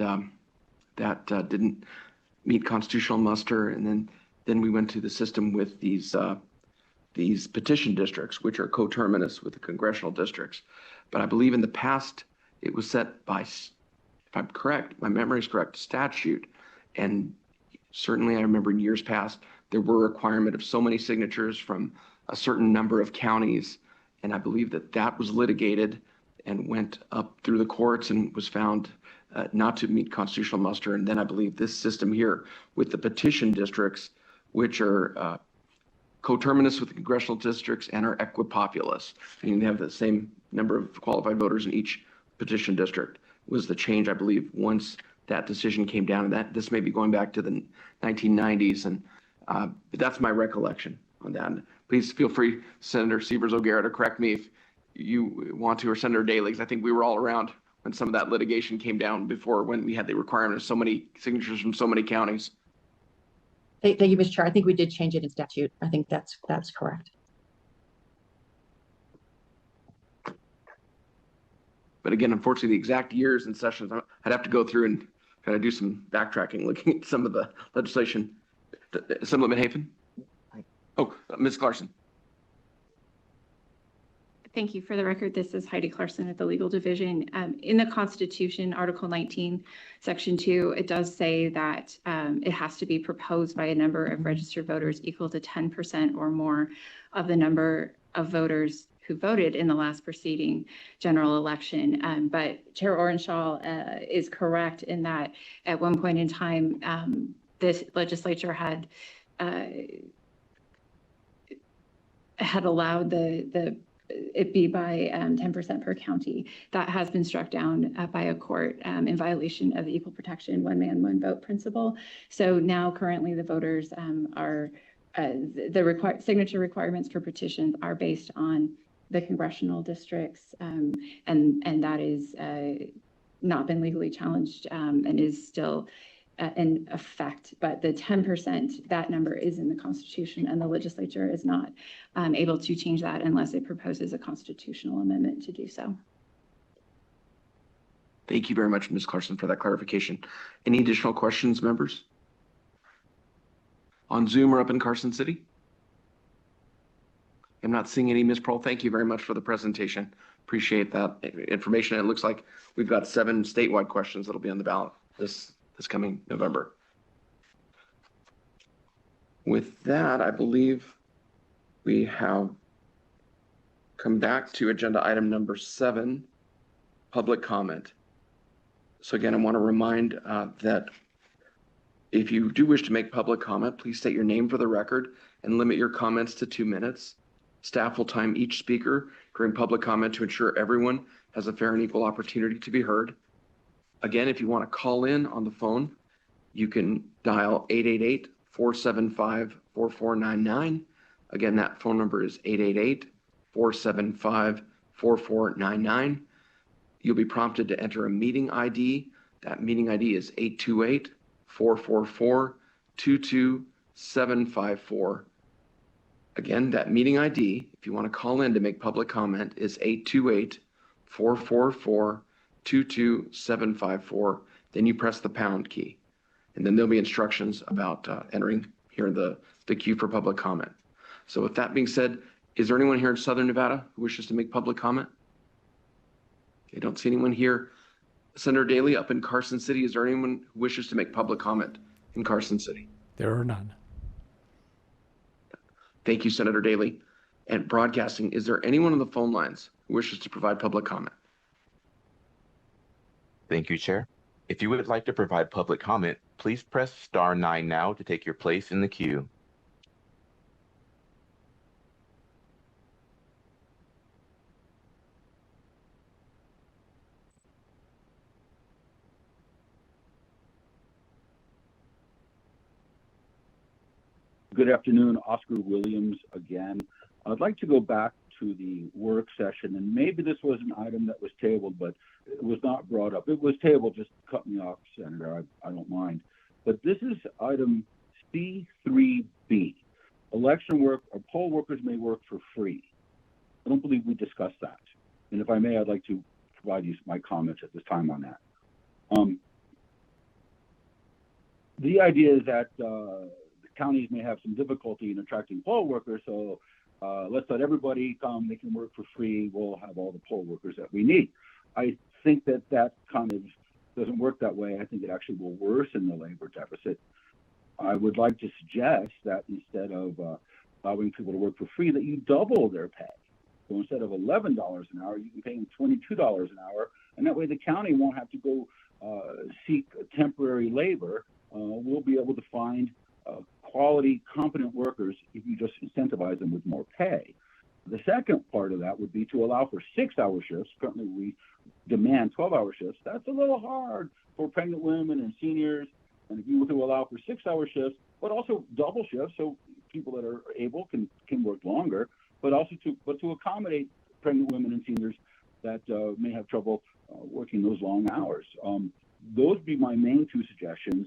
Speaker 1: didn't meet constitutional muster, and then we went to the system with these petition districts, which are coterminous with the congressional districts. But I believe in the past it was set by, if I'm correct, my memory is correct, statute, and certainly I remember in years past there were a requirement of so many signatures from a certain number of counties, and I believe that was litigated and went up through the courts and was found not to meet constitutional muster. And then I believe this system here with the petition districts, which are coterminous with the congressional districts and are equipopulous, meaning they have the same number of qualified voters in each petition district, was the change, I believe, once that decision came down. And that this may be going back to the 1990s, and that's my recollection on that. And please feel free, Senator Sievers O'Gara, to correct me if you want to, or Senator Daly, because I think we were all around when some of that litigation came down before, when we had the requirement of so many signatures from so many counties.
Speaker 8: Thank you, Mr. Chair. I think we did change it in statute. I think that's correct.
Speaker 1: But again, unfortunately, the exact years and sessions, I'd have to go through and kind of do some backtracking, looking at some of the legislation. Assemblyman Hafen? Oh, Ms. Clarkson.
Speaker 14: Thank you. For the record, this is Heidi Clarkson at the Legal Division. In the Constitution, Article 19, Section 2, it does say that it has to be proposed by a number of registered voters equal to 10% or more of the number of voters who voted in the last preceding general election. But Chair Orenshaw is correct in that at one point in time, this legislature had allowed it be by 10% per county. That has been struck down by a court in violation of the equal protection one man, one vote principle. So now currently the voters signature requirements for petitions are based on the congressional districts, and that is not been legally challenged and is still in effect. But the 10%, that number is in the Constitution, and the legislature is not able to change that unless it proposes a constitutional amendment to do so.
Speaker 1: Thank you very much, Ms. Clarkson, for that clarification. Any additional questions, members? On Zoom or up in Carson City? I'm not seeing any. Ms. Prohl, thank you very much for the presentation. Appreciate that information. It looks like we've got 7 statewide questions that'll be on the ballot this coming November. With that, I believe we have come back to agenda item number 7, public comment. So again, I want to remind that if you do wish to make public comment, please state your name for the record and limit your comments to 2 minutes. Staff will time each speaker during public comment to ensure everyone has a fair and equal opportunity to be heard. Again, if you want to call in on the phone, you can dial 888-475-4499. Again, that phone number is 888-475-4499. You'll be prompted to enter a meeting ID. That meeting ID is 828-444-22754. Again, that meeting ID, if you want to call in to make public comment, is 828-444-22754. Then you press the pound key. And then there'll be instructions about entering here in the queue for public comment. So with that being said, is there anyone here in Southern Nevada who wishes to make public comment? I don't see anyone here. Senator Daly, up in Carson City, is there anyone who wishes to make public comment in Carson City?
Speaker 3: There are none.
Speaker 1: Thank you, Senator Daly. And broadcasting, is there anyone on the phone lines who wishes to provide public comment?
Speaker 6: Thank you, Chair. If you would like to provide public comment, please press star 9 now to take your place in the queue.
Speaker 5: Good afternoon, Oscar Williams again. I'd like to go back to the work session, and maybe this was an item that was tabled, but it was not brought up. It was tabled, just cut me off, Senator, I don't mind. But this is item C3B. Election work or poll workers may work for free. I don't believe we discussed that. And if I may, I'd like to provide you my comments at this time on that. The idea is that the counties may have some difficulty in attracting poll workers, so let's let everybody come, they can work for free, we'll have all the poll workers that we need. I think that that kind of doesn't work that way. I think it actually will worsen the labor deficit. I would like to suggest that instead of allowing people to work for free, that you double their pay. So instead of $11 an hour, you can pay them $22 an hour, and that way the county won't have to go seek temporary labor. We'll be able to find quality, competent workers if you just incentivize them with more pay. The second part of that would be to allow for 6-hour shifts. Currently, we demand 12-hour shifts. That's a little hard for pregnant women and seniors. And if you were to allow for 6-hour shifts, but also double shifts, so people that are able can work longer, but also to accommodate pregnant women and seniors that may have trouble working those long hours. Those would be my main two suggestions.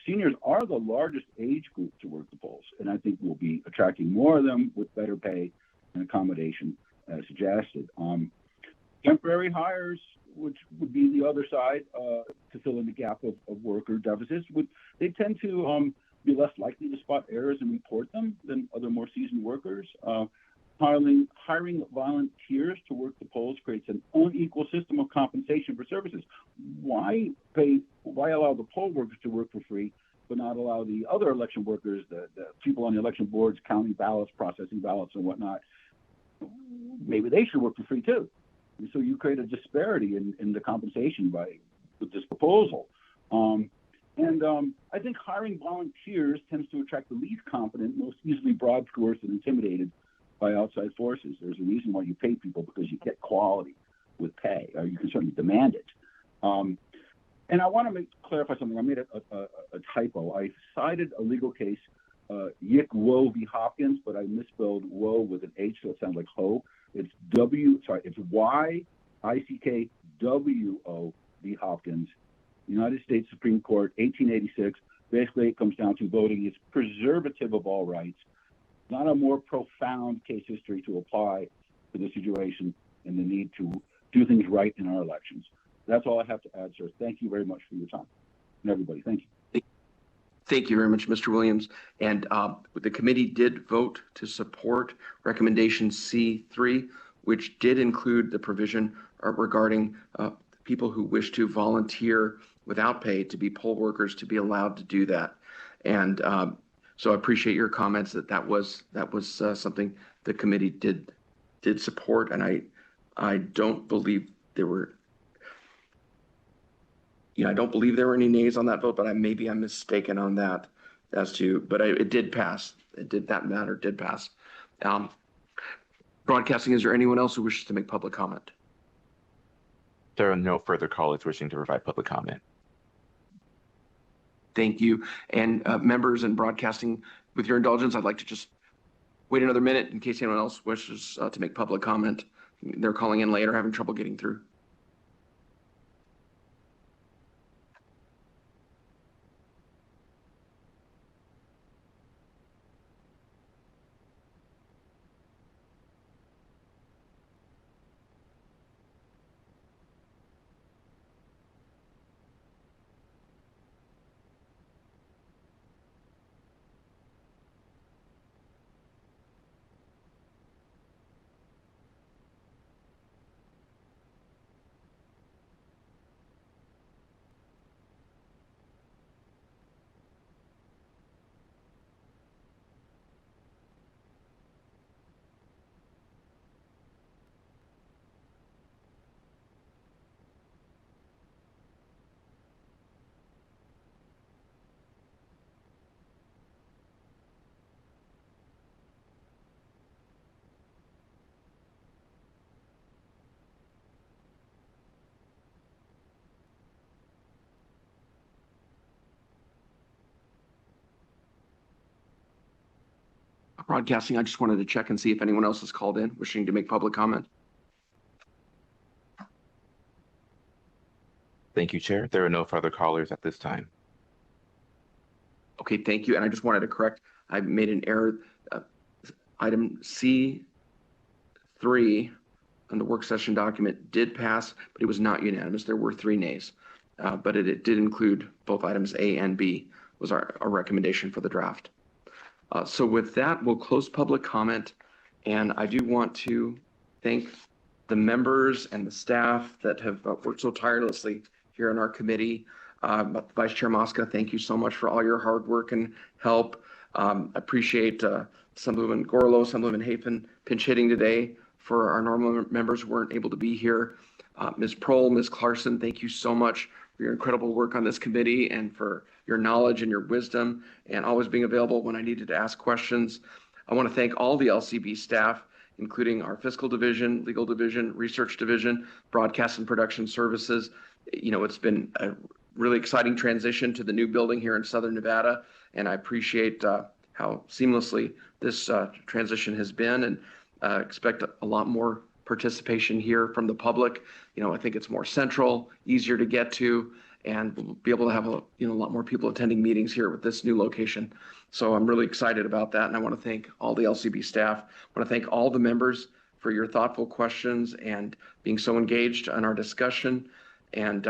Speaker 5: Seniors are the largest age group to work the polls, and I think we'll be attracting more of them with better pay and accommodation as suggested. Temporary hires, which would be the other side to fill in the gap of worker deficits, they tend to be less likely to spot errors and report them than other more seasoned workers. Hiring volunteers to work the polls creates an unequal system of compensation for services. Why allow the poll workers to work for free, but not allow the other election workers, the people on the election boards, counting ballots, processing ballots, and whatnot? Maybe they should work for free too. And so you create a disparity in the compensation with this proposal. I think hiring volunteers tends to attract the least competent, most easily broad coerced and intimidated by outside forces. There's a reason why you pay people, because you get quality with pay, or you can certainly demand it. And I want to clarify something. I made a typo. I cited a legal case, Yick Woe v. Hopkins, but I misspelled Woe with an H, so it sounds like Ho. It's Y-I-C-K-W-O v. Hopkins, United States Supreme Court, 1886. Basically, it comes down to voting is preservative of all rights. Not a more profound case history to apply to the situation and the need to do things right in our elections. That's all I have to add, sir. Thank you very much for your time. And everybody, thank you.
Speaker 1: Thank you very much, Mr. Williams. And the committee did vote to support recommendation C3, which did include the provision regarding people who wish to volunteer without pay to be poll workers to be allowed to do that. And so I appreciate your comments that was something the committee did support, and I don't believe there were. I don't believe there were any nays on that vote, but maybe I'm mistaken on that but it did pass. That matter did pass. Broadcasting, is there anyone else who wishes to make public comment?
Speaker 6: There are no further callers wishing to provide public comment.
Speaker 1: Thank you. And members in broadcasting, with your indulgence, I'd like to just wait another minute in case anyone else wishes to make public comment. They're calling in late or having trouble getting through. Broadcasting, I just wanted to check and see if anyone else has called in wishing to make public comment.
Speaker 6: Thank you, Chair. There are no further callers at this time.
Speaker 1: Okay, thank you. And I just wanted to correct, I made an error. Item C3 on the work session document did pass, but it was not unanimous. There were 3 nays. But it did include both items A and B was our recommendation for the draft. So with that, we'll close public comment. And I do want to thank the members and the staff that have worked so tirelessly here in our committee. Vice Chair Mosca, thank you so much for all your hard work and help. Appreciate Assemblywoman Gorlow, Assemblyman Hafen pinch hitting today for our normal members who weren't able to be here. Ms. Prohl, Ms. Clarkson, thank you so much for your incredible work on this committee and for your knowledge and your wisdom and always being available when I needed to ask questions. I want to thank all the LCB staff, including our fiscal division, legal division, research division, broadcast and production services. You know, it's been a really exciting transition to the new building here in Southern Nevada, and I appreciate how seamlessly this transition has been, and expect a lot more participation here from the public. You know, I think it's more central, easier to get to, and we'll be able to have a lot more people attending meetings here with this new location. So I'm really excited about that, and I want to thank all the LCB staff. I want to thank all the members for your thoughtful questions and being so engaged in our discussion. And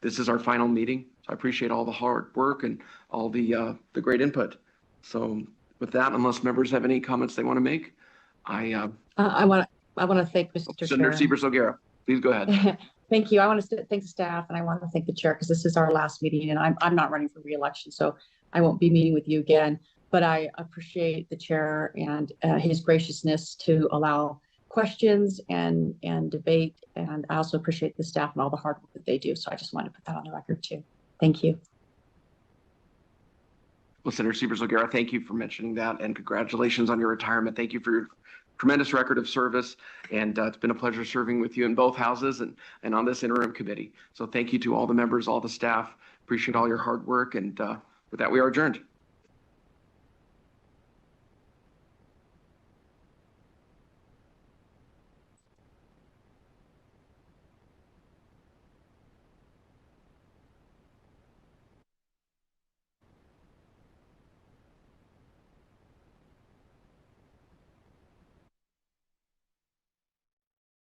Speaker 1: this is our final meeting, so I appreciate all the hard work and all the great input. So with that, unless members have any comments they want to make, I want
Speaker 8: to thank Mr.
Speaker 1: Senator
Speaker 8: Chair.
Speaker 1: Siebert-Silguera, please go ahead.
Speaker 8: Thank you. I want to thank the staff, and I want to thank the chair because this is our last meeting, and I'm not running for re-election, so I won't be meeting with you again. But I appreciate the chair and his graciousness to allow questions and debate, and I also appreciate the staff and all the hard work that they do. So I just wanted to put that on the record too. Thank you.
Speaker 1: Well, Senator Siebert-Silguera, thank you for mentioning that, and congratulations on your retirement. Thank you for your tremendous record of service, and it's been a pleasure serving with you in both houses and on this interim committee. So thank you to all the members, all the staff. Appreciate all your hard work, and with that, we are adjourned.